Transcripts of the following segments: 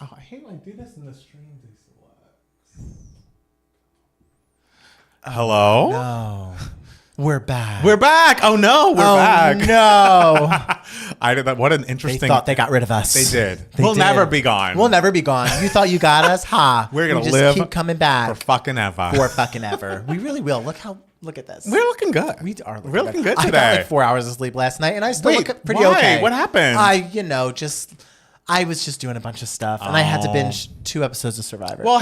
Oh, I hate when I do this in the stream. Hello? No. We're back. We're back. Oh, no. We're back. No. I did that. What an interesting. They thought they got rid of us. They did. We'll never be gone. We'll never be gone. You thought you got us? Ha. We're going to just keep coming back. For fucking ever. For fucking ever. We really will. Look at this. We're looking good. We are looking good today. I got like 4 hours of sleep last night, and I still look pretty why? okay. What happened? I was just doing a bunch of stuff, and I had to binge 2 episodes of Survivor. Well,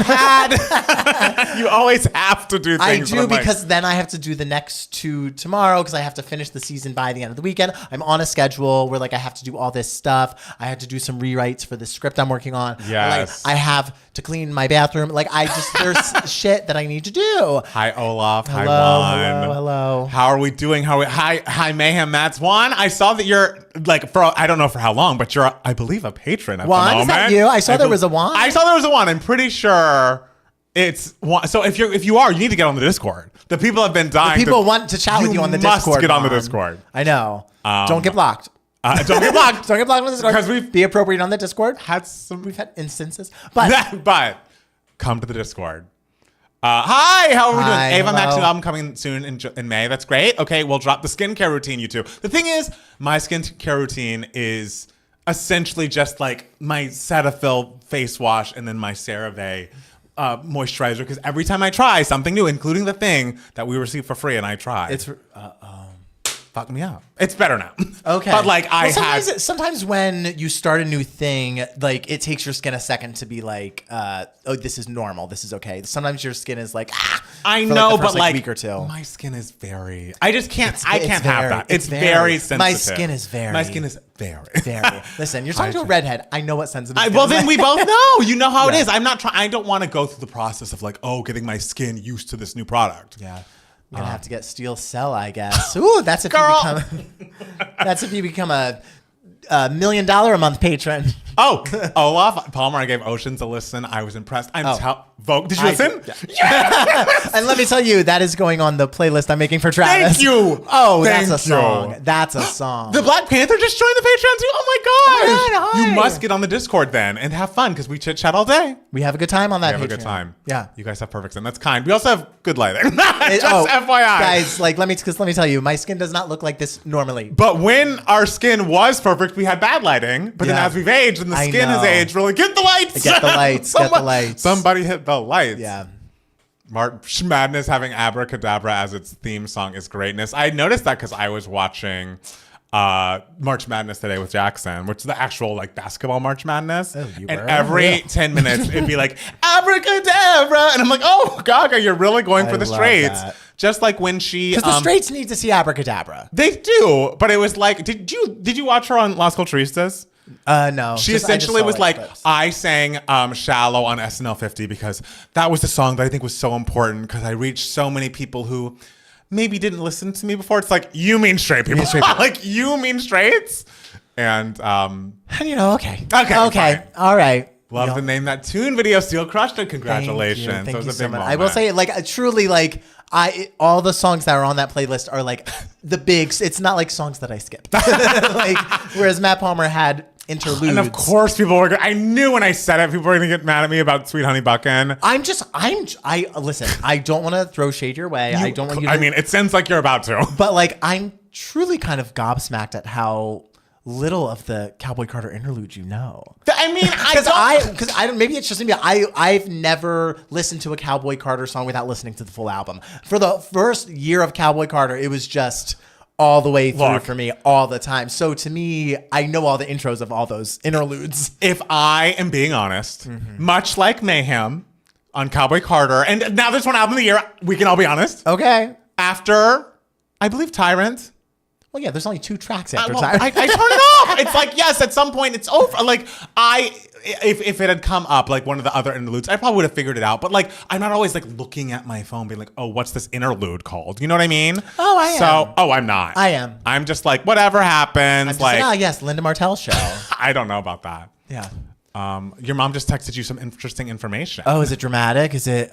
you always have to do things. I do because then I have to do the next 2 tomorrow because I have to finish the season by the end of the weekend. I'm on a schedule where like I have to do all this stuff. I had to do some rewrites for the script I'm working on. Yes. Like, I have to clean my bathroom. Like there's shit that I need to do. Hi, Olaf. Hello, Hi, Juan. hello. How are we doing? Hi, Mayhem Mats. Juan, I saw that you're like I don't know for how long, but you're I believe a patron at Juan, the moment. Is that you? I saw there was a Juan. I saw there was a Juan. I'm pretty sure it's Juan. So if you are, you need to get on the Discord. The people have been dying. People want to chat with you on the Discord. You must get on the Discord. I know. Don't get blocked. Don't get blocked. Don't get blocked on the Discord. Because be appropriate on the Discord. We've had instances, but come to the Discord. Hi, how are we doing? Ava Max's new album coming soon in May. That's great. Okay, we'll drop the skincare routine, you two. The thing is, my skincare routine is essentially just like my Cetaphil face wash and then my CeraVe moisturizer. Because every time I try something new, including the thing that we received for free and I tried. It's fuck me up. It's better now. Okay. But like sometimes when you start a new thing, like it takes your skin a second to be like, oh, this is normal. This is okay. Sometimes your skin is like, I know, but like week or two. My skin is very. I just can't. I can't very, have that. It's very sensitive. My skin is very. My skin is very. Very. Listen, you're talking to a redhead. I know what sensitive. Skin well, then we both know. You know how it is. Yeah. I'm not trying. I don't want to go through the process of like, getting my skin used to this new product. Yeah. I'm gonna have to get Steel Cell, I guess. Ooh, that's if you become a $1 million a month patron. Oh, Olaf Palmer, I gave Oceans a listen. I was impressed. Vogue. Did you listen? Yeah. And let me tell you, that is going on the playlist I'm making for Travis. Thank you. Oh, that's a song. That's a song. The Black Panther just joined the Patreon too. Oh my gosh. Hi. You must get on the Discord then and have fun because we chit chat all day. We have a good time on that. We have a good time. Yeah. You guys have perfect skin. That's kind. We also have good lighting. Just FYI. Guys, like let me tell you, my skin does not look like this normally. But when our skin was perfect, we had bad lighting. But then as we've aged and the skin has aged, we're like, get the lights. Get the lights. Get the lights. Somebody hit the lights. Yeah. March Madness having Abracadabra as its theme song is greatness. I noticed that because I was watching March Madness today with Jackson, which is the actual like basketball March Madness. Oh, and every 10 minutes it'd be like Abracadabra, and I'm like, oh Gaga, you're really going for the straights. Just like when she, because the straights need to see Abracadabra. They do, but it was like, did you watch her on Las Culturistas? No. She essentially was like, I sang Shallow on SNL 50 because that was the song that I think was so important because I reached so many people who maybe didn't listen to me before. It's like, you mean straight people. Like, you mean straights? And, okay. Fine. All right. Love to name that tune video. Still crushed it. Congratulations. Thank you so much. I will say, like, truly, like, all the songs that are on that playlist are like the bigs. It's not like songs that I skipped. Like, whereas Matt Palmer had interludes. And of course, people were. I knew when I said it, people were going to get mad at me about Sweet Honey Buckin'. Listen. I don't want to throw shade your way. I don't want you. I mean, it sounds like you're about to. But like, I'm truly kind of gobsmacked at how little of the Cowboy Carter interlude you know. I mean, because I don't. Maybe it's just me. I've never listened to a Cowboy Carter song without listening to the full album. For the first year of Cowboy Carter, it was just all the way through for me all the time. So to me, I know all the intros of all those interludes. If I am being honest, much like Mayhem on Cowboy Carter, and now there's one album of the year, we can all be honest. Okay. After, I believe, Tyrant. Well, yeah, there's only 2 tracks after Tyrant. I turn it off. It's like, yes, at some point it's over. Like, if it had come up, like one of the other interludes, I probably would have figured it out. But like, I'm not always like looking at my phone being like, oh, what's this interlude called? You know what I mean? Oh, I am. I'm not. I am. I'm just like, whatever happens. Yes, Linda Martell's show. I don't know about that. Yeah. Your mom just texted you some interesting information. Oh, is it dramatic? Is it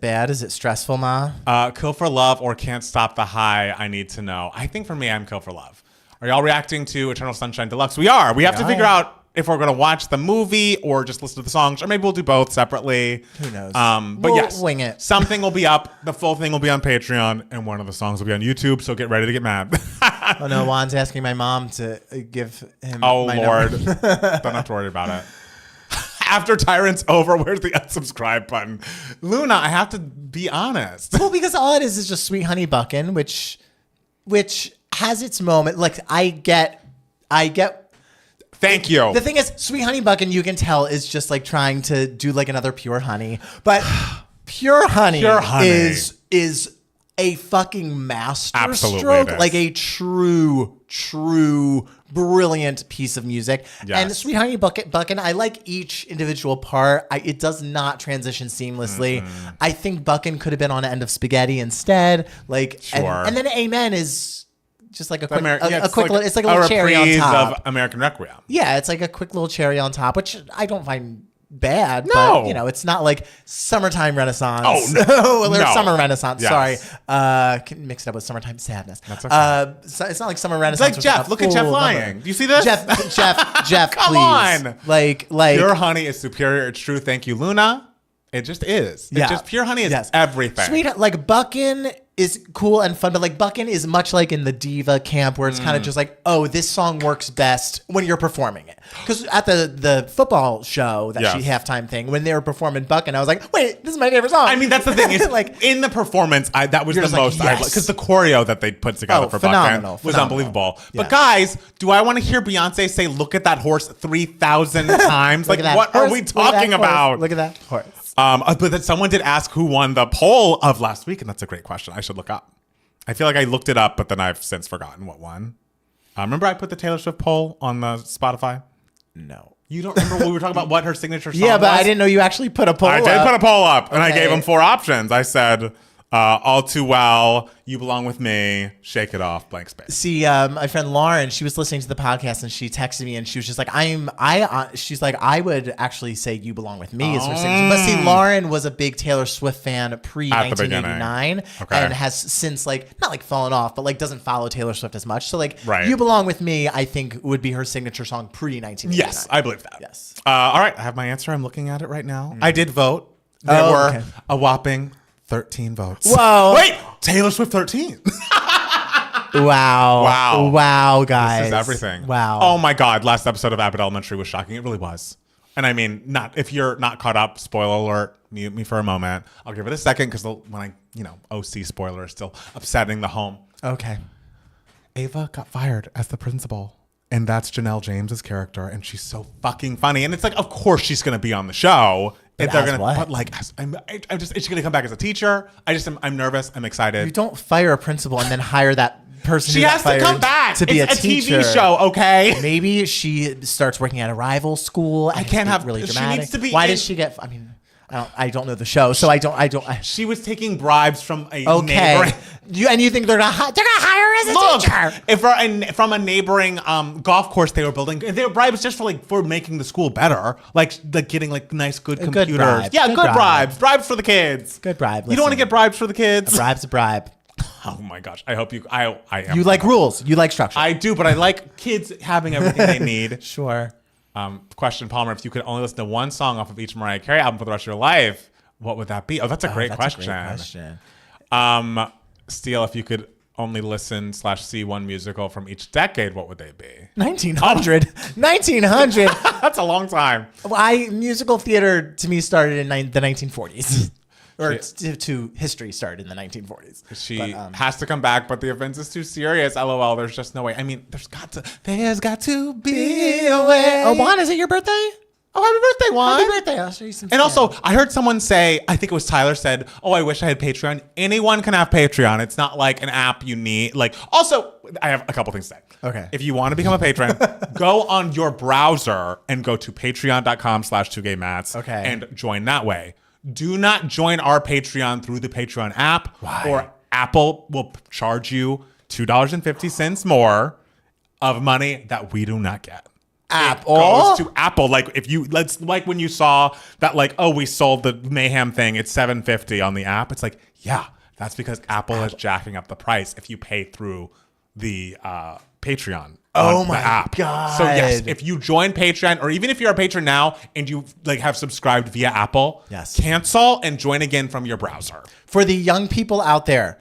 bad? Is it stressful, Ma? Kill for Love or Can't Stop the High, I need to know. I think for me, I'm Kill for Love. Are y'all reacting to Eternal Sunshine Deluxe? We are. We have to figure out if we're going to watch the movie or just listen to the songs, or maybe we'll do both separately. Who knows? But we'll yes, wing it. Something will be up. The full thing will be on Patreon, and one of the songs will be on YouTube. So get ready to get mad. Oh no, Juan's asking my mom to give him. Oh my Lord, number. don't have to worry about it. After Tyrant's over, where's the unsubscribe button? Luna, I have to be honest. Well, because all it is just Sweet Honey Buckin', which has its moment. Like I get. Thank you. The thing is, Sweet Honey Buckin', you can tell, is just like trying to do like another Pure Honey, but Pure Honey is a fucking masterstroke, like a true brilliant piece of music. Yes. And Sweet Honey Buckin', I like each individual part. It does not transition seamlessly. Mm-hmm. I think Buckin' could have been on End of Spaghetti instead. Like, sure. And then Amen is just like a quick, it's like a little cherry on top of American Requiem. Yeah, it's like a quick little cherry on top, which I don't find bad. No. But, you know, it's not like Summertime Renaissance. Oh, no. Or Summer Renaissance. Yes. Sorry. Mix it up with Summertime Sadness. That's okay. So it's not like Summer Renaissance. It's like Jeff. Look at Jeff lying. Do you see this? Jeff, Come please. on. Like Pure Honey is superior. It's true. Thank you, Luna. It just is. Yeah. It just Pure Honey is everything. Sweet, like Buckin' is cool and fun, but like Buckin' is much like in the diva camp where it's kind of just like, oh, this song works best when you're performing it. Because at the football show, that halftime thing, when they were performing Buckin', I was like, wait, this is my favorite song. I mean, that's the thing. Is like in the performance, that was the most. Because the choreo that they put together for Buckin' was unbelievable. Yeah. But guys, do I want to hear Beyonce say, look at that horse 3,000 times? Like, what are we talking about? Look at that horse. But then someone did ask who won the poll of last week, and that's a great question. I should look up. I feel like I looked it up, but then I've since forgotten what won. Remember I put the Taylor Swift poll on the Spotify? No. You don't remember when we were talking about what her signature song was? Yeah, but I didn't know you actually put a poll up. I did put a poll up, and I gave them 4 options. I said, All Too Well, You Belong With Me, Shake It Off, blank space. See, my friend Lauren, she was listening to the podcast and she texted me and she was just like, she's like, I would actually say You Belong With Me is her signature. But see, Lauren was a big Taylor Swift fan pre-1989 and has since like, not like fallen off, but like doesn't follow Taylor Swift as much. So like, You Belong With Me, I think would be her signature song pre-1989. Yes, I believe that. Yes. All right, I have my answer. I'm looking at it right now. I did vote. There were a whopping 13 votes. Whoa. Wait, Taylor Swift 13. Wow, guys. This is everything. Wow. Oh my God. Last episode of Abbott Elementary was shocking. It really was. And I mean, if you're not caught up, spoiler alert, mute me for a moment. I'll give it a second because when OC spoiler is still upsetting the home. Okay. Ava got fired as the principal. And that's Janelle James's character. And she's so fucking funny. And it's like, of course she's going to be on the show. If they're gonna, but like, is she gonna come back as a teacher? I'm nervous. I'm excited. You don't fire a principal and then hire that person. She has to come back to be a teacher. TV show, okay? Maybe she starts working at a rival school. I can't have really dramatic. She needs to be. Why does she get? I mean, I don't know the show, so I don't. She was taking bribes from a neighboring. You think they're gonna hire her as a teacher? If from a neighboring golf course they were building, they were bribes just for making the school better, like getting like nice good computers. Good bribe. Yeah, good bribes for the kids. Good bribe. You don't want to get bribes for the kids. A bribe's a bribe. Oh my gosh! I hope you. I am. You like rules. You like structure. I do, but I like kids having everything they need. Sure. Question, Palmer, if you could only listen to one song off of each Mariah Carey album for the rest of your life, what would that be? Oh, that's a great question. Steele, if you could only listen / see one musical from each decade, what would they be? 1900. 1900. That's a long time. Musical theater to me started in the 1940s. Or to history started in the 1940s. She has to come back, but the offense is too serious. LOL. There's just no way. I mean, there's got to be a way. Oh, Juan, is it your birthday? Oh, happy birthday, Juan. Happy birthday. I'll show you some. And also, I heard someone say, I think it was Tyler said, oh, I wish I had Patreon. Anyone can have Patreon. It's not like an app you need. Like, also, I have a couple things to say. Okay. If you want to become a patron, go on your browser and go to patreon.com/2gaymats and join that way. Do not join our Patreon through the Patreon app. Why? Or Apple will charge you $2.50 more of money that we do not get. Apple? It goes to Apple. Like when you saw that, like, oh, we sold the Mayhem thing, it's $7.50 on the app. It's like, yeah, that's because Apple is jacking up the price if you pay through the Patreon. Oh on my the app. God. So yes, if you join Patreon, or even if you're a patron now and you like have subscribed via Apple, yes, cancel and join again from your browser. For the young people out there,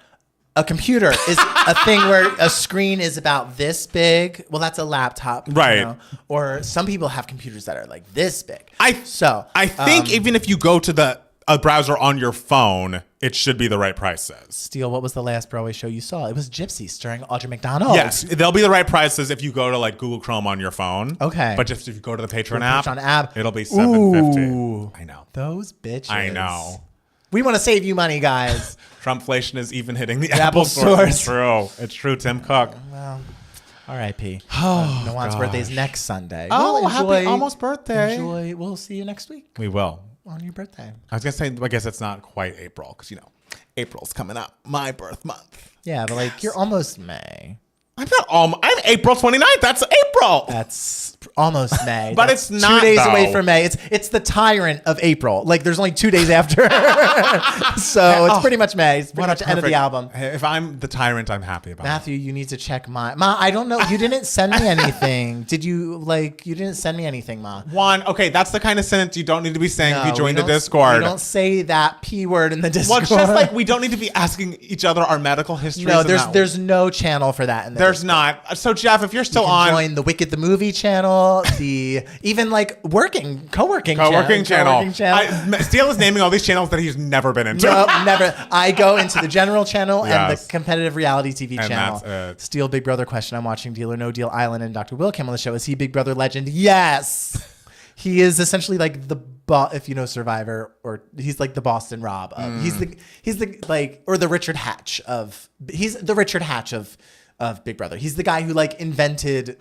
a computer is a thing where a screen is about this big. Well, that's a laptop, right? You know? Or some people have computers that are like this big. I think even if you go to a browser on your phone, it should be the right prices. Steele, what was the last Broadway show you saw? It was Gypsy starring Audrey McDonald. Yes, they'll be the right prices if you go to like Google Chrome on your phone. Okay. But just if you go to the Patreon app, it'll be $7.50. Ooh, I know. Those bitches. I know. We want to save you money, guys. Trumpflation is even hitting the Apple Store. It's true. It's true, Tim Cook. Well, R.I.P. Oh, Noan's birthday is next Sunday. Oh, well, happy almost birthday. Enjoy. We'll see you next week. We will. On your birthday. I was going to say, I guess it's not quite April because, April's coming up. My birth month. Yeah, but like you're almost May. I'm not I'm April 29th. That's April. That's almost May. But That's it's not 2 days though. away from May. It's the tyrant of April. Like there's only 2 days after. So it's pretty much May. It's pretty much end of the album. If I'm the tyrant, I'm happy about Matthew, you need to check Ma, I don't know. You didn't send me anything. Did you you didn't send me anything, Ma. Okay, that's the kind of sentence you don't need to be saying if you join the Discord. We don't say that P word in the Discord. Well, it's just like we don't need to be asking each other our medical histories. No, there's no channel for that in the There's Discord. not. So Jeff, if you're still on, join the Wicked the Movie channel, even like co-working channel. Steele is naming all these channels that he's never been into. No, never. I go into the general channel and Yes. the competitive reality TV And channel. that's it. Steele Big Brother question. I'm watching Deal or No Deal Island, and Dr. Will came on the show. Is he Big Brother legend? Yes. He is essentially like the if you know Survivor, or he's like the Boston Rob. He's the like, or the Richard Hatch of. He's the Richard Hatch of Big Brother. He's the guy who like invented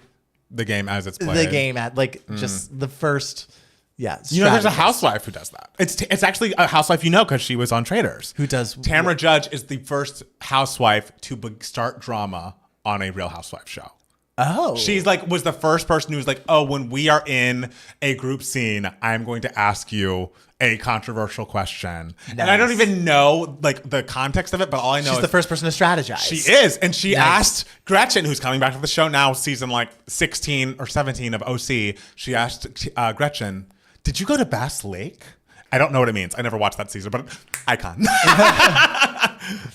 the game as it's played. The game at like just the first. Yeah, there's a housewife who does that. It's actually a housewife because she was on Traitors. Who does? Tamra Judge is the first housewife to start drama on a Real Housewives show. Oh, she's was the first person who was like, oh, when we are in a group scene, I'm going to ask you a controversial question. Nice. And I don't even know the context of it, but all I know she's the first person to strategize. She is. And she asked Gretchen, who's coming back to the show now, season 16 or 17 of OC. She asked Gretchen, did you go to Bass Lake? I don't know what it means. I never watched that season, but icon.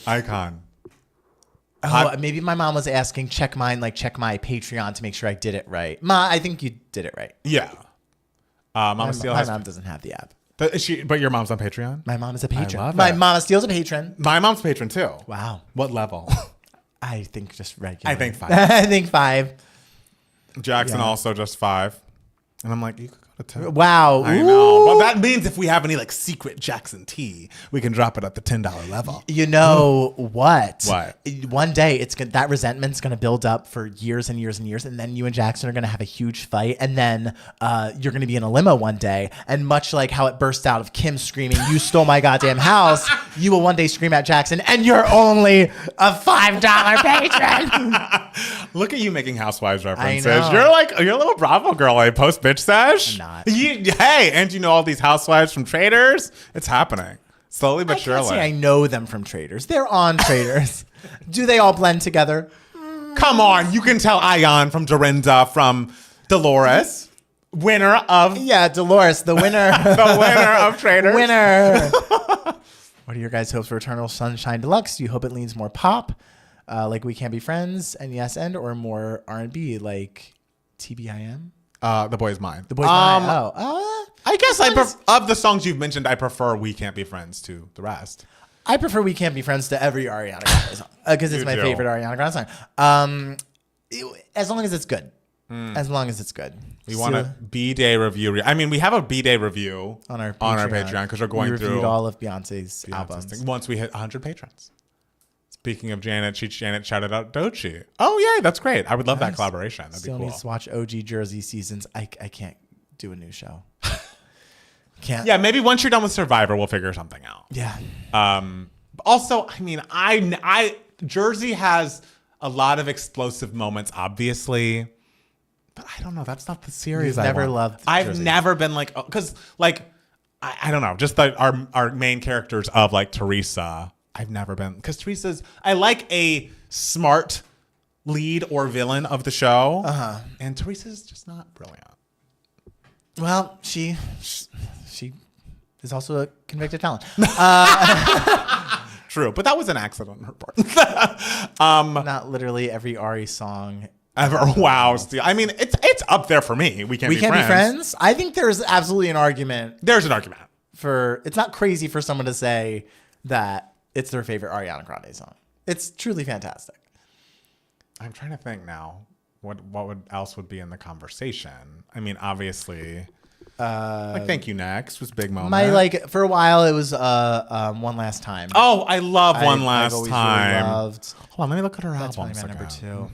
Icon. Oh, maybe my mom was asking, check my Patreon to make sure I did it right. Ma, I think you did it right. Yeah. Mama Steele my mom doesn't have the app. But your mom's on Patreon? My mom is a patron. I love my it. Mama Steele's a patron. My mom's a patron too. Wow. What level? I think just regular. I think 5. I think 5. Jackson also just 5. And I'm like, you could go to 10. Wow. I know. Well, that means if we have any secret Jackson tea, we can drop it at the $10 level. You know what? What? One day that resentment's going to build up for years and years and years, and then you and Jackson are going to have a huge fight, and then you're going to be in a limo one day, and much like how it burst out of Kim screaming, "You stole my goddamn house," you will one day scream at Jackson, and you're only a $5 patron. Look at you making Housewives references. I know. You're a little Bravo girl. Post bitch sesh. I'm not. Hey, and you know all these housewives from Traitors? It's happening. Slowly but surely. I can't say I know them from Traitors. They're on Traitors. Do they all blend together? Come on. You can tell Ion from Dorinda from Dolores. Winner of... Yeah, Dolores, the winner. The winner of Traitors. Winner. What are your guys' hopes for Eternal Sunshine Deluxe? Do you hope it leans more pop, like We Can't Be Friends and Yes and, or more R&B like TBIM? The Boy Is Mine. The Boy Is Mine. I guess of the songs you've mentioned, I prefer We Can't Be Friends to the rest. I prefer We Can't Be Friends to every Ariana Grande song because it's my favorite Ariana Grande song. As long as it's good. As long as it's good. We want a B-Day review. I mean, we have a B-Day review on our Patreon because we're going through all of Beyonce's albums. Once we hit 100 patrons. Speaking of Janet, Janet shouted out Doechii. Oh, yeah, that's great. I would love that collaboration. That'd be cool. Still needs to watch OG Jersey seasons. I can't do a new show. Can't. Yeah, maybe once you're done with Survivor, we'll figure something out. Yeah. Also, I mean, Jersey has a lot of explosive moments, obviously. But I don't know. That's not the series I've never loved Jersey. I've never been because I don't know. Just our main characters of Teresa. I've never been, because Teresa's, I like a smart lead or villain of the show. And Teresa's just not brilliant. Well, she is also a convicted felon. True, but that was an accident on her part. Not literally every Ari song ever. Wow. I mean, it's up there for me. We can't be friends. I think there's absolutely an argument. There's an argument. It's not crazy for someone to say that it's their favorite Ariana Grande song. It's truly fantastic. I'm trying to think now. What else would be in the conversation? I mean, obviously, Thank You Next was a big moment. For a while it was One Last Time. Oh, I love One Last Time. Really loved. Hold on, let me look at her That's albums probably my again.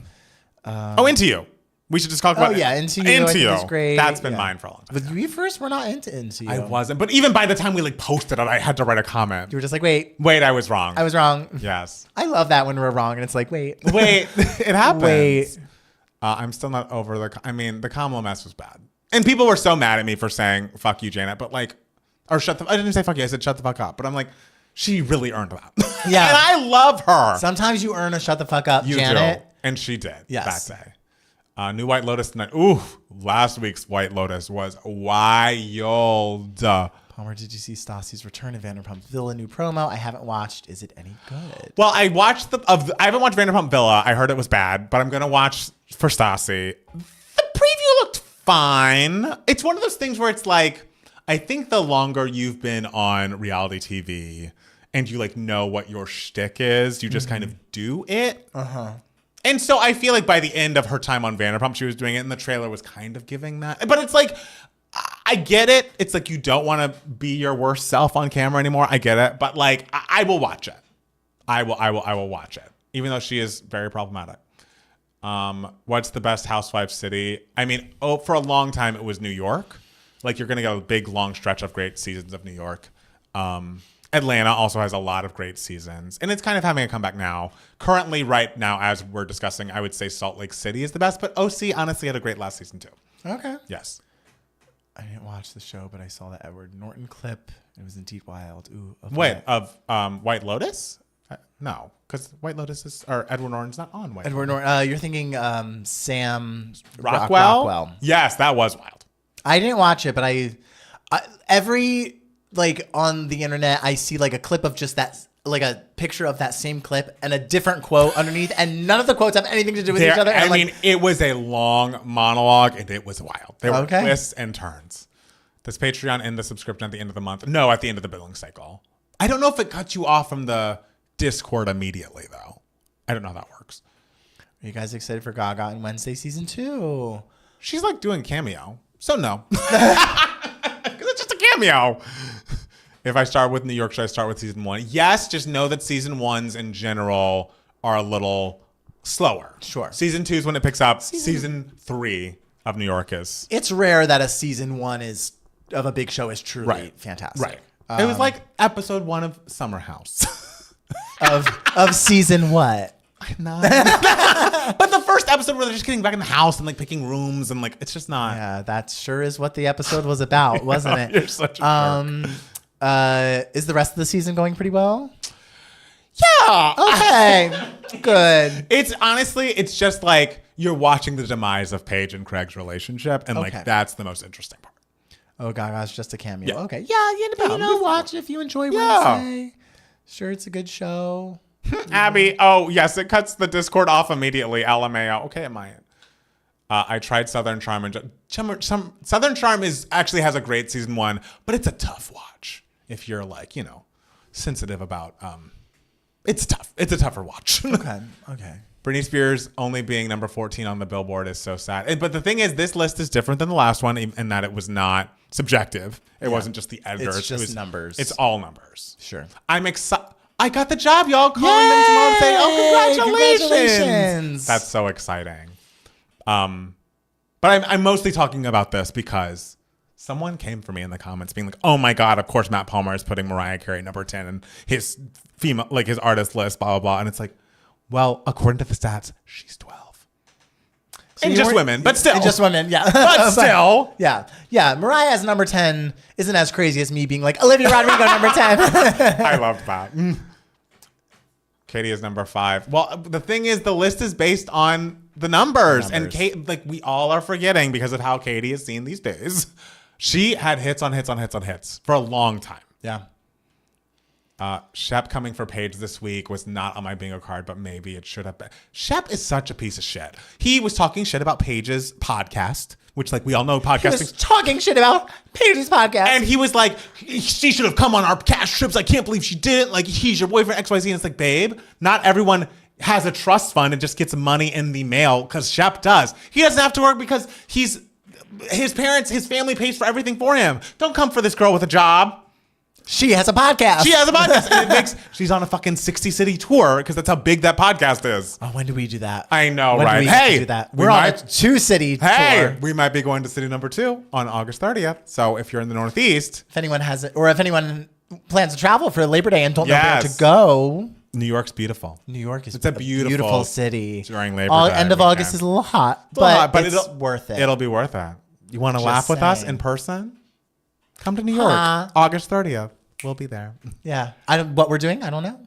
number 2. Into You. We should just talk about Into You. Into You is great. That's been mine for a long time. But we first were not into You. I wasn't. But even by the time we posted it, I had to write a comment. You were just like, wait, I was wrong. I was wrong. Yes. I love that when we're wrong and it's like, wait, it happens. Wait. I'm still not over the Kamala mess was bad. And people were so mad at me for saying, fuck you, Janet. But I didn't say fuck you. I said, shut the fuck up. But I'm like, she really earned that. Yeah. And I love her. Sometimes you earn a shut the fuck up, You Janet. do. And she did Yes. that day. New White Lotus tonight. Ooh, last week's White Lotus was wild. Palmer, did you see Stassi's return to Vanderpump Villa new promo? I haven't watched. Is it any good? Well, I haven't watched Vanderpump Villa. I heard it was bad, but I'm gonna watch for Stassi. The preview looked fine. It's one of those things where it's like, I think the longer you've been on reality TV and you know what your shtick is, you just kind of do it. And so I feel like by the end of her time on Vanderpump, she was doing it, and the trailer was kind of giving that. But it's like, I get it. It's like you don't want to be your worst self on camera anymore. I get it. But I will watch it. I will watch it, even though she is very problematic. What's the best housewife city? I mean, for a long time it was New York. You're gonna get a big long stretch of great seasons of New York. Atlanta also has a lot of great seasons, and it's kind of having a comeback now. Currently, right now, as we're discussing, I would say Salt Lake City is the best, but OC honestly had a great last season too. Okay. Yes. I didn't watch the show, but I saw the Edward Norton clip. It was indeed wild. Ooh. Of White Lotus? No, because White Lotus or Edward Norton's not on White Edward Lotus. Norton. You're thinking Sam Rockwell? Yes, that was wild. I didn't watch it, but every on the internet, I see a clip of just that, a picture of that same clip and a different quote underneath, and none of the quotes have anything to do with each other. I mean, it was a long monologue, and it was wild. There were twists and turns. Does Patreon end the subscription at the end of the month? No, at the end of the billing cycle. I don't know if it cuts you off from the Discord immediately, though. I don't know how that works. Are you guys excited for Gaga in Wednesday season 2? She's doing cameo, so no. It's just a cameo. If I start with New York, should I start with season 1? Yes, just know that season 1s in general are a little slower. Sure. Season 2 is when it picks up. Season 3 of New York is. It's rare that a season 1 of a big show is truly fantastic. Right. It was episode 1 of Summer House. of season what? 9. But the first episode where they're just getting back in the house and picking rooms and it's just not. Yeah, that sure is what the episode was about, wasn't it? You're such a jerk. Is the rest of the season going pretty well? Yeah. Okay. Good. It's honestly, it's just you're watching the demise of Paige and Craig's relationship, and that's the most interesting part. Oh, Gaga's just a cameo. Yeah. Okay. Yeah, watch it if you enjoy Wednesday. Sure, it's a good show. Abby, oh yes, it cuts the Discord off immediately. LMAO. Okay, am I in? I tried Southern Charm, and Southern Charm actually has a great season 1, but it's a tough watch if you're sensitive about. It's tough. It's a tougher watch. Okay. Britney Spears only being number 14 on the Billboard is so sad. But the thing is, this list is different than the last one in that it was not subjective. It wasn't just the editors. It's just numbers. It's all numbers. Sure. I'm excited. I got the job, y'all. Calling them tomorrow and saying, "Oh, congratulations!" That's so exciting. But I'm mostly talking about this because someone came for me in the comments being like, "Oh my God, of course Matt Palmer is putting Mariah Carey number 10 in his female, his artist list, blah, blah, blah." And it's like, well, according to the stats, she's 12. So and just women, but still. And just women, yeah. But still. Yeah. Mariah as number 10 isn't as crazy as me being like, Olivia Rodrigo number 10. I loved that. Katie is number 5. Well, the thing is, the list is based on the numbers. And Kate, like, we all are forgetting because of how Katie is seen these days. She had hits on hits on hits on hits for a long time. Yeah. Shep coming for Paige this week was not on my bingo card, but maybe it should have been. Shep is such a piece of shit. He was talking shit about Paige's podcast, which, like, we all know podcasting. He was talking shit about Paige's podcast. And he was like, she should have come on our cash trips. I can't believe she didn't. Like, he's your boyfriend, XYZ. And it's like, babe, not everyone has a trust fund and just gets money in the mail, because Shep does. He doesn't have to work because his family pays for everything for him. Don't come for this girl with a job. She has a podcast. And she's on a fucking 60-city tour because that's how big that podcast is. Oh, when do we do that? I know, when right? Do we have to do that? We're on a 2-city tour. We might be going to city number 2 on August 30th. So if you're in the Northeast. If anyone has it, or if anyone plans to travel for Labor Day and don't know where to go. New York's beautiful. New York is a beautiful city. During Labor Day. End of August is a little hot, but it's worth it. It'll be worth it. You want to laugh with us in person? Come to New York, August 30th. We'll be there. Yeah. What we're doing, I don't know.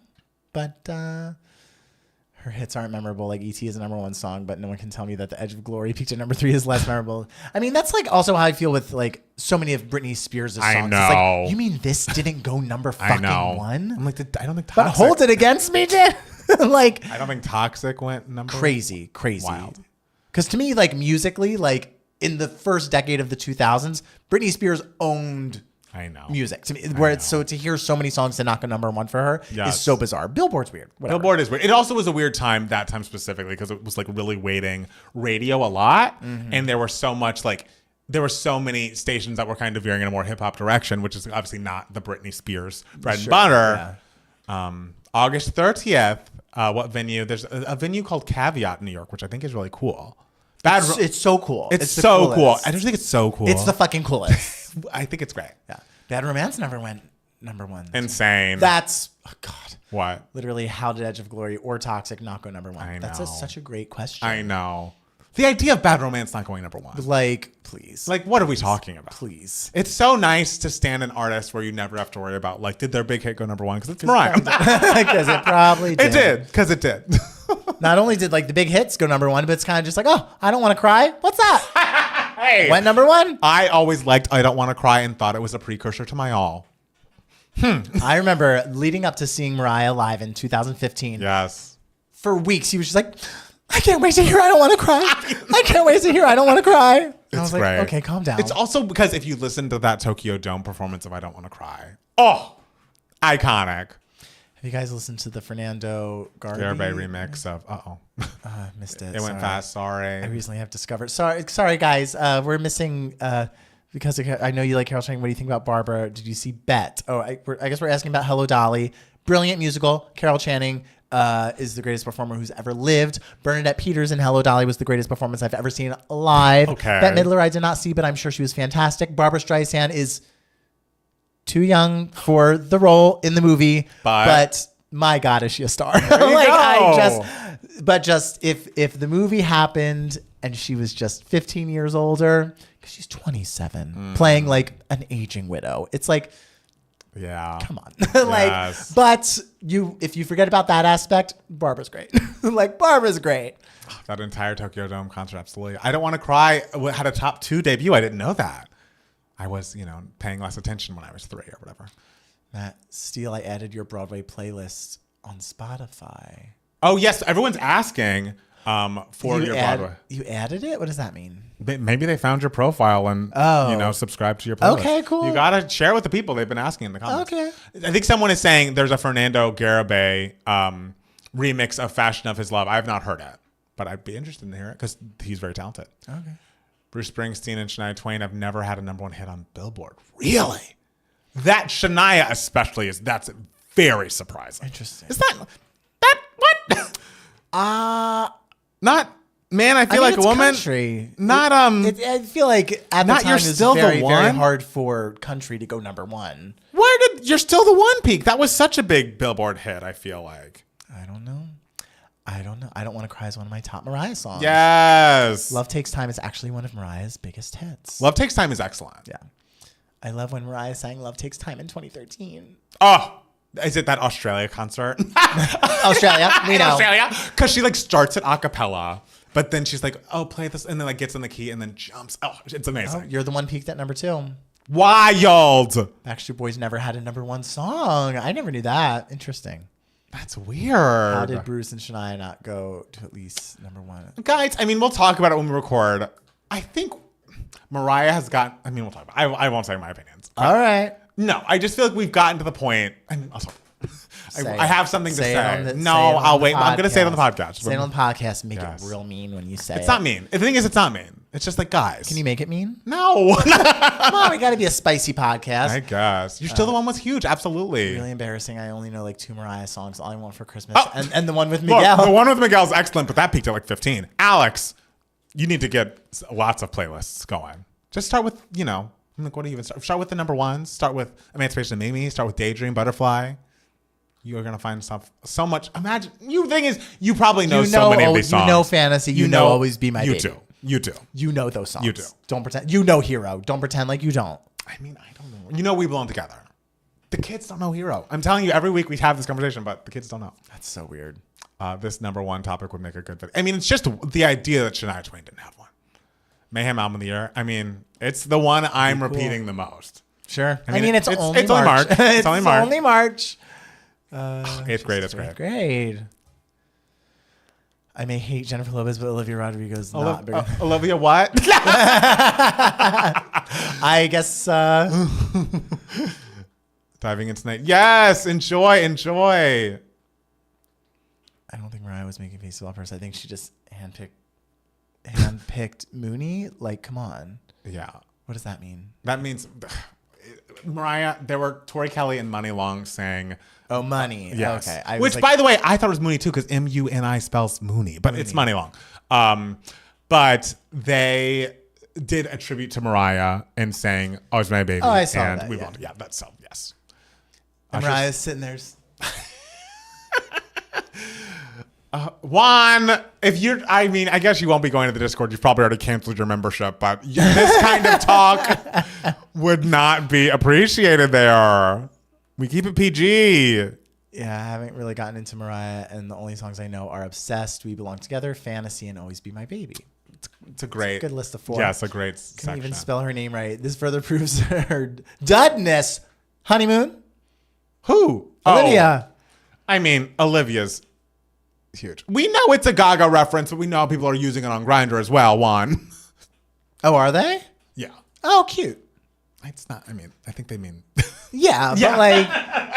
But her hits aren't memorable. Like, E.T. is a number 1 song, but no one can tell me that The Edge of Glory peaked at number 3 is less memorable. I mean, that's like also how I feel with like so many of Britney Spears' songs. I know. It's like, you mean this didn't go number fucking 1? I'm like, I don't think Toxic. But Hold It Against Me did. Like, I don't think Toxic went number crazy. Wild. Because to me, like, musically, like, in the first decade of the 2000s, Britney Spears owned music. To me, so to hear so many songs to not go number 1 for her is so bizarre. Billboard's weird. Whatever. Billboard is weird. It also was a weird time, that time specifically, because it was like really weighting radio a lot. Mm-hmm. And there were so many stations that were kind of veering in a more hip hop direction, which is obviously not the Britney Spears bread and butter. Yeah. August 30th, what venue? There's a venue called Caveat in New York, which I think is really cool. It's so cool. It's so cool. I just think it's so cool. It's the fucking coolest. I think it's great. Yeah. Bad Romance never went number 1. Insane. That's, oh God. What? Literally, how did Edge of Glory or Toxic not go number 1? I know. That's such a great question. I know. The idea of Bad Romance not going number 1. Like, please. Like, what are we talking about? Please. It's so nice to stand an artist where you never have to worry about, like, did their big hit go number 1? Because it's Mariah. Because it probably did. It did. Because it did. Not only did, like, the big hits go number 1, but it's kind of just like, oh, I Don't Want to Cry. What's that? Hey. Went number 1. I always liked I Don't Want to Cry and thought it was a precursor to My All. I remember leading up to seeing Mariah live in 2015. Yes. For weeks, he was just like, I can't wait to hear I Don't Want to Cry. I can't wait to hear I Don't Want to Cry. And I was like, great. Okay, calm down. It's also because if you listen to that Tokyo Dome performance of I Don't Want to Cry, iconic. Have you guys listened to the Fernando Garvey remix of missed it. It went fast. Sorry. I recently have discovered. Sorry, guys. We're missing because I know you like Carol Channing. What do you think about Barbara? Did you see Bet? Oh, I guess we're asking about Hello Dolly. Brilliant musical. Carol Channing is the greatest performer who's ever lived. Bernadette Peters in Hello Dolly was the greatest performance I've ever seen live. Okay. Bette Midler I did not see, but I'm sure she was fantastic. Barbara Streisand is too young for the role in the movie, but my God, is she a star? If the movie happened and she was just 15 years older, because she's 27, playing like an aging widow, it's like, yeah, come on. But if you forget about that aspect, Barbara's great. Like, Barbara's great. That entire Tokyo Dome concert, absolutely. I Don't Want to Cry had a top 2 debut. I didn't know that. I was, paying less attention when I was 3 or whatever. Matt Steele, I added your Broadway playlist on Spotify. Oh, yes. Everyone's asking for your Broadway. You added it? What does that mean? Maybe they found your profile and, subscribe to your playlist. Okay, cool. You got to share with the people. They've been asking in the comments. Okay. I think someone is saying there's a Fernando Garibay remix of Fashion of His Love. I have not heard it, but I'd be interested in hearing it because he's very talented. Okay. Bruce Springsteen and Shania Twain have never had a number 1 hit on Billboard. Really? That Shania especially that's very surprising. Interesting. Is that what? Not man. I feel like a woman. Country. Not I feel like at the not time you're it was still very, the one. very hard for country to go number 1. Where did You're Still the One peak? That was such a big Billboard hit. I feel like. I don't know. I Don't Want to Cry is one of my top Mariah songs. Yes. Love Takes Time is actually one of Mariah's biggest hits. Love Takes Time is excellent. Yeah. I love when Mariah sang Love Takes Time in 2013. Oh, Is it that Australia concert? Australia, we know. Australia, because she like starts it a cappella, but then she's like, "Oh, play this," and then like gets in the key and then jumps. Oh, it's amazing. Oh, you're the one peaked at number 2. Wild. Backstreet Boys never had a number 1 song. I never knew that. Interesting. That's weird. How did Bruce and Shania not go to at least number 1? Guys, I mean, we'll talk about it when we record. I think Mariah has got. I mean, we'll talk about it. I won't say my opinions. All right. No, I just feel like we've gotten to the point. I mean, also, I have something to say. I'll wait. I'm going to say it on the podcast. Say it on the podcast and make it real mean when you say it. It's not mean. The thing is, it's not mean. It's just like, guys. Can you make it mean? No. Come on, we got to be a spicy podcast. I guess. You're still the one was huge. Absolutely. Really embarrassing. I only know like 2 Mariah songs. All I Want for Christmas. And the one with Miguel. Look, the one with Miguel's excellent, but that peaked at like 15. Alex, you need to get lots of playlists going. Just start with, like, what do you even start? Start with the number 1s. Start with Emancipation of Mimi. Start with Daydream, Butterfly. You are going to find stuff so much. Imagine. The thing is, you probably know so many of these songs. You know Fantasy. You know Always Be My Baby. You do. You know those songs. You do. Don't pretend. You know Hero. Don't pretend like you don't. I mean, I don't know. You know We Belong Together. The kids don't know Hero. I'm telling you, every week we have this conversation, but the kids don't know. That's so weird. This number 1 topic would make a good video. I mean, it's just the idea that Shania Twain didn't have one. Mayhem Album of the Year. I mean, it's the one I'm repeating the most. Sure. I mean, it's only March. March. It's only March. Only March. 8th grade. It's great. Grade. I may hate Jennifer Lopez, but Olivia Rodrigo's not bigger. Olivia what? I guess. Diving into night. Yes, enjoy. I don't think Mariah was making faces off her. I think she just handpicked Muni. Like, come on. Yeah. What does that mean? That means Mariah. There were Tori Kelly and Muni Long saying. Oh, Money. Yes. Okay. Which, by the way, I thought it was Muni too, because Muni spells Mooney, but it's Muni Long. But they did a tribute to Mariah and saying, "Oh, it's my baby." Oh, I saw and that. We belong. Yeah, that's so. Yes. And Mariah's sitting there. Juan, I guess you won't be going to the Discord. You've probably already canceled your membership, but this kind of talk would not be appreciated there. We keep it PG. Yeah, I haven't really gotten into Mariah, and the only songs I know are Obsessed, We Belong Together, Fantasy, and Always Be My Baby. It's a good list of 4. Yes, a great section. Can't even spell her name right. This further proves her dudness. Honeymoon? Who? Olivia. I mean, Olivia's huge. We know it's a Gaga reference, but we know people are using it on Grindr as well, Juan. Oh, are they? Yeah. Oh, cute. It's not, I think they mean... Yeah, but like,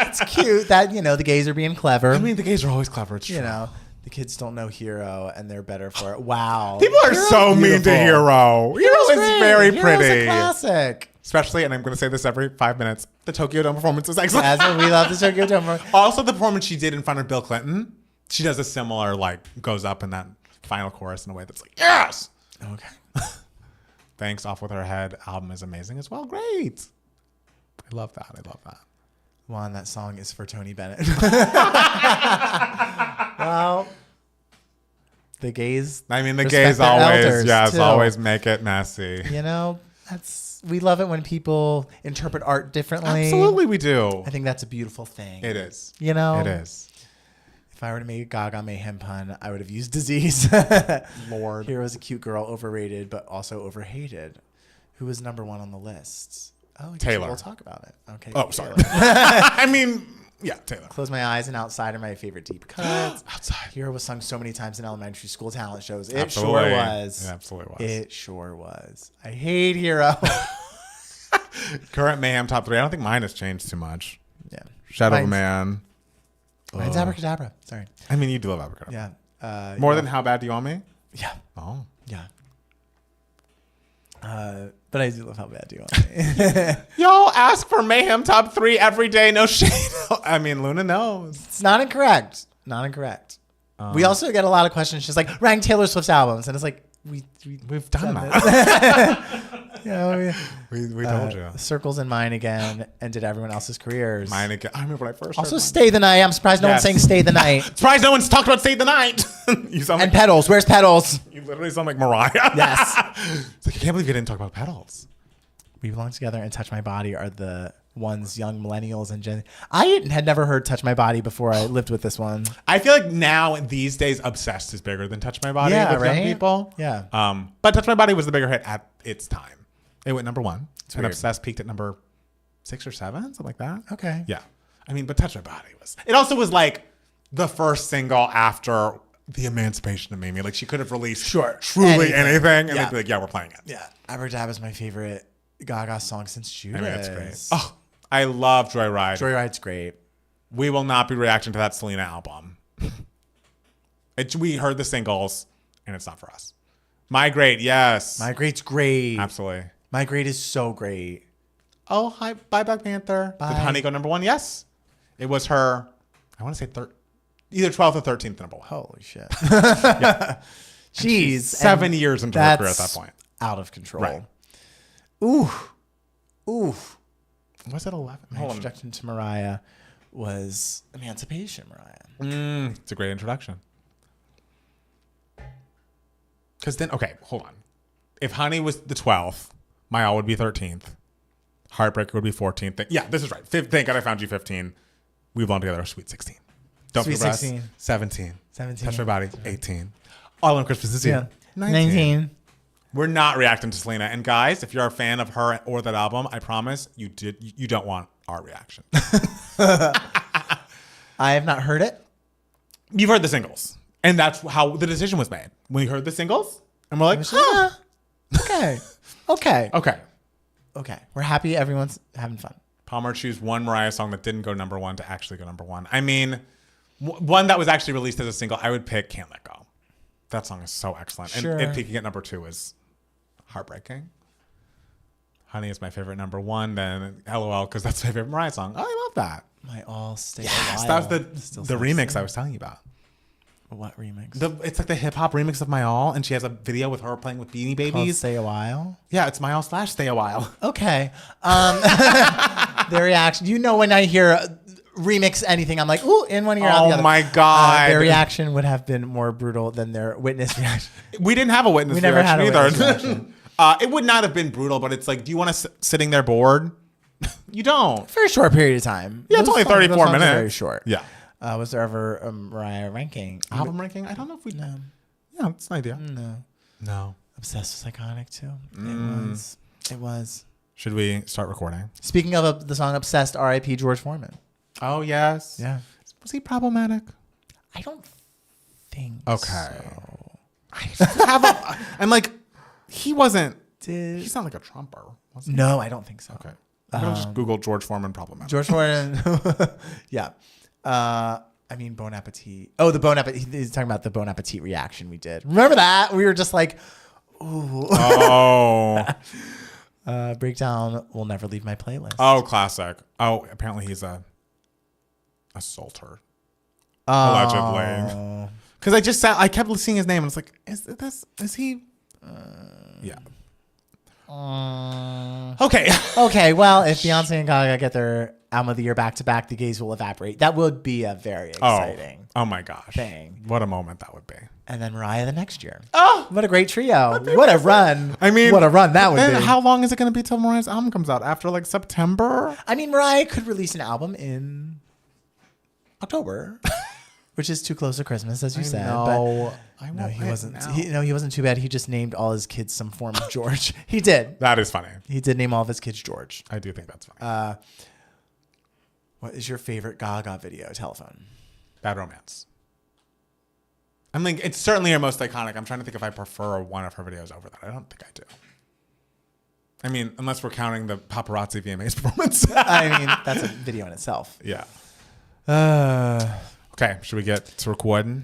it's cute that, the gays are being clever. I mean, the gays are always clever. It's true. The kids don't know Hero, and they're better for it. Wow. People are so mean to Hero. Hero is very pretty. Hero's a classic. Especially, and I'm going to say this every 5 minutes, the Tokyo Dome performance is excellent. We love the Tokyo Dome. Also, the performance she did in front of Bill Clinton, she does a similar, goes up in that final chorus in a way that's like, yes! Okay. Thanks, Off With Her Head album is amazing as well. Great. I love that. Juan, that song is for Tony Bennett. Well, the gays. The gays always make it messy. We love it when people interpret art differently. Absolutely, we do. I think that's a beautiful thing. It is. It is. If I were to make a Gaga Mayhem pun, I would have used disease. Lord. Here was a cute girl, overrated, but also overhated. Who was number 1 on the list? Oh, Taylor. We'll talk about it. Okay. Oh, sorry. Taylor. Close My Eyes and Outside are my favorite deep cuts. Outside. Hero was sung so many times in elementary school talent shows. It Absolutely. sure was. It absolutely was. It sure was. I hate Hero. Current Mayhem top 3. I don't think mine has changed too much. Yeah. Shadow of a Man. Mine's Abracadabra. Sorry. You do love Abracadabra. Yeah. More than How Bad Do You Want Me? Yeah. Oh. Yeah. But I do love How Bad Do You Want Me. Y'all ask for Mayhem top 3 every day. No shade. Luna knows. It's not incorrect. We also get a lot of questions just like, rank Taylor Swift's albums. And it's like, we've done that. We told you. Circles in Mine Again ended everyone else's careers. Mine Again. I remember when I first Also, heard Stay the Night. I'm surprised no one's saying Stay the Night. Surprised no one's talked about Stay the Night. You sound and Petals. Where's Petals? You literally sound like Mariah. Yes. It's like, I can't believe you didn't talk about Petals. We Belong Together and Touch My Body are the ones, young millennials and Gen. I had never heard "Touch My Body" before I lived with this one. I feel like now these days, "Obsessed" is bigger than "Touch My Body" with young people. Yeah. But "Touch My Body" was the bigger hit at its time. It went number 1, and weird. "Obsessed" peaked at number 6 or 7, something like that. Okay. Yeah. I mean, but "Touch My Body" was. It also was like the first single after the emancipation of Mamie. Like she could have released truly anything, and they'd be like, "Yeah, we're playing it." Yeah. Abracadabra is my favorite Gaga song since Judas. I mean, it's great. Oh, I love Joyride. Joyride's great. We will not be reacting to that Selena album. We heard the singles, and it's not for us. Migrate, yes. Migrate's great. Absolutely. Migrate is so great. Oh, hi. Bye, Black Panther. Bye. Did Honey go number 1? Yes. It was her, I want to say either 12th or 13th number 1. Holy shit. Jeez. 7 years into her career at that point. Out of control. Right. Ooh. Was it 11? My introduction to Mariah was Emancipation Mariah. It's a great introduction. Because then, okay, hold on. If Honey was the 12th, My All would be 13th. Heartbreaker would be 14th. Yeah, this is right. Thank God I Found You 15. We Belong Together, Sweet 16. Don't Sweet Forget Us, 16. 17. 17. Touch My Body, 18. All on Christmas is Yeah. 19. We're not reacting to Selena. And guys, if you're a fan of her or that album, I promise you don't want our reaction. I have not heard it. You've heard the singles. And that's how the decision was made. We heard the singles, and we're like, Okay. We're happy everyone's having fun. Palmer choose one Mariah song that didn't go number 1 to actually go number 1. I mean, one that was actually released as a single, I would pick Can't Let Go. That song is so excellent. Sure. And it peaking at number 2 is heartbreaking. Honey is my favorite number 1, then LOL, because that's my favorite Mariah song. Oh, I love that. My All Stay Yes, a that While. was the remix I was telling you about. What remix? It's like the hip hop remix of My All, and she has a video with her playing with Beanie Called Babies. Stay a While. Yeah, it's My All / Stay a While. Okay. Their reaction. You know, when I hear remix anything, I'm like, ooh, in one ear, out the other. Oh my God. Their reaction would have been more brutal than their witness reaction. We didn't have a witness We never reaction had a either. witness reaction. It would not have been brutal, but it's like, do you want to sitting there bored? You don't. For a short period of time. Yeah, it's only 34 those songs are minutes. very short. Yeah. Was there ever a Mariah ranking? Album ranking? I don't know if we. No. Yeah, it's an idea. No. Obsessed was iconic too. It was. Should we start recording? Speaking of the song Obsessed, R.I.P. George Foreman. Oh, yes. Yeah. Was he problematic? I don't think Okay. so. I just have a. I'm like, he wasn't. Did He's not like a Trumper. Was he? No, I don't think so. Okay. I'm going to just Google George Foreman problematic. George Foreman. Yeah. I mean, Bon Appetit. Oh, the Bon Appetit. He's talking about the Bon Appetit reaction we did. Remember that? We were just like, ooh. Oh. Breakdown will never leave my playlist. Oh, classic. Oh, apparently he's a assaulter. Allegedly. Because I kept seeing his name and it's like, is he? Yeah. Okay. Okay, well, if Beyonce and Gaga get their album of the year back to back, the gays will evaporate. That would be a very exciting Oh my gosh. thing. What a moment that would be. And then Mariah the next year. Oh, What a great trio. What a run. I mean, what a run that would then be. how long is it going to be till Mariah's album comes out? After like September? I mean, Mariah could release an album in October, which is too close to Christmas, as you said. No, But no, he wasn't. He wasn't too bad. He just named all his kids some form of George. He did. That is funny. He did name all of his kids George. I do think that's funny. What is your favorite Gaga video? Telephone. Bad Romance. I'm like, it's certainly her most iconic. I'm trying to think if I prefer one of her videos over that. I don't think I do. I mean, unless we're counting the paparazzi VMAs performance. I mean, that's a video in itself. Yeah. Okay, should we get to recording?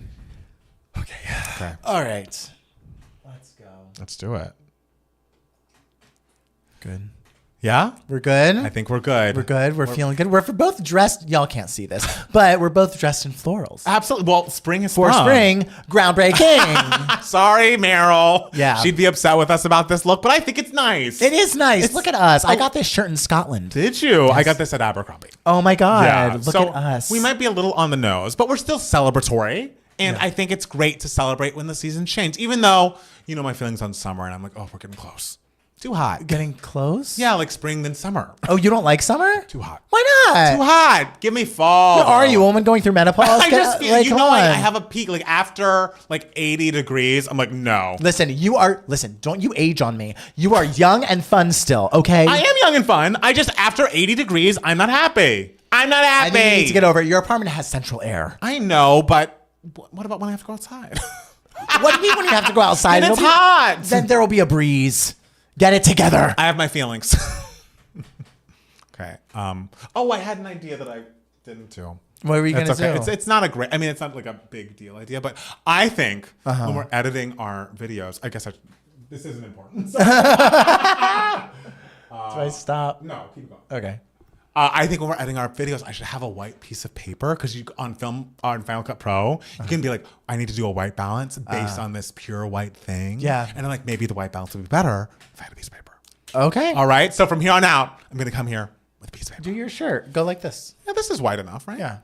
Okay. All right. Let's go. Let's do it. Good. Yeah? We're good. I think we're good. We're good. We're feeling good. We're both dressed. Y'all can't see this, but we're both dressed in florals. Absolutely. Well, spring is For sprung. spring, groundbreaking. Sorry, Meryl. Yeah. She'd be upset with us about this look, but I think it's nice. It is nice. Look at us. I got this shirt in Scotland. Did you? I got this at Abercrombie. Oh my God. Yeah. Look So at us. we might be a little on the nose, but we're still celebratory. And I think it's great to celebrate when the seasons change, even though, you know, my feelings on summer and I'm like, oh, we're getting close. Too hot. Getting close? Yeah, like spring then summer. Oh, you don't like summer? Too hot. Why not? Too hot. Give me fall. Are you a woman going through menopause? I just feel, like, you know, I have a peak like after like 80 degrees. I'm like, no. Listen, don't you age on me. You are young and fun still, okay? I am young and fun. I just, after 80 degrees, I'm not happy. I'm not happy. I think you need to get over it. Your apartment has central air. I know, but what about when I have to go outside? What do you mean when you have to go outside? And it's hot. Then there will be a breeze. Get it together. I have my feelings. Okay. Oh, I had an idea that I didn't do. What were you going to do? It's not a great, I mean, it's not like a big deal idea, but I think when we're editing our videos, I guess this isn't important. So. Do I stop? No, keep going. Okay. I think when we're editing our videos, I should have a white piece of paper because on Final Cut Pro, you can be like, I need to do a white balance based on this pure white thing. Yeah. And I'm like, maybe the white balance would be better if I had a piece of paper. Okay. All right. So from here on out, I'm going to come here with a piece of paper. Do your shirt. Go like this. Yeah, this is white enough, right? Yeah.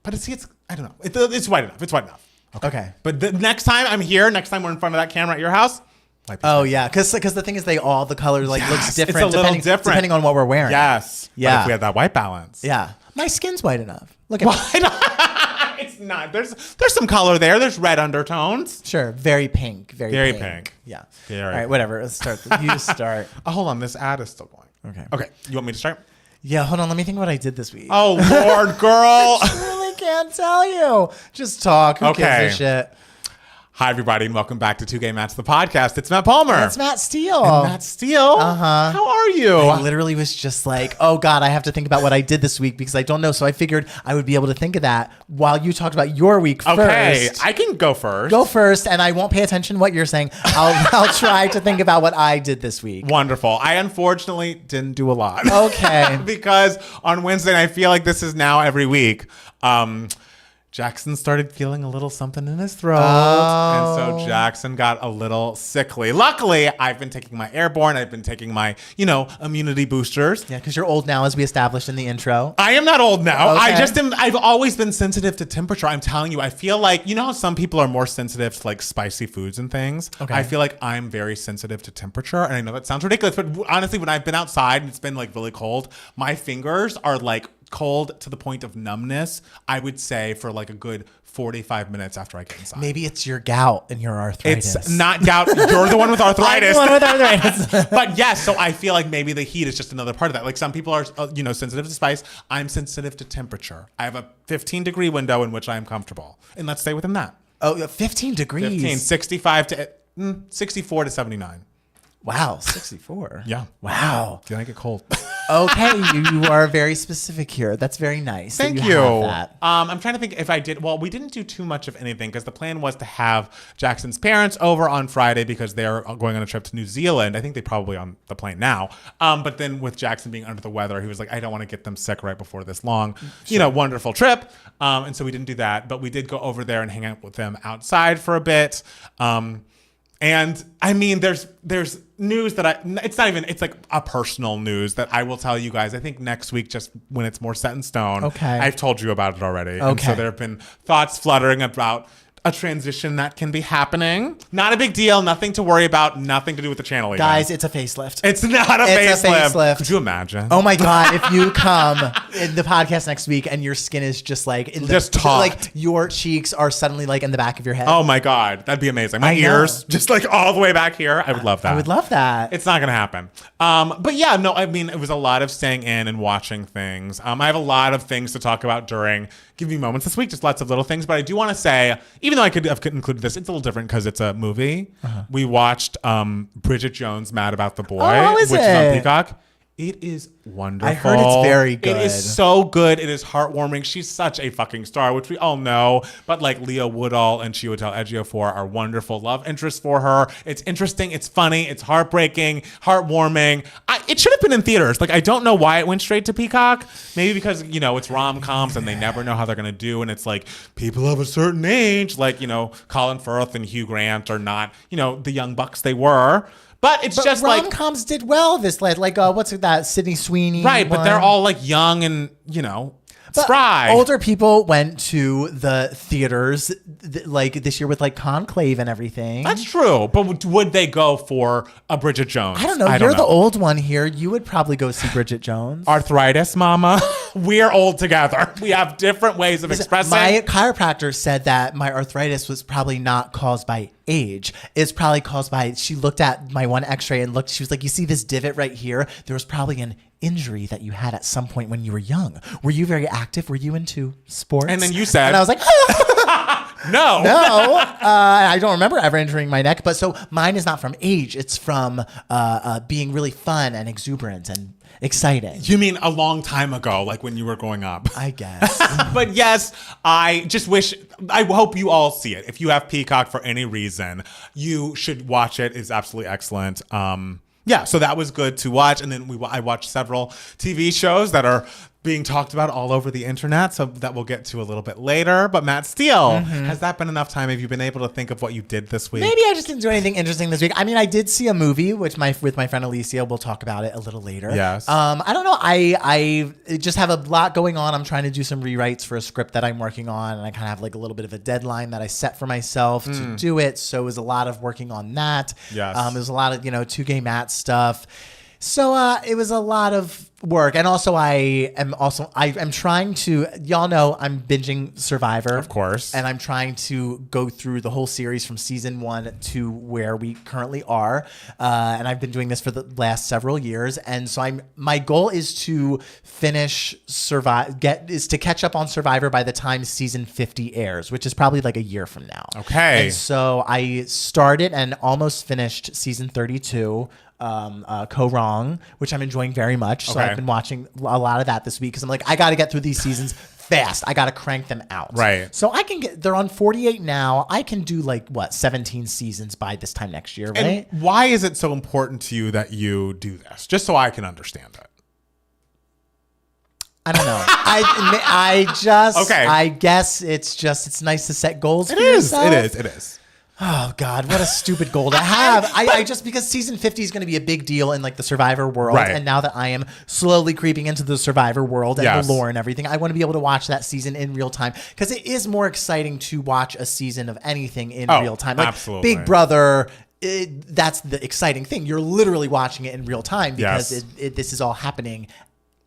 But I don't know. It's white enough. It's white enough. Okay. But the next time I'm here, next time we're in front of that camera at your house, white piece of Oh, paper. yeah. Because the thing is, all the colors looks Yes, different. it's a little different. Depending on what we're wearing. Yes. Yeah. But if we had that white balance. Yeah. My skin's white enough. Look at Why? It's not. There's some color there. There's red undertones. Sure. Very pink. Very pink. Yeah. Very All right. Whatever. Let's start. You start. Oh, hold on. This ad is still going. Okay. Okay. You want me to start? Yeah. Hold on. Let me think what I did this week. Oh, Lord, girl. I really can't tell you. Just talk. Who gives a shit? Hi, everybody, and welcome back to Two Gay Mats, the podcast. It's Matt Palmer. That's Matt Steele. And Matt Steele. Uh-huh. How are you? I literally was just like, oh, God, I have to think about what I did this week because I don't know. So I figured I would be able to think of that while you talked about your week Okay, first. I can go first. Go first, and I won't pay attention to what you're saying. I'll try to think about what I did this week. Wonderful. I unfortunately didn't do a lot. Okay. Because on Wednesday, and I feel like this is now every week, Jackson started feeling a little something in his throat. And so Jackson got a little sickly. Luckily, I've been taking my airborne. I've been taking my, immunity boosters. Yeah, because you're old now, as we established in the intro. I am not old now. Okay. I've always been sensitive to temperature. I'm telling you, I feel like, you know how some people are more sensitive to like spicy foods and things? Okay. I feel like I'm very sensitive to temperature. And I know that sounds ridiculous, but honestly, when I've been outside and it's been like really cold, my fingers are like cold to the point of numbness, I would say, for like a good 45 minutes after I get inside. Maybe it's your gout and your arthritis. It's not gout. You're the one with arthritis. I'm the one with arthritis. But yes, so I feel like maybe the heat is just another part of that. Like some people are, sensitive to spice. I'm sensitive to temperature. I have a 15-degree window in which I am comfortable. And let's stay within that. Oh, 15 degrees. 15, 64 to 79. Wow, 64. Yeah. Wow. Then I get cold. Okay, you are very specific here. That's very nice. Thank that you. have that. I'm trying to think if I did. Well, we didn't do too much of anything because the plan was to have Jackson's parents over on Friday because they're going on a trip to New Zealand. I think they're probably on the plane now. But then with Jackson being under the weather, he was like, I don't want to get them sick right before this long, wonderful trip. And so we didn't do that. But we did go over there and hang out with them outside for a bit. And I mean, there's news that it's like a personal news that I will tell you guys. I think next week, just when it's more set in stone. Okay. I've told you about it already. Okay. And so there have been thoughts fluttering about a transition that can be happening. Not a big deal. Nothing to worry about. Nothing to do with the channel. Guys, it's a facelift. It's not a facelift. Could you imagine? Oh my God, if you come in the podcast next week and your skin is just like like your cheeks are suddenly like in the back of your head. Oh my God, that'd be amazing. My ears just like all the way back here. I would love that. I would love that. It's not gonna happen. But yeah, no, I mean, it was a lot of staying in and watching things. I have a lot of things to talk about during Give Me Moments this week, just lots of little things. But I do want to say, even though I could have included this, it's a little different because it's a movie. We watched Bridget Jones' Mad About the Boy, which is on Peacock. It is wonderful. I heard it's very good. It is so good. It is heartwarming. She's such a fucking star, which we all know. But like Leah Woodall and Chiwetel Ejiofor are wonderful love interests for her. It's interesting. It's funny. It's heartbreaking, heartwarming. It should have been in theaters. Like, I don't know why it went straight to Peacock. Maybe because, it's rom-coms and they never know how they're going to do. And it's like people of a certain age, like, Colin Firth and Hugh Grant are not, the young bucks they were. But just like rom-coms did well this what's that Sydney Sweeney right? one? But they're all like young and Spry. Older people went to the theaters like this year with like Conclave and everything. That's true. But would they go for a Bridget Jones? I don't know. You're the old one here. You would probably go see Bridget Jones. Arthritis, mama. We're old together. We have different ways of expressing. My chiropractor said that my arthritis was probably not caused by age. It's probably caused by, she looked at my one x-ray and looked, she was like, you see this divot right here? There was probably an injury that you had at some point when you were young. Were you very active? Were you into sports? And then you said. And I was like, No. I don't remember ever injuring my neck. But so mine is not from age. It's from being really fun and exuberant and exciting. You mean a long time ago, like when you were growing up? I guess. But yes, I hope you all see it. If you have Peacock for any reason, you should watch it. It's absolutely excellent. Yeah, so that was good to watch. And then I watched several TV shows that are being talked about all over the internet, so that we'll get to a little bit later. But Matt Steele, has that been enough time? Have you been able to think of what you did this week? Maybe I just didn't do anything interesting this week. I mean, I did see a movie with my friend Alicia. We'll talk about it a little later. Yes. I don't know. I just have a lot going on. I'm trying to do some rewrites for a script that I'm working on, and I kind of have like a little bit of a deadline that I set for myself to do it. So it was a lot of working on that. Yes. It was a lot of, 2 Gay Matt stuff. So it was a lot of work. And also I am trying to, y'all know I'm binging Survivor. Of course. And I'm trying to go through the whole series from season 1 to where we currently are. And I've been doing this for the last several years. And so my goal is to finish to catch up on Survivor by the time season 50 airs, which is probably like a year from now. Okay. And so I started and almost finished season 32. Co-Wrong, which I'm enjoying very much. So I've been watching a lot of that this week because I'm like, I got to get through these seasons fast. I got to crank them out. Right. So they're on 48 now. I can do 17 seasons by this time next year, right? And why is it so important to you that you do this? Just so I can understand it. I don't know. I guess it's nice to set goals for yourself. It is. Oh God, what a stupid goal to have. I just, because season 50 is going to be a big deal in like the Survivor world. Right. And now that I am slowly creeping into the Survivor world and the lore and everything, I want to be able to watch that season in real time because it is more exciting to watch a season of anything in real time. Like absolutely. Big Brother, that's the exciting thing. You're literally watching it in real time because this is all happening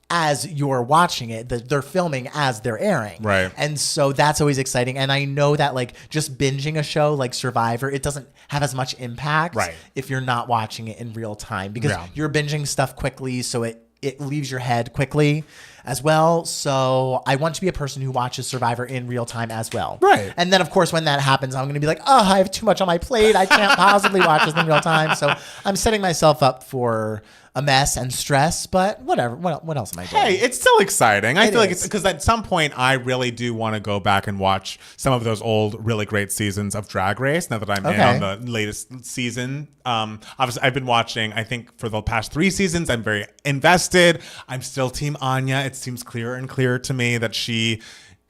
as you're watching it. They're filming as they're airing. Right. And so that's always exciting. And I know that like just binging a show like Survivor, it doesn't have as much impact if you're not watching it in real time because you're binging stuff quickly. So it leaves your head quickly as well. So I want to be a person who watches Survivor in real time as well. Right. And then of course, when that happens, I'm going to be like, oh, I have too much on my plate. I can't possibly watch this in real time. So I'm setting myself up for a mess and stress, but whatever. What else am I doing? Hey, it's still exciting. I feel like it's because at some point I really do want to go back and watch some of those old, really great seasons of Drag Race. Now that I'm in on the latest season, obviously I've been watching. I think for the past 3 seasons, I'm very invested. I'm still Team Anya. It seems clearer and clearer to me that she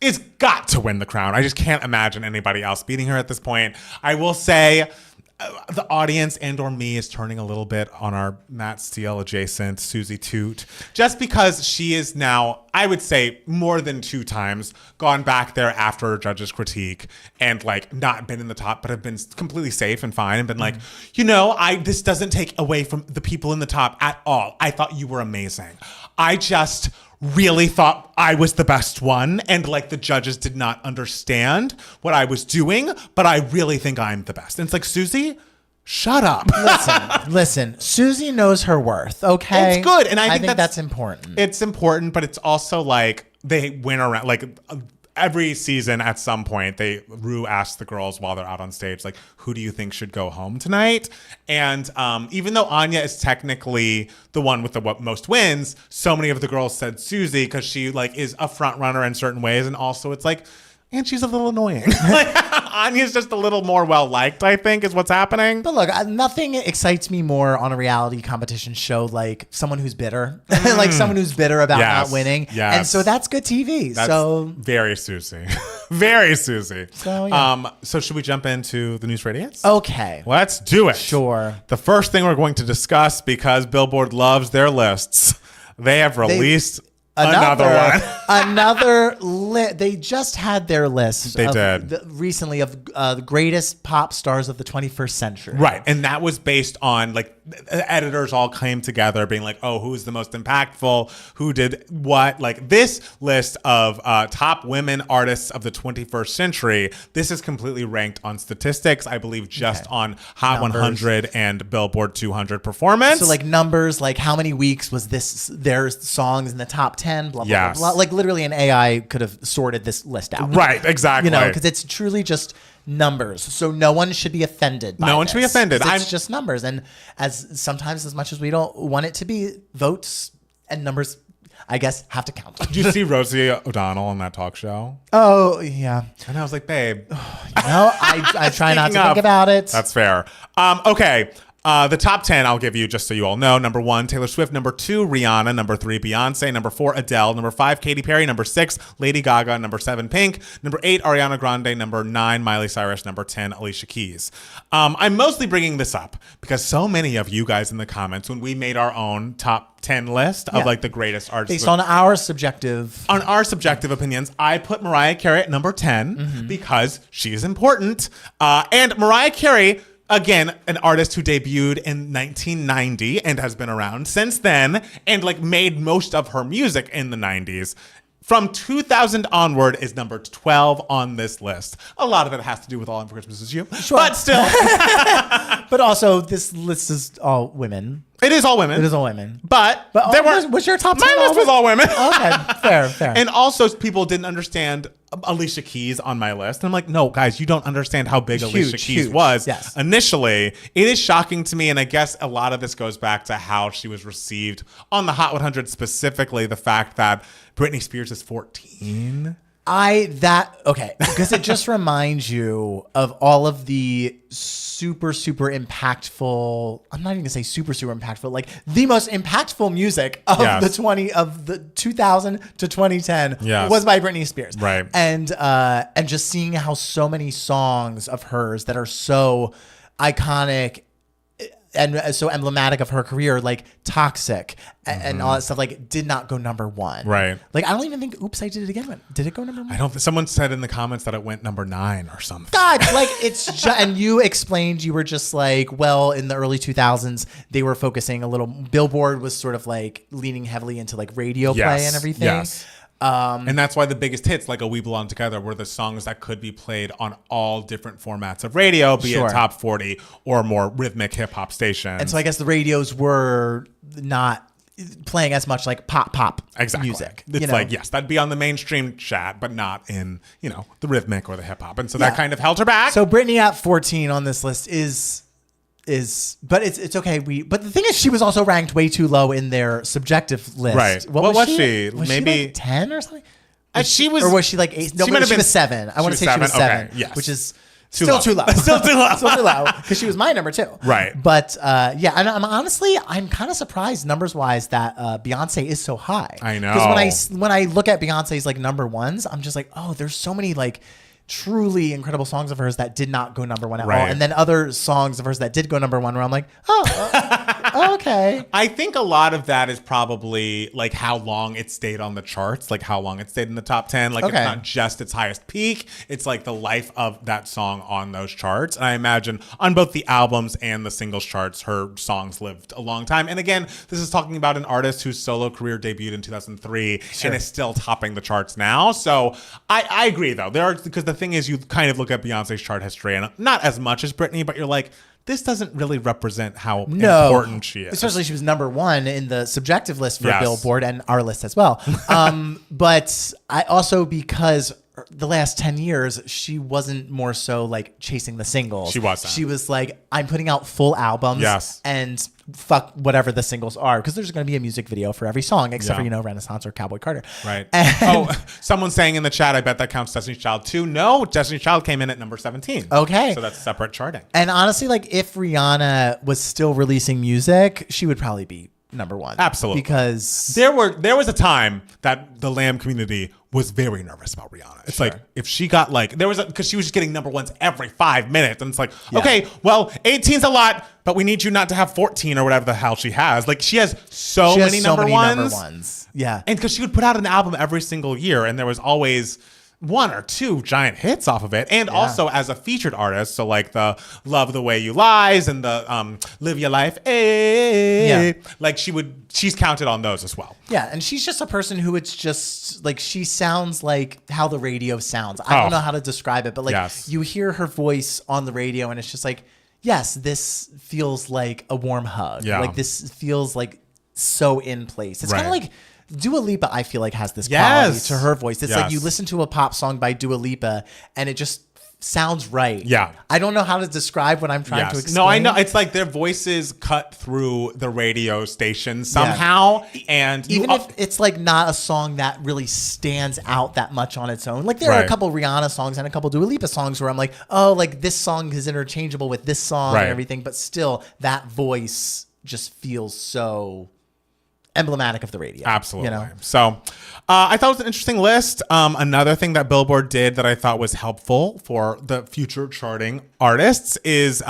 is got to win the crown. I just can't imagine anybody else beating her at this point. I will say, the audience and or me is turning a little bit on our Matt Steele adjacent Susie Toot, just because she is now, I would say, more than 2 times gone back there after judges' critique and like not been in the top, but have been completely safe and fine and been like, this doesn't take away from the people in the top at all. I thought you were amazing. I just really thought I was the best one, and like the judges did not understand what I was doing, but I really think I'm the best. And it's like, Susie, shut up. Listen, Susie knows her worth, okay? It's good, and I think that's important. It's important, but it's also like they went around, like every season at some point, Rue asks the girls while they're out on stage, like, who do you think should go home tonight? And even though Anya is technically the one with the most wins, so many of the girls said Susie because she like is a front runner in certain ways, and also it's like, and she's a little annoying. Anya's just a little more well-liked, I think, is what's happening. But look, nothing excites me more on a reality competition show like someone who's bitter. Like someone who's bitter about not winning. Yes. And so that's good TV. That's very Susie. Very Susie. So, yeah. So should we jump into the news radiance? Okay. Let's do it. Sure. The first thing we're going to discuss, because Billboard loves their lists, they have released They just had their list. They did. Recently of the greatest pop stars of the 21st century. Right. And that was based on like editors all came together being like, oh, who's the most impactful? Who did what? Like this list of top women artists of the 21st century, this is completely ranked on statistics, I believe just on Hot numbers. 100 and Billboard 200 performance. So like numbers, like how many weeks was their songs in the top 10, blah, blah, yes. blah, blah. Like literally an AI could have sorted this list out. Right, exactly. Because it's truly just numbers. So no one should be offended by No one should be offended. It's just numbers. And as much as we don't want it to be, votes and numbers, I guess, have to count. Did you see Rosie O'Donnell on that talk show? Oh, yeah. And I was like, babe. I try not to think about it. That's fair. Okay. The top 10, I'll give you just so you all know. Number 1, Taylor Swift. Number 2, Rihanna. Number 3, Beyonce. Number 4, Adele. Number 5, Katy Perry. Number 6, Lady Gaga. Number 7, Pink. Number 8, Ariana Grande. Number 9, Miley Cyrus. Number 10, Alicia Keys. I'm mostly bringing this up because so many of you guys in the comments, when we made our own top 10 list of like the greatest artists. Based on our subjective opinions, I put Mariah Carey at number 10 because she's important. And Mariah Carey, again, an artist who debuted in 1990 and has been around since then and like made most of her music in the 90s. From 2000 onward is number 12 on this list. A lot of it has to do with All in for Christmas Is You. Sure. But still. But also, this list is all women. It is all women. It is all women. But there was your top 10? My list was all women. Okay, fair. And also, people didn't understand Alicia Keys on my list. And I'm like, no, guys, you don't understand how big Alicia Keys was. Yes. Initially, it is shocking to me. And I guess a lot of this goes back to how she was received on the Hot 100, specifically the fact that Britney Spears is 14. Because it just reminds you of all of the super impactful, I'm not even gonna say super impactful, like the most impactful music of the 2000 to 2010 was by Britney Spears. Right. And just seeing how so many songs of hers that are so iconic and so emblematic of her career, like Toxic and all that stuff, like did not go number 1. Right. Like I don't even think Oops, I Did It Again did it go number 1? I don't. Someone said in the comments that it went number 9 or something. God, like it's just, and you explained, you were just like, well, in the early 2000s, they were focusing a little. Billboard was sort of like leaning heavily into like radio play and everything. Yes. And that's why the biggest hits, like A We Belong Together, were the songs that could be played on all different formats of radio, be it top 40 or more rhythmic hip hop stations. And so I guess the radios were not playing as much like pop music. It's like, yes, that'd be on the mainstream chat, but not in, the rhythmic or the hip hop. And so that kind of held her back. So Britney at 14 on this list is but it's okay. But the thing is, she was also ranked way too low in their subjective list. Right. What was she? Was maybe she like 10 or something? She was, or was she like 8? No, she was 7. I want to say she was 7. Okay, yes. Which is still too low. Still too low. Because she was my number 2. Right. But and I'm kind of surprised numbers wise that Beyonce is so high. I know. Because when I look at Beyonce's like number 1s, I'm just like, oh, there's so many like truly incredible songs of hers that did not go number 1 at all, and then other songs of hers that did go number 1 where I'm like, okay. I think a lot of that is probably like how long it stayed on the charts, like how long it stayed in the top 10. Like it's not just its highest peak, it's like the life of that song on those charts. And I imagine on both the albums and the singles charts, her songs lived a long time. And again, this is talking about an artist whose solo career debuted in 2003 and is still topping the charts now. So I agree though. Because the thing is, you kind of look at Beyonce's chart history, and not as much as Britney, but you're like, this doesn't really represent how important she is. Especially she was number 1 in the subjective list for Billboard and our list as well. But I also, because the last 10 years, she wasn't more so like chasing the singles. She wasn't. She was like, I'm putting out full albums and fuck whatever the singles are, because there's going to be a music video for every song except for, Renaissance or Cowboy Carter. Right. And someone's saying in the chat, I bet that counts Destiny's Child too. No, Destiny's Child came in at number 17. Okay. So that's separate charting. And honestly, like if Rihanna was still releasing music, she would probably be number 1. Absolutely. Because there was a time that the Lamb community was very nervous about Rihanna. It's like if she got like because she was just getting number ones every 5 minutes, and it's like okay, well 18's a lot, but we need you not to have 14 or whatever the hell she has. Like she has so many number ones. Yeah, and because she would put out an album every single year, and there was always one or two giant hits off of it, and also as a featured artist, so like the Love the Way You Lies and the Live Your Life, like she's counted on those as well. Yeah, and she's just a person who it's just like she sounds like how the radio sounds. I don't know how to describe it, but like you hear her voice on the radio, and it's just like, yes, this feels like a warm hug. Yeah, like this feels like so in place. It's kind of like Dua Lipa, I feel like, has this quality to her voice. It's like you listen to a pop song by Dua Lipa and it just sounds right. Yeah. I don't know how to describe what I'm trying to explain. No, I know. It's like their voices cut through the radio station somehow. And even if it's like not a song that really stands out that much on its own. Like there are a couple Rihanna songs and a couple Dua Lipa songs where I'm like, oh, like this song is interchangeable with this song and everything. But still, that voice just feels so emblematic of the radio. Absolutely. You know? So I thought it was an interesting list. Another thing that Billboard did that I thought was helpful for the future charting artists is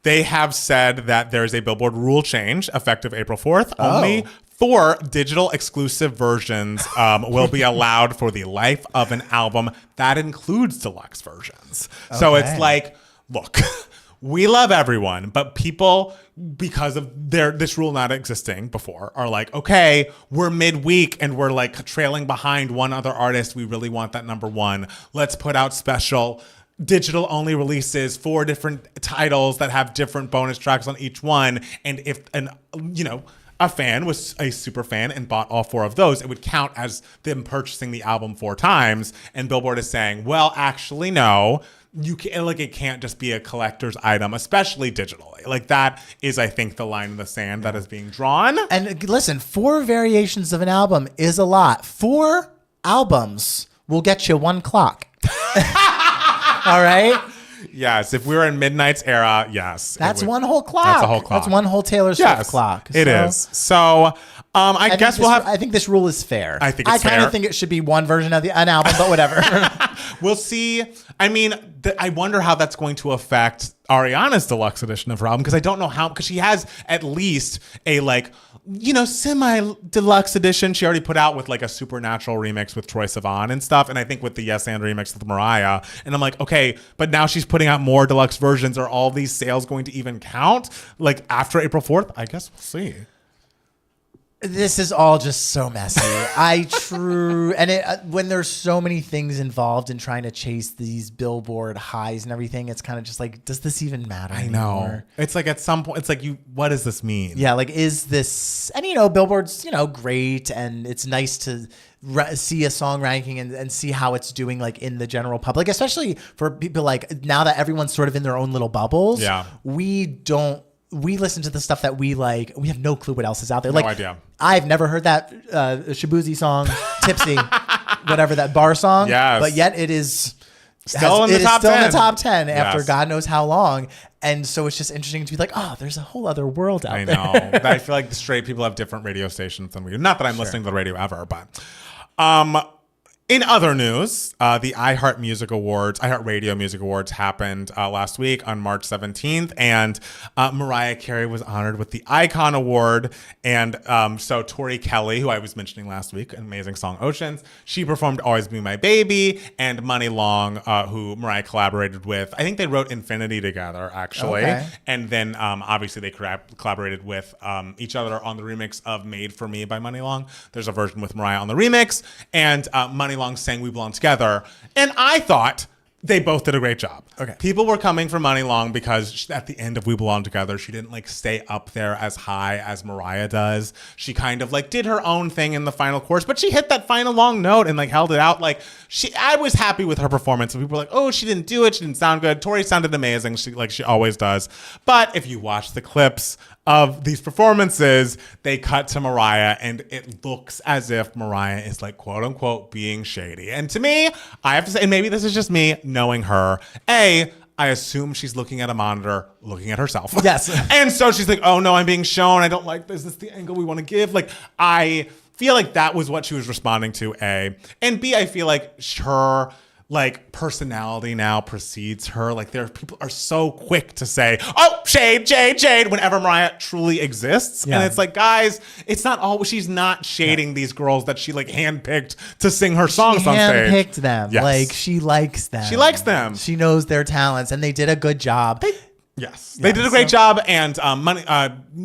they have said that there's a Billboard rule change effective April 4th. Only 4 digital exclusive versions will be allowed for the life of an album. That includes deluxe versions. So it's like, look, we love everyone, but people, because of this rule not existing before, are like, okay, we're midweek and we're like trailing behind one other artist. We really want that number one. Let's put out special digital only releases, 4 different titles that have different bonus tracks on each one. And if a fan was a super fan and bought all 4 of those, it would count as them purchasing the album 4 times. And Billboard is saying, well, actually, no. You can it can't just be a collector's item, especially digitally. Like that is, I think, the line in the sand that is being drawn. And listen, 4 variations of an album is a lot. 4 albums will get you 1 clock. All right. Yes, if we were in Midnight's era, yes. That's one whole clock. That's a whole clock. That's one whole Taylor Swift clock. It is. So I guess we'll have... I think this rule is fair. I think it's fair. I kind of think it should be one version of an album, but whatever. We'll see. I mean, I wonder how that's going to affect Ariana's deluxe edition of her album, because I don't know how, because she has at least a semi-deluxe edition she already put out with like a Supernatural remix with Troye Sivan and stuff, and I think with the Yes and remix with Mariah, and I'm like, okay, but now she's putting out more deluxe versions. Are all these sales going to even count like after April 4th? I guess we'll see. This is all just so messy. When there's so many things involved in trying to chase these Billboard highs and everything, it's kind of just like, does this even matter anymore? I know. It's like at some point, it's like, what does this mean? Yeah, like is this, and Billboard's, great, and it's nice to see a song ranking and see how it's doing like in the general public, especially for people like now that everyone's sort of in their own little bubbles. Yeah. We listen to the stuff that we like. We have no clue what else is out there. No idea. I've never heard that Shabuzi song, Tipsy, whatever, that bar song. Yes. But yet it is still in the top 10 after God knows how long. And so it's just interesting to be like, oh, there's a whole other world out there. I know. I feel like the straight people have different radio stations than we do. Not that I'm listening to the radio ever, but... in other news, the iHeart Radio Music Awards happened last week on March 17th, and Mariah Carey was honored with the Icon Award. And so Tori Kelly, who I was mentioning last week, an amazing song, Oceans, she performed Always Be My Baby, and Muni Long, who Mariah collaborated with. I think they wrote Infinity together, actually. Okay. And then obviously they collaborated with each other on the remix of Made For Me by Muni Long. There's a version with Mariah on the remix, and Muni Long sang We Belong Together, and I thought they both did a great job. Okay. People were coming for Muni Long because at the end of We Belong Together, she didn't like stay up there as high as Mariah does. She kind of like did her own thing in the final chorus, but she hit that final long note and like held it out. Like I was happy with her performance. And people were like, oh, she didn't do it. She didn't sound good. Tori sounded amazing. She always does. But if you watch the clips of these performances, they cut to Mariah and it looks as if Mariah is like, quote unquote, being shady. And to me, I have to say, and maybe this is just me knowing her, I assume she's looking at a monitor, looking at herself. Yes. And so she's like, oh no, I'm being shown. I don't like this. This is the angle we want to give. Like feel like that was what she was responding to, A. And B, I feel like her like personality now precedes her. Like people are so quick to say, oh, shade, whenever Mariah truly exists. Yeah. And it's like, guys, it's not all, she's not shading these girls that she like handpicked to sing her songs on stage. Handpicked them. Yes. Like she likes them. She likes them. She knows their talents and they did a good job. Yes, they did a great job, and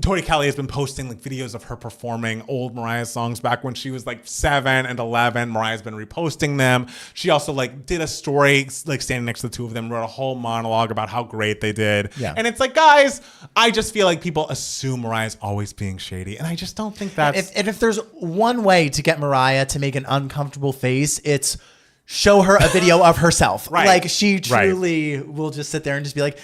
Tori Kelly has been posting like videos of her performing old Mariah songs back when she was like 7 and 11. Mariah's been reposting them. She also like did a story like standing next to the two of them, wrote a whole monologue about how great they did. Yeah. And it's like, guys, I just feel like people assume Mariah's always being shady, and I just don't think that's. If there's one way to get Mariah to make an uncomfortable face, it's show her a video of herself. Right. Like she truly will just sit there and just be like.